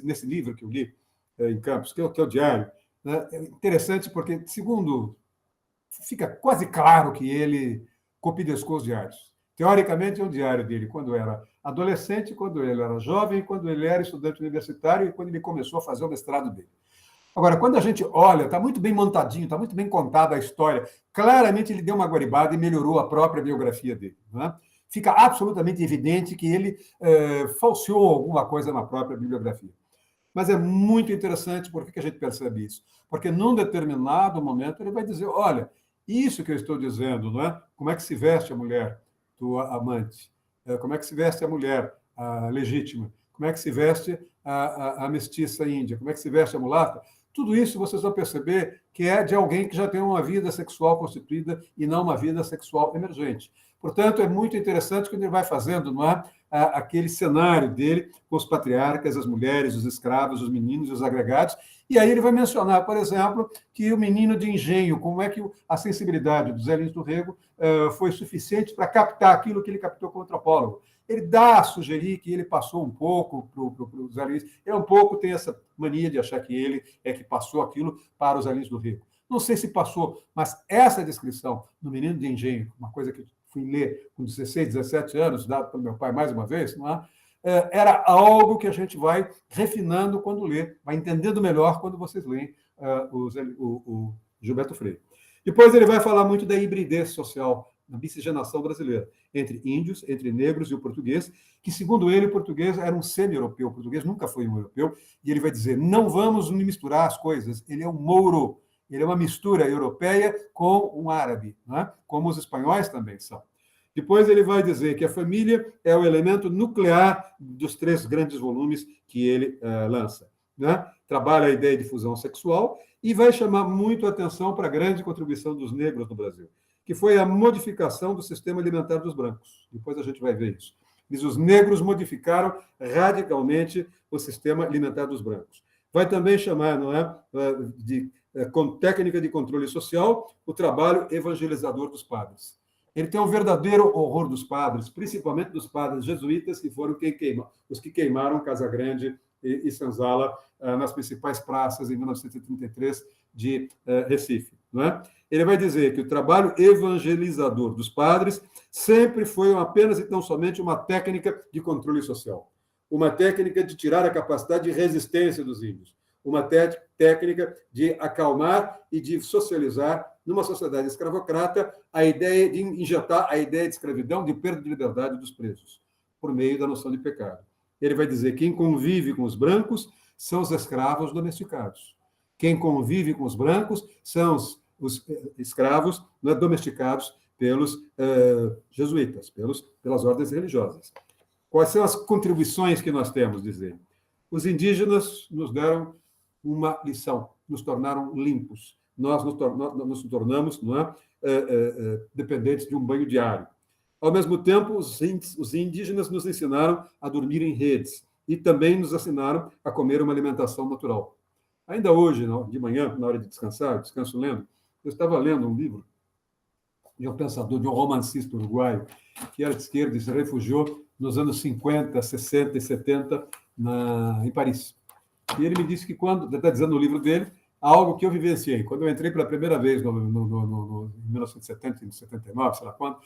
nesse livro que eu li em Campos, que é o Diário, né, é interessante porque, segundo, fica quase claro que ele copidescou os diários. Teoricamente, é o diário dele quando era adolescente, quando ele era jovem, quando ele era estudante universitário e quando ele começou a fazer o mestrado dele. Agora, quando a gente olha, está muito bem montadinho, está muito bem contada a história. Claramente, ele deu uma guaribada e melhorou a própria biografia dele. Né? Fica absolutamente evidente que ele falseou alguma coisa na própria bibliografia. Mas é muito interessante, por que a gente percebe isso? Porque, num determinado momento, ele vai dizer, olha, isso que eu estou dizendo, não é? Como é que se veste a mulher do amante? Como é que se veste a mulher legítima? Como é que se veste a mestiça índia? Como é que se veste a mulata? Tudo isso vocês vão perceber que é de alguém que já tem uma vida sexual constituída e não uma vida sexual emergente. Portanto, é muito interessante quando ele vai fazendo, não é, aquele cenário dele com os patriarcas, as mulheres, os escravos, os meninos e os agregados. E aí ele vai mencionar, por exemplo, que o menino de engenho, como é que a sensibilidade do Zé Lins do Rego foi suficiente para captar aquilo que ele captou como antropólogo. Ele dá a sugerir que ele passou um pouco para o Zé Lins. Ele um pouco tem essa mania de achar que ele é que passou aquilo para os Zé Lins do Rego. Não sei se passou, mas essa descrição do Menino de Engenho, uma coisa que fui ler com 16, 17 anos, dado pelo meu pai mais uma vez, não é? Era algo que a gente vai refinando quando lê, vai entendendo melhor quando vocês leem o Gilberto Freire. Depois ele vai falar muito da hibridez social, da miscigenação brasileira, entre índios, entre negros e o português, que, segundo ele, o português era um semi-europeu, o português nunca foi um europeu, e ele vai dizer, não vamos misturar as coisas, ele é um mouro, ele é uma mistura europeia com um árabe, né? Como os espanhóis também são. Depois ele vai dizer que a família é o elemento nuclear dos 3 grandes volumes que ele lança, né? Trabalha a ideia de fusão sexual e vai chamar muito a atenção para a grande contribuição dos negros no Brasil, que foi a modificação do sistema alimentar dos brancos. Depois a gente vai ver isso. Diz, os negros modificaram radicalmente o sistema alimentar dos brancos. Vai também chamar, não é, com técnica de controle social, o trabalho evangelizador dos padres. Ele tem um verdadeiro horror dos padres, principalmente dos padres jesuítas, que foram os que queimaram Casa Grande e Senzala nas principais praças em 1933 de Recife. Não é? Ele vai dizer que o trabalho evangelizador dos padres sempre foi apenas e tão somente uma técnica de controle social, uma técnica de tirar a capacidade de resistência dos índios, uma técnica de acalmar e de socializar numa sociedade escravocrata a ideia de injetar a ideia de escravidão, de perda de liberdade dos presos, por meio da noção de pecado. Ele vai dizer que quem convive com os brancos são os escravos domesticados. Quem convive com os brancos são os escravos domesticados pelos jesuítas, pelas ordens religiosas. Quais são as contribuições que nós temos, dizer? Os indígenas nos deram uma lição, nos tornaram limpos. Nós nos tornamos, não é, dependentes de um banho diário. Ao mesmo tempo, os indígenas nos ensinaram a dormir em redes e também nos ensinaram a comer uma alimentação natural. Ainda hoje, de manhã, na hora de descansar, eu descanso lendo, eu estava lendo um livro de um pensador, de um romancista uruguaio, que era de esquerda e se refugiou nos anos 50, 60 e 70 em Paris. E ele me disse que quando, está dizendo no livro dele, algo que eu vivenciei. Quando eu entrei pela primeira vez em 1970, 79, sei lá quando,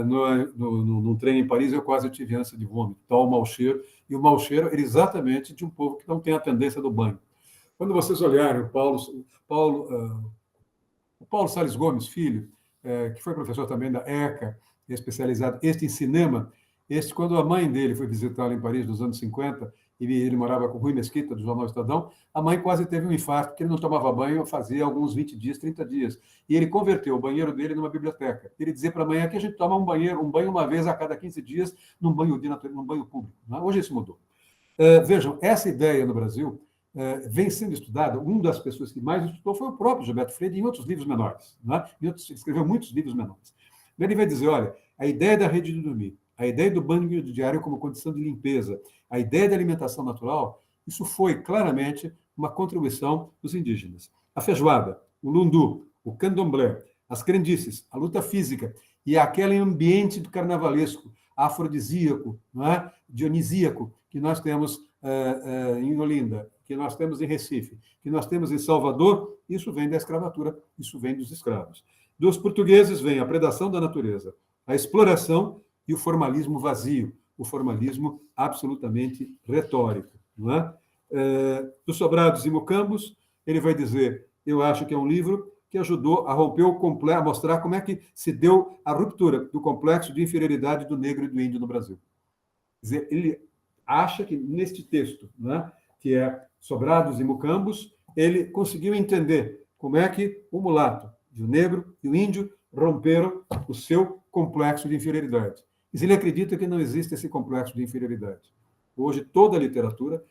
num trem em Paris, eu quase tive ânsia de vômito, tal mau cheiro. E o mau cheiro era exatamente de um povo que não tem a tendência do banho. Quando vocês olharem o Paulo Salles Gomes, filho, que foi professor também da ECA, especializado em cinema, quando a mãe dele foi visitá-lo em Paris nos anos 50, e ele morava com o Rui Mesquita, do Jornal Estadão, a mãe quase teve um infarto, porque ele não tomava banho fazia alguns 20 dias, 30 dias. E ele converteu o banheiro dele numa biblioteca. Ele dizia para a mãe, aqui a gente toma um banho uma vez a cada 15 dias, num banho público. Não é? Hoje isso mudou. Vejam, essa ideia no Brasil vem sendo estudada. Uma das pessoas que mais estudou foi o próprio Gilberto Freire, em outros livros menores. Não é? Ele escreveu muitos livros menores. Ele vai dizer, olha, a ideia da rede de dormir, a ideia do banho diário como condição de limpeza, a ideia da alimentação natural, isso foi claramente uma contribuição dos indígenas. A feijoada, o lundu, o candomblé, as crendices, a luta física e aquele ambiente do carnavalesco, afrodisíaco, não é? Dionisíaco, que nós temos em Olinda, que nós temos em Recife, que nós temos em Salvador, isso vem da escravatura, isso vem dos escravos. Dos portugueses vem a predação da natureza, a exploração e o formalismo vazio, o formalismo absolutamente retórico. Não é? Dos Sobrados e Mocambos, ele vai dizer, eu acho que é um livro que ajudou a romper a mostrar como é que se deu a ruptura do complexo de inferioridade do negro e do índio no Brasil. Quer dizer, ele acha que neste texto, né, que é Sobrados e Mocambos, ele conseguiu entender como é que o mulato, o negro e o índio romperam o seu complexo de inferioridade. Mas ele acredita que não existe esse complexo de inferioridade. Hoje, toda a literatura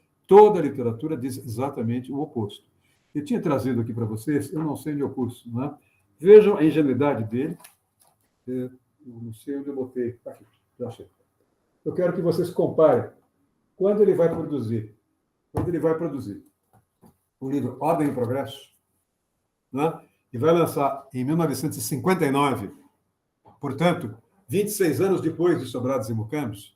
diz exatamente o oposto. Eu tinha trazido aqui para vocês, eu não sei onde eu pus, não é? Vejam a ingenuidade dele. Eu não sei onde eu botei. Está aqui, já achei. Eu quero que vocês comparem quando ele vai produzir o livro Ordem e Progresso, né? E vai lançar em 1959, portanto, 26 anos depois de Sobrados e Mocambos,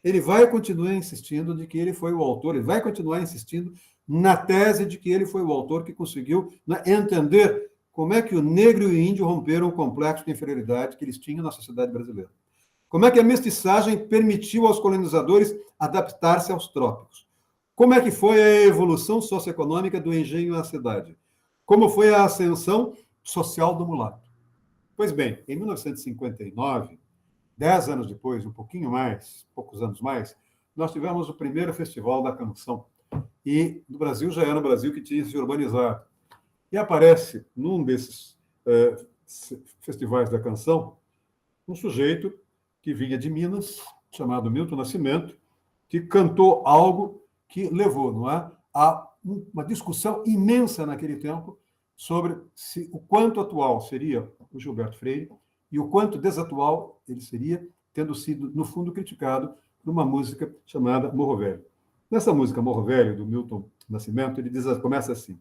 ele vai continuar insistindo de que ele foi o autor, ele vai continuar insistindo na tese de que ele foi o autor que conseguiu, né, entender como é que o negro e o índio romperam o complexo de inferioridade que eles tinham na sociedade brasileira. Como é que a mestiçagem permitiu aos colonizadores adaptar-se aos trópicos? Como é que foi a evolução socioeconômica do engenho à cidade? Como foi a ascensão social do mulato? Pois bem, em 1959, 10 anos depois, um pouquinho mais, poucos anos mais, nós tivemos o primeiro Festival da Canção. E no Brasil já era um Brasil que tinha se urbanizado. E aparece, num desses festivais da canção, um sujeito que vinha de Minas, chamado Milton Nascimento, que cantou algo que levou, não é, a uma discussão imensa naquele tempo sobre o quanto atual seria o Gilberto Freire e o quanto desatual ele seria, tendo sido, no fundo, criticado por uma música chamada Morro Velho. Nessa música Morro Velho, do Milton Nascimento, ele começa assim: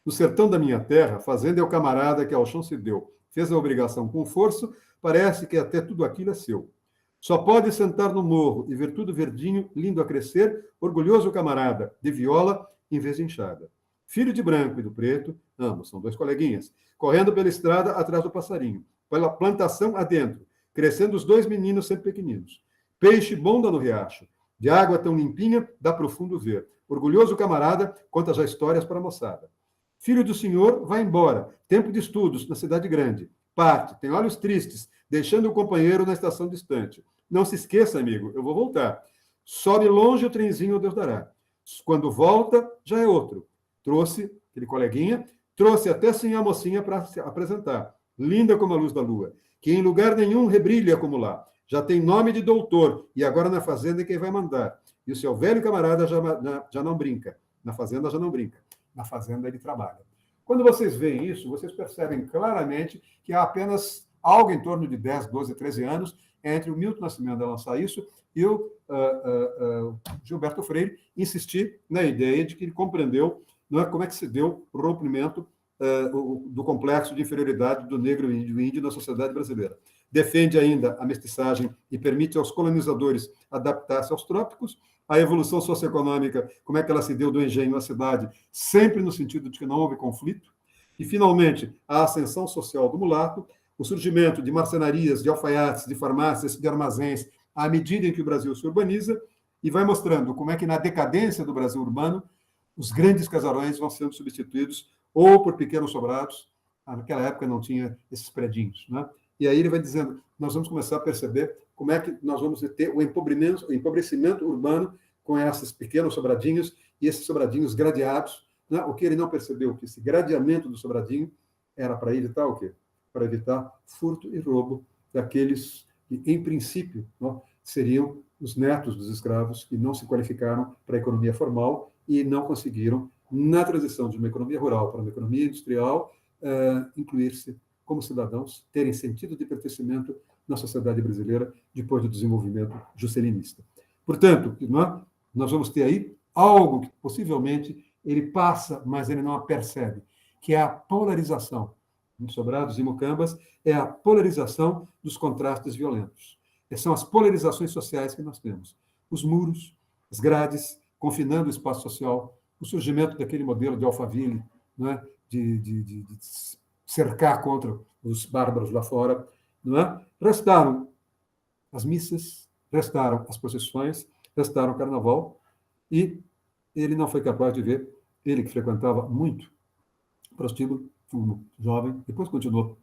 no sertão da minha terra, fazenda é o camarada que ao chão se deu, fez a obrigação com força, parece que até tudo aquilo é seu. Só pode sentar no morro e ver tudo verdinho, lindo a crescer, orgulhoso camarada, de viola em vez de enxada. Filho de branco e do preto, ambos são dois coleguinhas, correndo pela estrada atrás do passarinho, pela plantação adentro, crescendo os dois meninos sempre pequeninos. Peixe bom dá no riacho, de água tão limpinha, dá profundo ver. Orgulhoso camarada, conta já histórias para a moçada. Filho do senhor, vai embora, tempo de estudos na cidade grande. Parte, tem olhos tristes, deixando o companheiro na estação distante. Não se esqueça, amigo, eu vou voltar. Sobe longe o trenzinho, Deus dará. Quando volta, já é outro. Trouxe, aquele coleguinha, trouxe até sim a mocinha para se apresentar. Linda como a luz da lua, que em lugar nenhum rebrilha como lá. Já tem nome de doutor, e agora na fazenda é quem vai mandar. E o seu velho camarada já não brinca. Na fazenda já não brinca. Na fazenda ele trabalha. Quando vocês veem isso, vocês percebem claramente que há apenas algo em torno de 10, 12, 13 anos entre o Milton Nascimento a lançar isso e o Gilberto Freire insistir na ideia de que ele compreendeu, não é, como é que se deu o rompimento do complexo de inferioridade do negro e do índio na sociedade brasileira. Defende ainda a mestiçagem e permite aos colonizadores adaptar-se aos trópicos. A evolução socioeconômica, como é que ela se deu do engenho à cidade, sempre no sentido de que não houve conflito. E, finalmente, a ascensão social do mulato, o surgimento de marcenarias, de alfaiates, de farmácias, de armazéns, à medida em que o Brasil se urbaniza, e vai mostrando como é que, na decadência do Brasil urbano, os grandes casarões vão sendo substituídos ou por pequenos sobrados. Naquela época não tinha esses predinhos, né? E aí ele vai dizendo, nós vamos começar a perceber como é que nós vamos ter o empobrecimento urbano com esses pequenos sobradinhos e esses sobradinhos gradeados, né? O que ele não percebeu, que esse gradeamento do sobradinho era para evitar o quê? Para evitar furto e roubo daqueles que, em princípio, né, seriam os netos dos escravos que não se qualificaram para a economia formal e não conseguiram, na transição de uma economia rural para uma economia industrial, incluir-se como cidadãos, terem sentido de pertencimento na sociedade brasileira depois do desenvolvimento juscelinista. Portanto, nós vamos ter aí algo que possivelmente ele passa, mas ele não a percebe, que é a polarização. Em Sobrados e Mucambas, é a polarização dos contrastes violentos. São as polarizações sociais que nós temos. Os muros, as grades, confinando o espaço social, o surgimento daquele modelo de Alphaville, não é? de cercar contra os bárbaros lá fora, não é? Restaram as missas, restaram as procissões, restaram o carnaval, e ele não foi capaz de ver, ele que frequentava muito prostíbulo, como jovem, depois continuou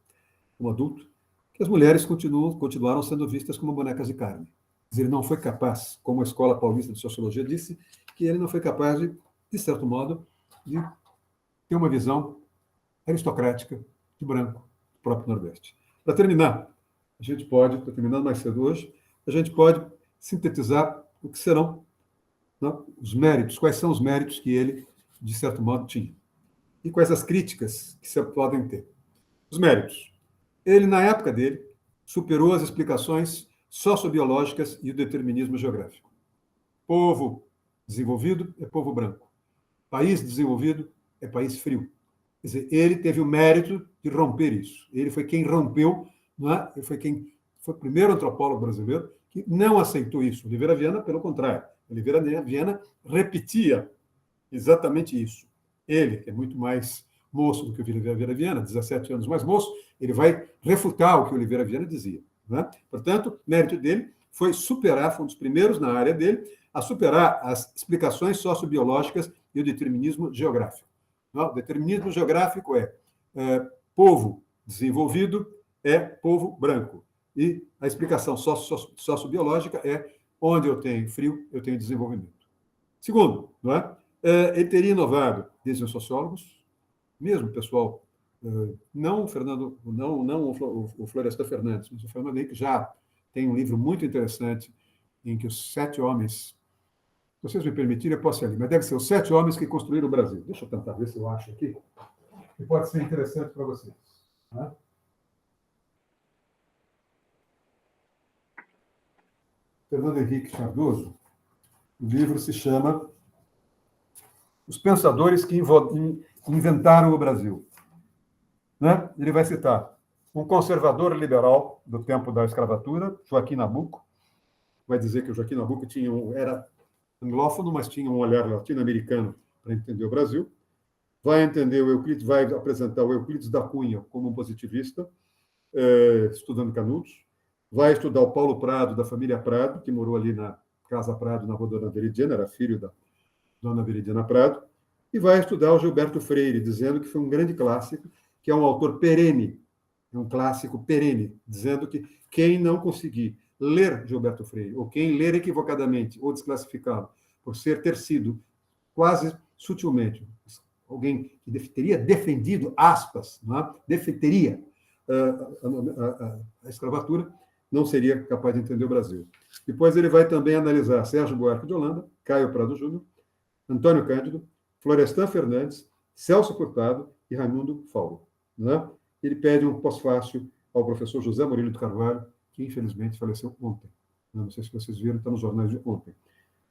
como adulto, que as mulheres continuaram sendo vistas como bonecas de carne. Ele não foi capaz, como a Escola Paulista de Sociologia disse, que ele não foi capaz de certo modo, de ter uma visão aristocrática de branco do próprio Nordeste. Para terminar, a gente pode, estou terminando mais cedo hoje, a gente pode sintetizar o que serão, né, os méritos, quais são os méritos que ele, de certo modo, tinha. E quais as críticas que se podem ter. Os méritos. Ele, na época dele, superou as explicações sociobiológicas e o determinismo geográfico. Povo desenvolvido é povo branco. País desenvolvido é país frio. Quer dizer, ele teve o mérito de romper isso. Ele foi quem rompeu, não é? Ele foi o primeiro antropólogo brasileiro que não aceitou isso. Oliveira Viana, pelo contrário. Oliveira Viana repetia exatamente isso. Ele, que é muito mais moço do que o Oliveira Viana, 17 anos mais moço, ele vai refutar o que o Oliveira Viana dizia. Né? Portanto, o mérito dele foi superar, foi um dos primeiros na área dele, a superar as explicações sociobiológicas e o determinismo geográfico. O determinismo geográfico é povo desenvolvido é povo branco. E a explicação sociobiológica é onde eu tenho frio, eu tenho desenvolvimento. Segundo, não é? Ele teria inovado, dizem os sociólogos, mesmo o pessoal, não o Fernando, não o Florestan Fernandes, mas o Fernando Henrique já tem um livro muito interessante em que os 7 homens, se vocês me permitirem, eu posso ir ali, mas deve ser os 7 homens que construíram o Brasil. Deixa eu tentar ver se eu acho aqui, que pode ser interessante para vocês. Né? Fernando Henrique Cardoso, o livro se chama Os Pensadores que Inventaram o Brasil. Né? Ele vai citar um conservador liberal do tempo da escravatura, Joaquim Nabuco, vai dizer que o Joaquim Nabuco era anglófono, mas tinha um olhar latino-americano para entender o Brasil. Vai apresentar o Euclides da Cunha como um positivista, estudando Canudos. Vai estudar o Paulo Prado, da família Prado, que morou ali na Casa Prado, na Rua Dona Veridiana, era filho da Dona Veridiana Prado. E vai estudar o Gilberto Freire, dizendo que foi um grande clássico, que é um autor perene, é um clássico perene, dizendo que quem não conseguir ler Gilberto Freire, ou quem ler equivocadamente, ou desclassificá-lo, por ter sido quase sutilmente alguém que teria defendido, aspas, defenderia a escravatura, não seria capaz de entender o Brasil. Depois ele vai também analisar Sérgio Buarque de Holanda, Caio Prado Júnior, Antônio Cândido, Florestan Fernandes, Celso Furtado e Raimundo Fauro. Né? Ele pede um pós-fácil ao professor José Murilo de Carvalho, que infelizmente faleceu ontem. Não sei se vocês viram, está nos jornais de ontem.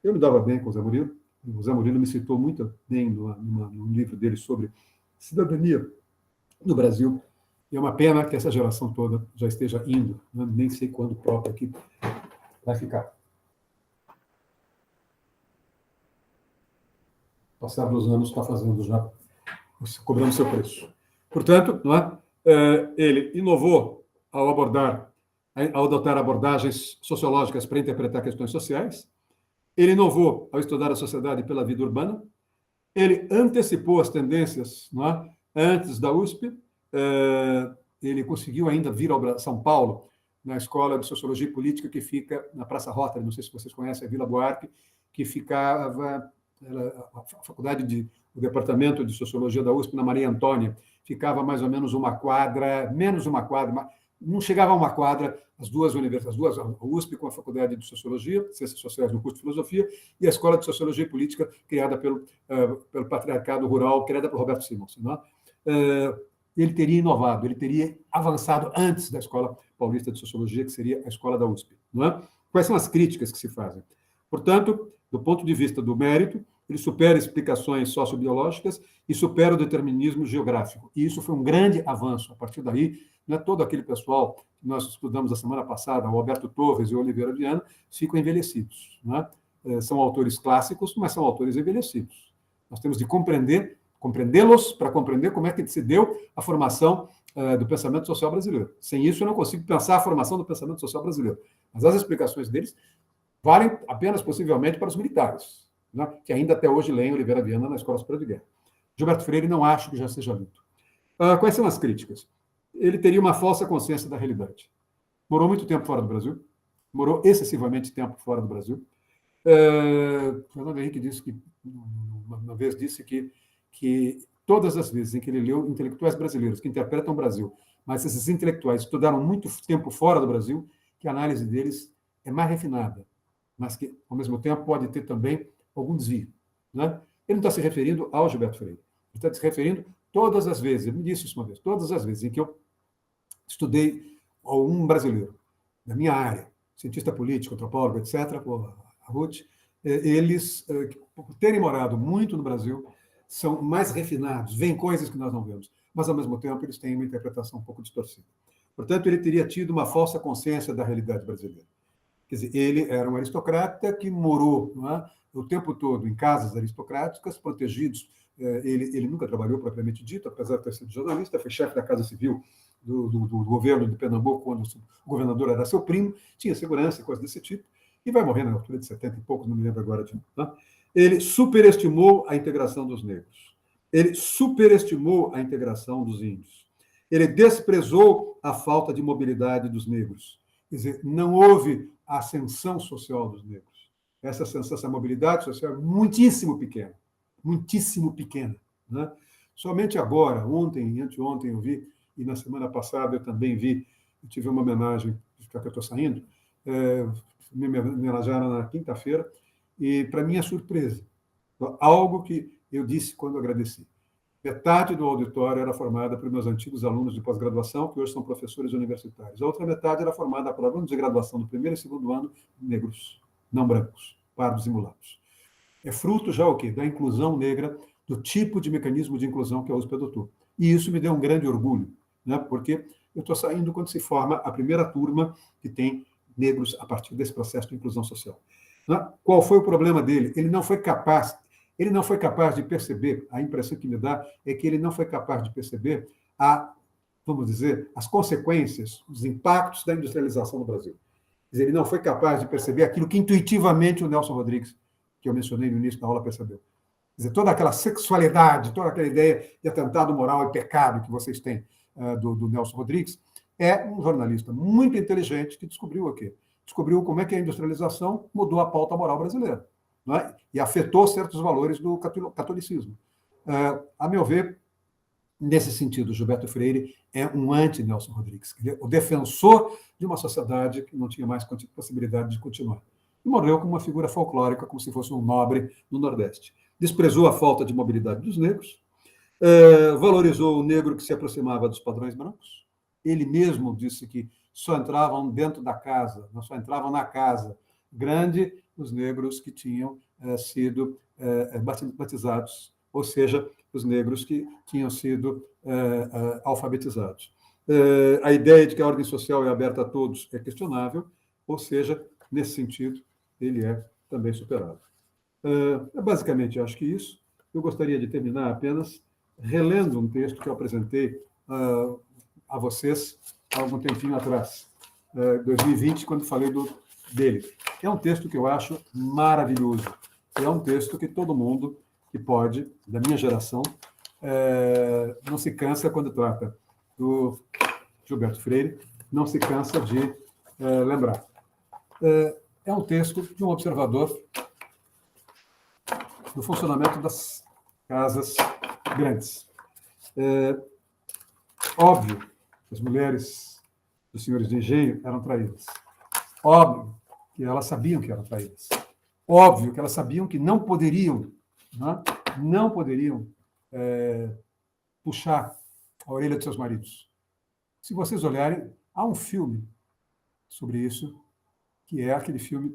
Eu me dava bem com o José Murilo. O José Murilo me citou muito bem num livro dele sobre cidadania no Brasil. E é uma pena que essa geração toda já esteja indo. Né? Nem sei quando o próprio aqui vai ficar. Passados os anos, está fazendo já, cobrando seu preço. Portanto, não é? Ele inovou ao adotar abordagens sociológicas para interpretar questões sociais. Ele inovou ao estudar a sociedade pela vida urbana. Ele antecipou as tendências, não é? Antes da USP. Ele conseguiu ainda vir ao São Paulo, na Escola de Sociologia e Política, que fica na Praça Rotary, não sei se vocês conhecem a Vila Buarque, que ficava a faculdade o departamento de Sociologia da USP, na Maria Antônia, ficava mais ou menos uma quadra, menos uma quadra, não chegava a uma quadra, as duas universidades, a USP com a Faculdade de Sociologia, Ciências Sociais no curso de Filosofia, e a Escola de Sociologia e Política, criada pelo Patriarcado Rural, criada por Roberto Simons. Não é? Ele teria inovado, ele teria avançado antes da Escola Paulista de Sociologia, que seria a escola da USP. Não é? Quais são as críticas que se fazem? Portanto, do ponto de vista do mérito, ele supera explicações sociobiológicas e supera o determinismo geográfico. E isso foi um grande avanço. A partir daí, não é todo aquele pessoal que nós estudamos a semana passada, o Alberto Torres e o Oliveira Viana, ficam envelhecidos. Não é? São autores clássicos, mas são autores envelhecidos. Nós temos de compreendê-los para compreender como é que se deu a formação do pensamento social brasileiro. Sem isso, eu não consigo pensar a formação do pensamento social brasileiro. Mas as explicações deles valem apenas, possivelmente, para os militares, né? Que ainda até hoje leem Oliveira Viana na Escola Superior de Guerra. Gilberto Freire não acho que já seja lido. Quais são as críticas? Ele teria uma falsa consciência da realidade. Morou muito tempo fora do Brasil, morou excessivamente tempo fora do Brasil. Fernando Henrique disse que, uma vez disse que todas as vezes em que ele leu intelectuais brasileiros que interpretam o Brasil, mas esses intelectuais estudaram muito tempo fora do Brasil, que a análise deles é mais refinada, mas que, ao mesmo tempo, pode ter também algum desvio. Né? Ele não está se referindo ao Gilberto Freire. Ele está se referindo todas as vezes, ele me disse isso uma vez, todas as vezes em que eu estudei algum brasileiro da minha área, cientista político, antropólogo, etc., a Ruth, eles, por terem morado muito no Brasil, são mais refinados, veem coisas que nós não vemos, mas, ao mesmo tempo, eles têm uma interpretação um pouco distorcida. Portanto, ele teria tido uma falsa consciência da realidade brasileira. Quer dizer, ele era um aristocrata que morou, não é, o tempo todo em casas aristocráticas, protegidos Ele nunca trabalhou propriamente dito, apesar de ter sido jornalista, foi chefe da Casa Civil do governo de Pernambuco, quando o governador era seu primo, tinha segurança e coisas desse tipo, e vai morrer na altura de 70 e poucos, não me lembro agora de. Tá? Ele superestimou a integração dos negros. Ele superestimou a integração dos índios. Ele desprezou a falta de mobilidade dos negros. Quer dizer, não houve ascensão social dos negros. Essa ascensão, essa mobilidade social é muitíssimo pequena. Né? Somente agora, ontem e anteontem eu vi, e na semana passada eu também vi, eu tive uma homenagem, já que eu estou saindo, me homenagearam na quinta-feira, e, para minha surpresa, algo que eu disse quando agradeci. Metade do auditório era formada por meus antigos alunos de pós-graduação, que hoje são professores universitários. A outra metade era formada por alunos de graduação do primeiro e segundo ano, negros, não brancos, pardos e mulatos. É fruto já o quê? Da inclusão negra, do tipo de mecanismo de inclusão que a USP adotou. E isso me deu um grande orgulho, né? Porque eu estou saindo quando se forma a primeira turma que tem negros a partir desse processo de inclusão social. Né? Qual foi o problema dele? Ele não foi capaz de perceber, a impressão que me dá é que ele não foi capaz de perceber vamos dizer, as consequências, os impactos da industrialização no Brasil. Quer dizer, ele não foi capaz de perceber aquilo que intuitivamente o Nelson Rodrigues, que eu mencionei no início da aula, percebeu. Quer dizer, toda aquela sexualidade, toda aquela ideia de atentado moral e pecado que vocês têm do Nelson Rodrigues, é um jornalista muito inteligente que descobriu o quê? Descobriu como é que a industrialização mudou a pauta moral brasileira, não é? E afetou certos valores do catolicismo. A meu ver, nesse sentido, Gilberto Freire é um anti-Nelson Rodrigues, o defensor de uma sociedade que não tinha mais possibilidade de continuar. E morreu como uma figura folclórica, como se fosse um nobre no Nordeste. Desprezou a falta de mobilidade dos negros, valorizou o negro que se aproximava dos padrões brancos. Ele mesmo disse que só entravam dentro da casa, não só entravam na casa grande os negros que tinham sido batizados, ou seja, os negros que tinham sido alfabetizados. A ideia de que a ordem social é aberta a todos é questionável, ou seja, nesse sentido, ele é também superado. Basicamente, acho que isso. Eu gostaria de terminar apenas relendo um texto que eu apresentei a vocês há algum tempinho atrás, 2020, quando falei dele. É um texto que eu acho maravilhoso. É um texto que todo mundo que pode, da minha geração, não se cansa quando trata do Gilberto Freire, não se cansa de lembrar. É um texto de um observador do funcionamento das casas grandes. Óbvio que as mulheres dos senhores de engenho eram traídas. Óbvio que elas sabiam que eram traídas. Óbvio que elas sabiam que não poderiam puxar a orelha de seus maridos. Se vocês olharem, há um filme sobre isso, que é aquele filme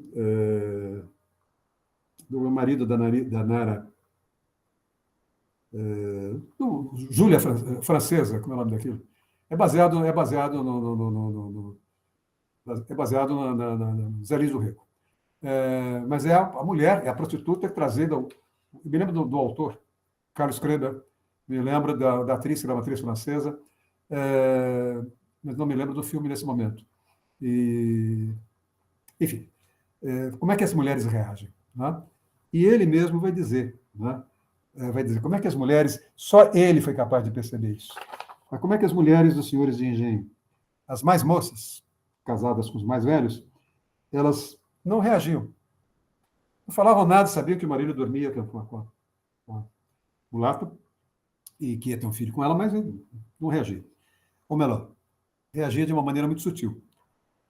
do marido da Nara, Júlia Francesa, como é o nome daquilo? É baseado no Zé Liz do Rego. Mas é a mulher, é a prostituta trazida. Eu me lembro do autor, Carlos Kreber, me lembro da atriz, que era uma atriz francesa, mas não me lembro do filme nesse momento. Enfim, como é que as mulheres reagem? Né? E ele mesmo vai dizer, né? Vai dizer como é que as mulheres, só ele foi capaz de perceber isso. Mas como é que as mulheres dos senhores de engenho, as mais moças, casadas com os mais velhos, elas não reagiam. Não falavam nada, sabiam que o marido dormia com a mulata e que ia ter um filho com ela, mas não reagia. Ou melhor, reagia de uma maneira muito sutil.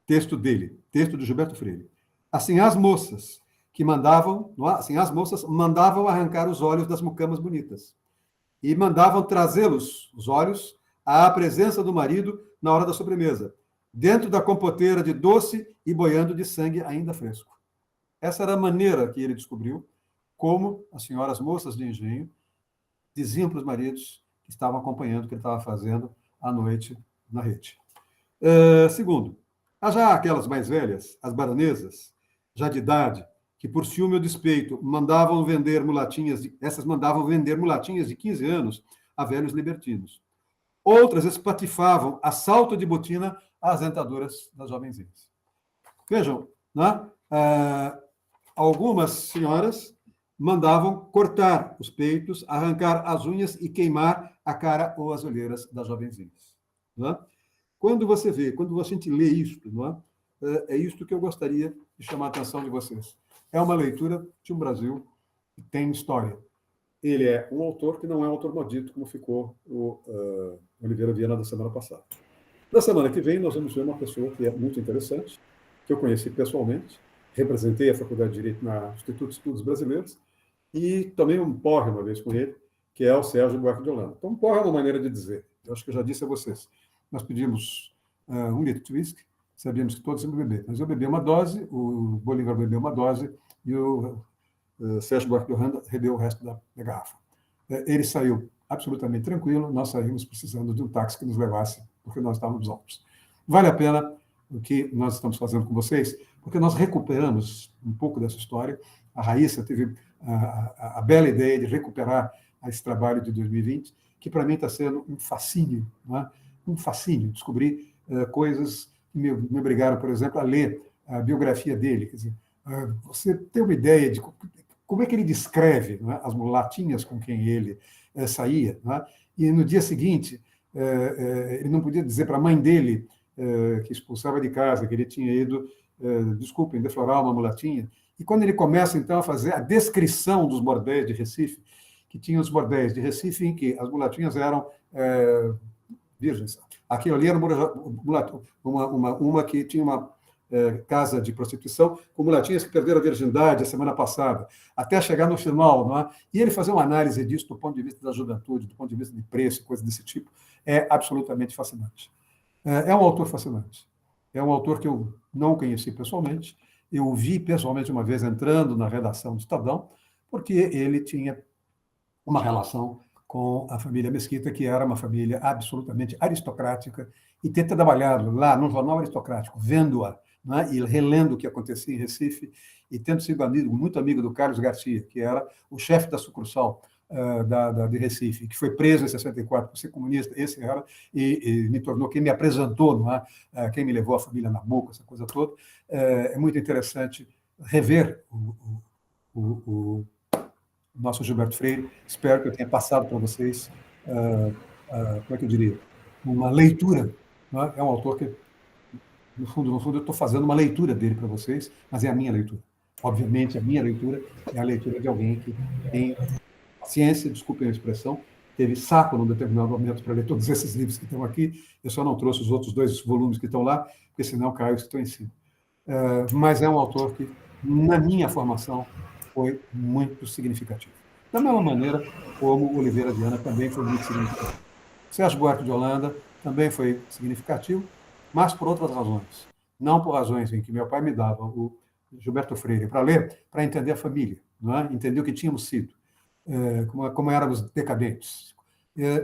Texto dele, texto de Gilberto Freire. Assim, as moças mandavam arrancar os olhos das mucamas bonitas e mandavam trazê-los, os olhos, à presença do marido na hora da sobremesa, dentro da compoteira de doce e boiando de sangue ainda fresco. Essa era a maneira que ele descobriu como as senhoras moças de engenho diziam para os maridos que estavam acompanhando o que ele estava fazendo à noite na rede. Segundo, há já aquelas mais velhas, as baronesas, já de idade, que, por ciúme ou despeito, mandavam vender mulatinhas, essas mandavam vender mulatinhas de 15 anos a velhos libertinos. Outras espatifavam assalto de botina às dentaduras das jovenzinhas. Vejam, né? Algumas senhoras mandavam cortar os peitos, arrancar as unhas e queimar a cara ou as olheiras das jovenzinhas. Né? Quando você vê, quando a gente lê isto, não é isto que eu gostaria de chamar a atenção de vocês. É uma leitura de um Brasil que tem história. Ele é um autor que não é um autor maldito, como ficou o Oliveira Viana da semana passada. Na semana que vem, nós vamos ver uma pessoa que é muito interessante, que eu conheci pessoalmente, representei a Faculdade de Direito no Instituto de Estudos Brasileiros e tomei um porre uma vez com ele, que é o Sérgio Buarque de Holanda. Então, um porre é uma maneira de dizer. Eu acho que eu já disse a vocês. Nós pedimos 1 litro de uísque, sabíamos que todos iam beber. Mas eu bebi uma dose, o Bolívar bebeu uma dose e o Sérgio Buarque de Holanda bebeu o resto da garrafa. Ele saiu absolutamente tranquilo, nós saímos precisando de um táxi que nos levasse, porque nós estávamos altos. Vale a pena o que nós estamos fazendo com vocês, porque nós recuperamos um pouco dessa história. A Raíssa teve a bela ideia de recuperar esse trabalho de 2020, que para mim está sendo um fascínio, né? Um fascínio, descobrir coisas que me obrigaram, por exemplo, a ler a biografia dele. Quer dizer, você tem uma ideia de como é que ele descreve, né, as mulatinhas com quem ele saía, né? E no dia seguinte, ele não podia dizer para a mãe dele, que expulsava de casa, que ele tinha ido, desculpem, deflorar uma mulatinha. E quando ele começa, então, a fazer a descrição dos bordéis de Recife, que tinha os bordéis de Recife em que as mulatinhas eram virgens. Aquilo ali era uma que tinha uma casa de prostituição com mulatinhas que perderam a virgindade a semana passada, até chegar no final, não é? E ele fazer uma análise disso do ponto de vista da juventude, do ponto de vista de preço, coisas desse tipo, é absolutamente fascinante. É um autor fascinante. É um autor que eu não conheci pessoalmente, eu o vi pessoalmente uma vez entrando na redação do Estadão, porque ele tinha uma relação com a família Mesquita, que era uma família absolutamente aristocrática, e ter trabalhado lá no jornal aristocrático, vendo-a, né, e relendo o que acontecia em Recife, e tendo sido muito amigo do Carlos Garcia, que era o chefe da sucursal de Recife, que foi preso em 64 por ser comunista, esse era, e me tornou quem me apresentou, não é? Quem me levou a família Nabuco, essa coisa toda. É muito interessante rever o nosso Gilberto Freire. Espero que eu tenha passado para vocês, como é que eu diria, uma leitura. Não é? É um autor que, no fundo, eu estou fazendo uma leitura dele para vocês, mas é a minha leitura. Obviamente, a minha leitura é a leitura de alguém que tem paciência, desculpem a expressão, teve saco num determinado momento para ler todos esses livros que estão aqui. Eu só não trouxe os outros 2 volumes que estão lá, porque senão caiu os que estão em cima. Mas é um autor que, na minha formação, foi muito significativo. Da mesma maneira como Oliveira Viana também foi muito significativo. Sérgio Buarque de Holanda também foi significativo, mas por outras razões. Não por razões em que meu pai me dava o Gilberto Freire para ler, para entender a família, não é? Entender o que tínhamos sido, como éramos decadentes.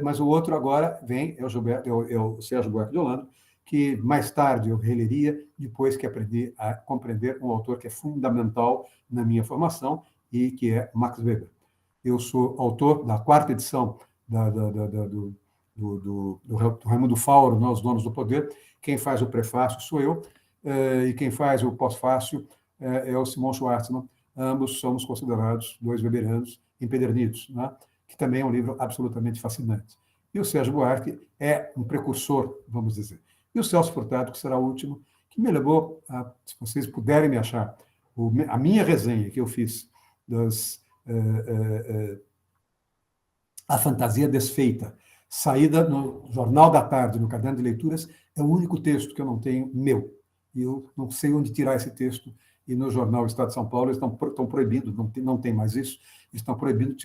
Mas o outro agora vem, é o Sérgio Buarque de Holanda, que mais tarde eu releria, depois que aprendi a compreender um autor que é fundamental na minha formação, e que é Max Weber. Eu sou autor da 4ª edição do Raimundo Fauro, Os Donos do Poder. Quem faz o prefácio sou eu, e quem faz o pós-fácio é o Simon Schwartzman. Ambos somos considerados 2 weberianos empedernidos, né? Que também é um livro absolutamente fascinante. E o Sérgio Buarque é um precursor, vamos dizer. E o Celso Furtado, que será o último, que me levou a, se vocês puderem me achar, a minha resenha que eu fiz A Fantasia Desfeita, saída no Jornal da Tarde, no Caderno de Leituras, é o único texto que eu não tenho meu. E eu não sei onde tirar esse texto. E no jornal Estado de São Paulo eles estão proibindo, não tem mais isso, eles estão proibindo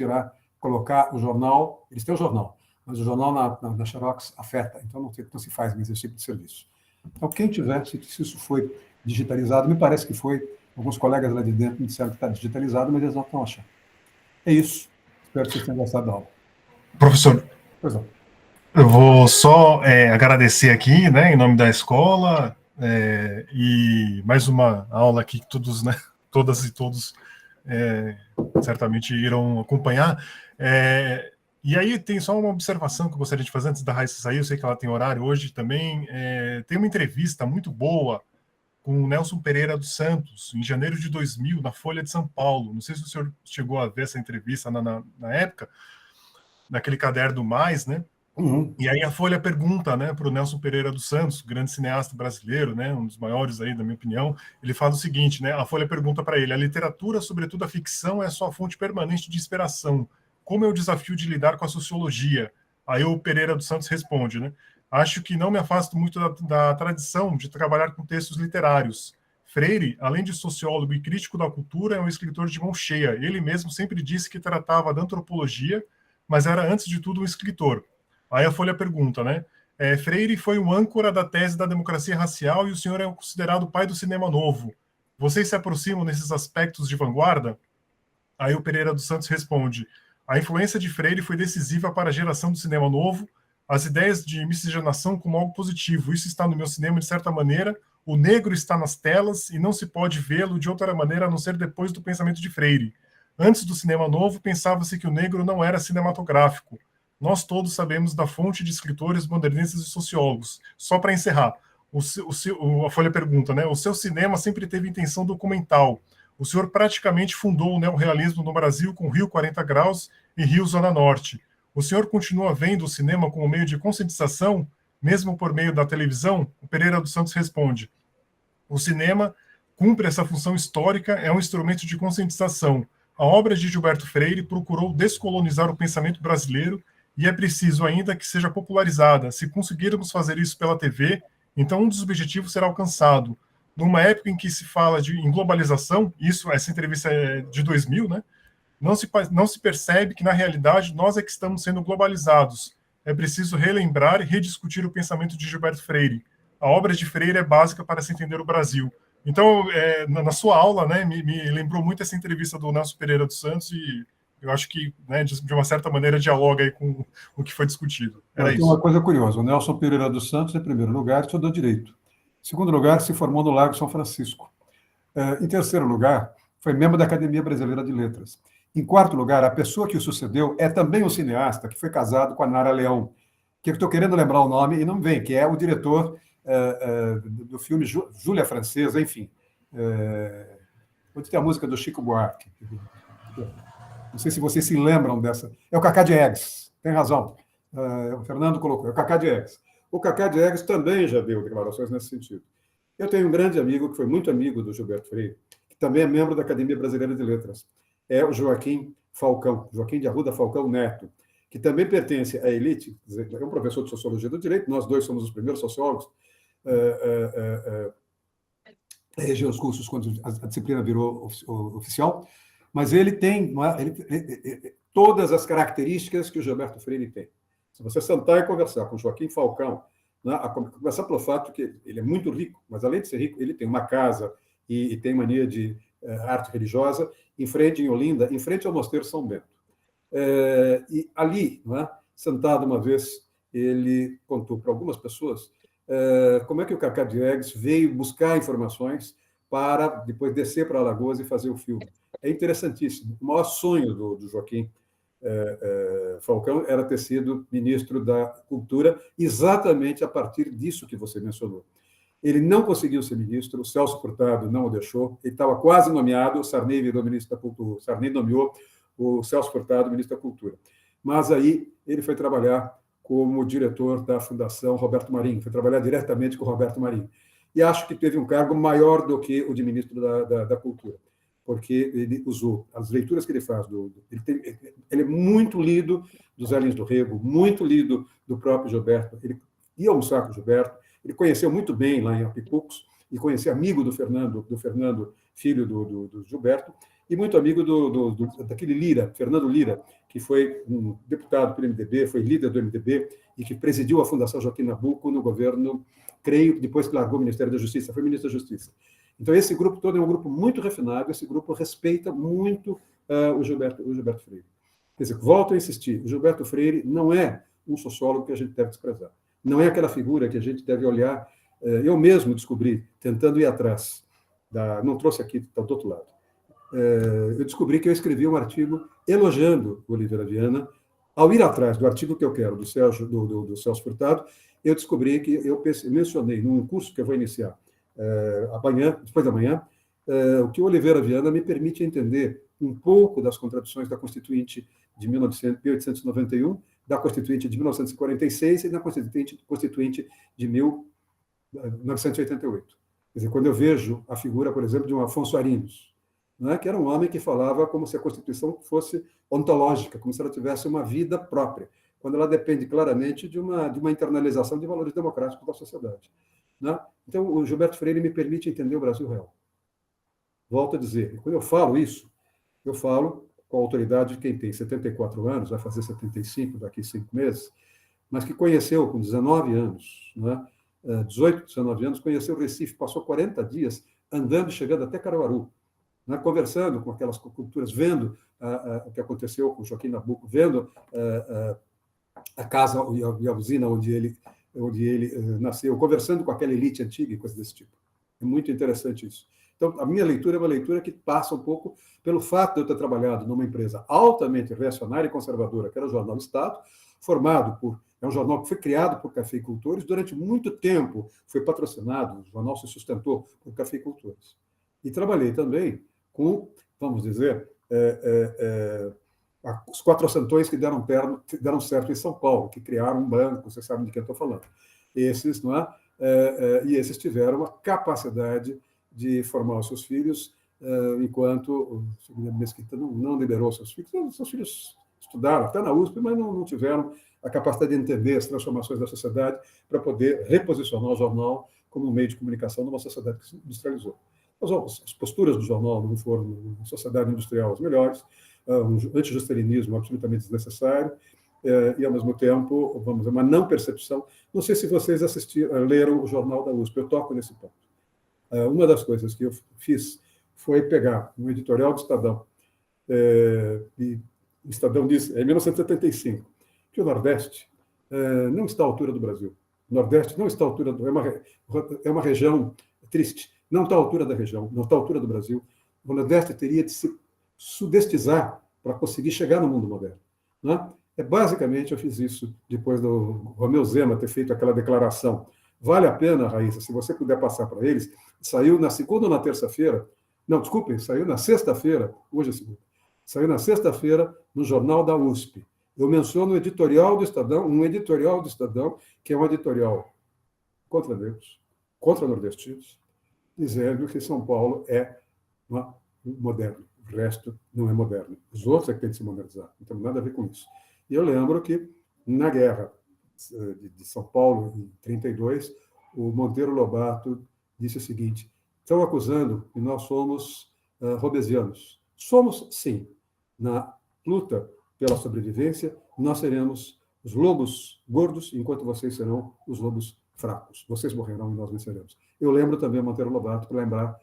colocar o jornal, eles têm o jornal, mas o jornal na Xerox afeta, então não se faz mais esse tipo de serviço. Então, quem tiver, se isso foi digitalizado, me parece que foi, alguns colegas lá de dentro me disseram que está digitalizado, mas eles não estão achando. É isso. Espero que vocês tenham gostado da aula. Professor, pois não. Eu vou só agradecer aqui, né, em nome da escola, e mais uma aula aqui que todos, né, todas e todos certamente irão acompanhar. E aí tem só uma observação que eu gostaria de fazer antes da Raíssa sair, eu sei que ela tem horário hoje também. Tem uma entrevista muito boa com o Nelson Pereira dos Santos, em janeiro de 2000, na Folha de São Paulo. Não sei se o senhor chegou a ver essa entrevista na época, naquele caderno Mais, né? Uhum. E aí a Folha pergunta, né, para o Nelson Pereira dos Santos, grande cineasta brasileiro, né, um dos maiores aí, da minha opinião, ele fala o seguinte, né, a Folha pergunta para ele, a literatura, sobretudo a ficção, é sua fonte permanente de inspiração. Como é o desafio de lidar com a sociologia? Aí o Pereira dos Santos responde, né, acho que não me afasto muito da tradição de trabalhar com textos literários. Freire, além de sociólogo e crítico da cultura, é um escritor de mão cheia. Ele mesmo sempre disse que tratava da antropologia, mas era, antes de tudo, um escritor. Aí a Folha pergunta, né? Freire foi o âncora da tese da democracia racial e o senhor é considerado o pai do cinema novo. Vocês se aproximam nesses aspectos de vanguarda? Aí o Pereira dos Santos responde, a influência de Freire foi decisiva para a geração do cinema novo, as ideias de miscigenação como algo positivo. Isso está no meu cinema de certa maneira, o negro está nas telas e não se pode vê-lo de outra maneira a não ser depois do pensamento de Freire. Antes do cinema novo, pensava-se que o negro não era cinematográfico. Nós todos sabemos da fonte de escritores, modernistas e sociólogos. Só para encerrar, a Folha pergunta, né? O seu cinema sempre teve intenção documental. O senhor praticamente fundou o neorrealismo no Brasil com Rio 40 Graus e Rio Zona Norte. O senhor continua vendo o cinema como meio de conscientização, mesmo por meio da televisão? O Pereira dos Santos responde, o cinema cumpre essa função histórica, é um instrumento de conscientização. A obra de Gilberto Freire procurou descolonizar o pensamento brasileiro e é preciso ainda que seja popularizada. Se conseguirmos fazer isso pela TV, então um dos objetivos será alcançado. Numa época em que se fala em globalização, essa entrevista é de 2000, né? Não se percebe que, na realidade, nós é que estamos sendo globalizados. É preciso relembrar e rediscutir o pensamento de Gilberto Freire. A obra de Freire é básica para se entender o Brasil. Então, na sua aula, né, me lembrou muito essa entrevista do Nelson Pereira dos Santos e eu acho que, né, de uma certa maneira, dialoga aí com o que foi discutido. Era Tem isso. uma coisa curiosa. O Nelson Pereira dos Santos, em primeiro lugar, estudou Direito. Em segundo lugar, se formou no Largo São Francisco. Em terceiro lugar, foi membro da Academia Brasileira de Letras. Em quarto lugar, a pessoa que o sucedeu é também um cineasta que foi casado com a Nara Leão, que eu estou querendo lembrar o nome e não vem, que é o diretor do filme Júlia Francesa, enfim. Onde tem a música do Chico Buarque. Não sei se vocês se lembram dessa. É o Cacá Diegues, tem razão. O Fernando colocou, é o Cacá Diegues. O Cacá Diegues também já deu declarações nesse sentido. Eu tenho um grande amigo, que foi muito amigo do Gilberto Freire, que também é membro da Academia Brasileira de Letras. É o Joaquim Falcão, Joaquim de Arruda Falcão Neto, que também pertence à elite, é um professor de Sociologia do Direito, nós dois somos os primeiros sociólogos a reger os cursos quando a disciplina virou oficial, mas ele tem todas as características que o Gilberto Freire tem. Se você sentar e conversar com o Joaquim Falcão, né, a começar pelo fato que ele é muito rico, mas além de ser rico, ele tem uma casa e tem mania de arte religiosa em Olinda, em frente ao Mosteiro São Bento. E ali, né, sentado uma vez, ele contou para algumas pessoas como é que o Cacá Diegues veio buscar informações para depois descer para Alagoas e fazer o filme. É interessantíssimo. O maior sonho do Joaquim Falcão era ter sido ministro da Cultura, exatamente a partir disso que você mencionou. Ele não conseguiu ser ministro, o Celso Furtado não o deixou, ele estava quase nomeado, o Sarney virou ministro da Cultura, o Sarney nomeou o Celso Furtado ministro da Cultura. Mas aí ele foi trabalhar como diretor da Fundação Roberto Marinho, foi trabalhar diretamente com o Roberto Marinho. E acho que teve um cargo maior do que o de ministro da Cultura, porque ele usou as leituras que ele faz. Ele é muito lido do Zé Lins do Rego, muito lido do próprio Gilberto. Ele ia almoçar com o Gilberto, ele conheceu muito bem lá em Apipucos, e conhecia amigo do Fernando, filho do Gilberto, e muito amigo daquele Lira, Fernando Lira, que foi um deputado pelo MDB, foi líder do MDB e que presidiu a Fundação Joaquim Nabuco no governo, creio, depois que largou o Ministério da Justiça, foi ministro da Justiça. Então, esse grupo todo é um grupo muito refinado, esse grupo respeita muito o Gilberto Freire. Quer dizer, volto a insistir, o Gilberto Freire não é um sociólogo que a gente deve desprezar. Não é aquela figura que a gente deve olhar. Eu mesmo descobri, tentando ir atrás, não trouxe aqui, está do outro lado, eu descobri que eu escrevi um artigo elogiando o Oliveira Viana. Ao ir atrás do artigo que eu quero, do Celso Furtado, eu descobri que eu mencionei num curso que eu vou iniciar amanhã, depois da manhã, o que o Oliveira Viana me permite entender um pouco das contradições da Constituinte de 1891, da Constituinte de 1946 e da Constituinte de 1988. Quer dizer, quando eu vejo a figura, por exemplo, de um Afonso Arinos, né, que era um homem que falava como se a Constituição fosse ontológica, como se ela tivesse uma vida própria, quando ela depende claramente de uma internalização de valores democráticos da sociedade. Né? Então, o Gilberto Freire me permite entender o Brasil real. Volto a dizer, quando eu falo isso, eu falo com a autoridade de quem tem 74 anos, vai fazer 75 daqui a 5 meses, mas que conheceu com 19 anos, né, 18, 19 anos, conheceu o Recife, passou 40 dias andando e chegando até Caruaru, né, conversando com aquelas culturas, vendo o que aconteceu com Joaquim Nabuco, vendo a casa e a usina onde ele nasceu, conversando com aquela elite antiga e coisas desse tipo. É muito interessante isso. Então, a minha leitura é uma leitura que passa um pouco pelo fato de eu ter trabalhado numa empresa altamente reacionária e conservadora, que era o Jornal Estado, é um jornal que foi criado por cafeicultores, durante muito tempo foi patrocinado, o jornal se sustentou por cafeicultores. E trabalhei também com, vamos dizer, os quatrocentões que deram certo em São Paulo, que criaram um banco, vocês sabem de quem eu estou falando. Esses, não é? E esses tiveram a capacidade de formar os seus filhos, enquanto o Fernando Mesquita não liberou seus filhos. Seus filhos estudaram até na USP, mas não tiveram a capacidade de entender as transformações da sociedade para poder reposicionar o jornal como um meio de comunicação numa sociedade que se industrializou. As posturas do jornal não foram, na sociedade industrial, as melhores, um antijustelinismo absolutamente desnecessário, e, ao mesmo tempo, vamos dizer, uma não percepção. Não sei se vocês leram o jornal da USP, eu toco nesse ponto. Uma das coisas que eu fiz foi pegar um editorial do Estadão, e o Estadão diz, em 1975, que o Nordeste não está à altura do Brasil. O Nordeste não está à altura é uma região triste, não está à altura da região, não está à altura do Brasil. O Nordeste teria de se sudestizar para conseguir chegar no mundo moderno. Né? Basicamente, eu fiz isso depois do Romeu Zema ter feito aquela declaração. Vale a pena, Raíssa, se você puder passar para eles. Saiu na segunda ou na terça-feira, não, desculpem, saiu na sexta-feira, hoje é segunda, saiu na sexta-feira no Jornal da USP. Eu menciono um editorial do Estadão, que é um editorial contra negros, contra nordestinos, dizendo que São Paulo é moderno, o resto não é moderno. Os outros é que têm que se modernizar, não tem nada a ver com isso. E eu lembro que, na guerra de São Paulo, em 1932, o Monteiro Lobato disse o seguinte: estão acusando que nós somos robesianos. Somos, sim. Na luta pela sobrevivência, nós seremos os lobos gordos, enquanto vocês serão os lobos fracos. Vocês morrerão e nós venceremos. Eu lembro também o Monteiro Lobato para lembrar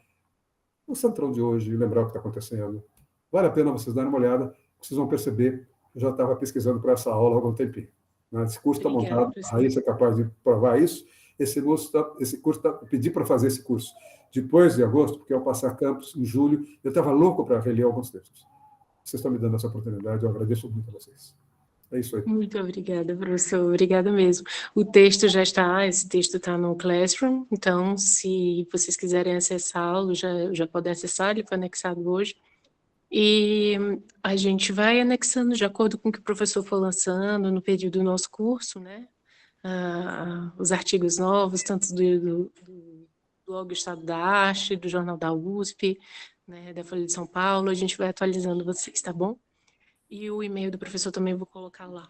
o Centrão de hoje, lembrar o que está acontecendo. Vale a pena vocês darem uma olhada, vocês vão perceber. Eu já estava pesquisando para essa aula há algum tempinho. Esse curso está montado, a Raíssa é capaz de provar isso. Esse curso pedi para fazer esse curso depois de agosto, porque ao passar campus em julho, eu estava louco para reler alguns textos. Vocês estão me dando essa oportunidade, eu agradeço muito a vocês. É isso aí. Muito obrigada, professor. Obrigada mesmo. O texto já está, esse texto está no Classroom, então, se vocês quiserem acessá-lo, já podem acessar, ele foi anexado hoje. E a gente vai anexando de acordo com o que o professor for lançando no período do nosso curso, né? Os artigos novos, tanto do blog Estado da Arte, do Jornal da USP, né, da Folha de São Paulo, a gente vai atualizando vocês, tá bom? E o e-mail do professor também vou colocar lá.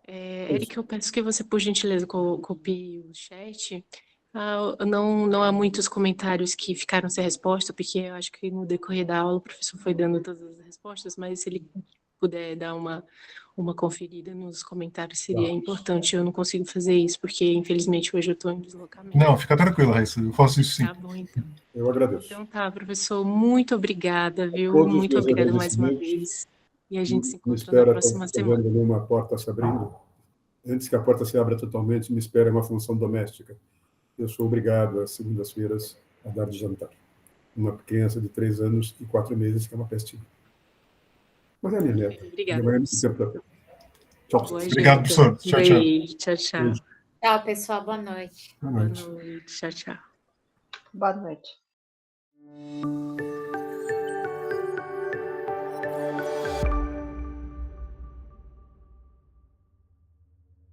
Eric, eu peço que você, por gentileza, copie o chat. Não há muitos comentários que ficaram sem resposta, porque eu acho que no decorrer da aula o professor foi dando todas as respostas, mas se ele puder dar uma conferida nos comentários seria importante. Eu não consigo fazer isso, porque infelizmente hoje eu estou em deslocamento. Não, fica tranquilo, Raíssa, eu faço isso sim. Tá bom, então. Eu agradeço. Então tá, professor, muito obrigada, viu? Muito obrigada mais uma vez. E a gente se encontra na próxima semana. Vendo uma porta se abrindo. Antes que a porta se abra totalmente, me espera uma função doméstica. Eu sou obrigado, às segundas-feiras, a dar de jantar. uma criança de 3 anos e 4 meses, que é uma pestinha. Mas é a minha neta. Obrigada. Vai muito tempo pra ter. Tchau, Boa pessoal. Obrigado, janta. professor. Tchau, tchau. Beijo. Tchau, tchau. Beijo. Tchau, pessoal. Boa noite. Boa Boa noite. noite. Tchau, tchau. Boa noite.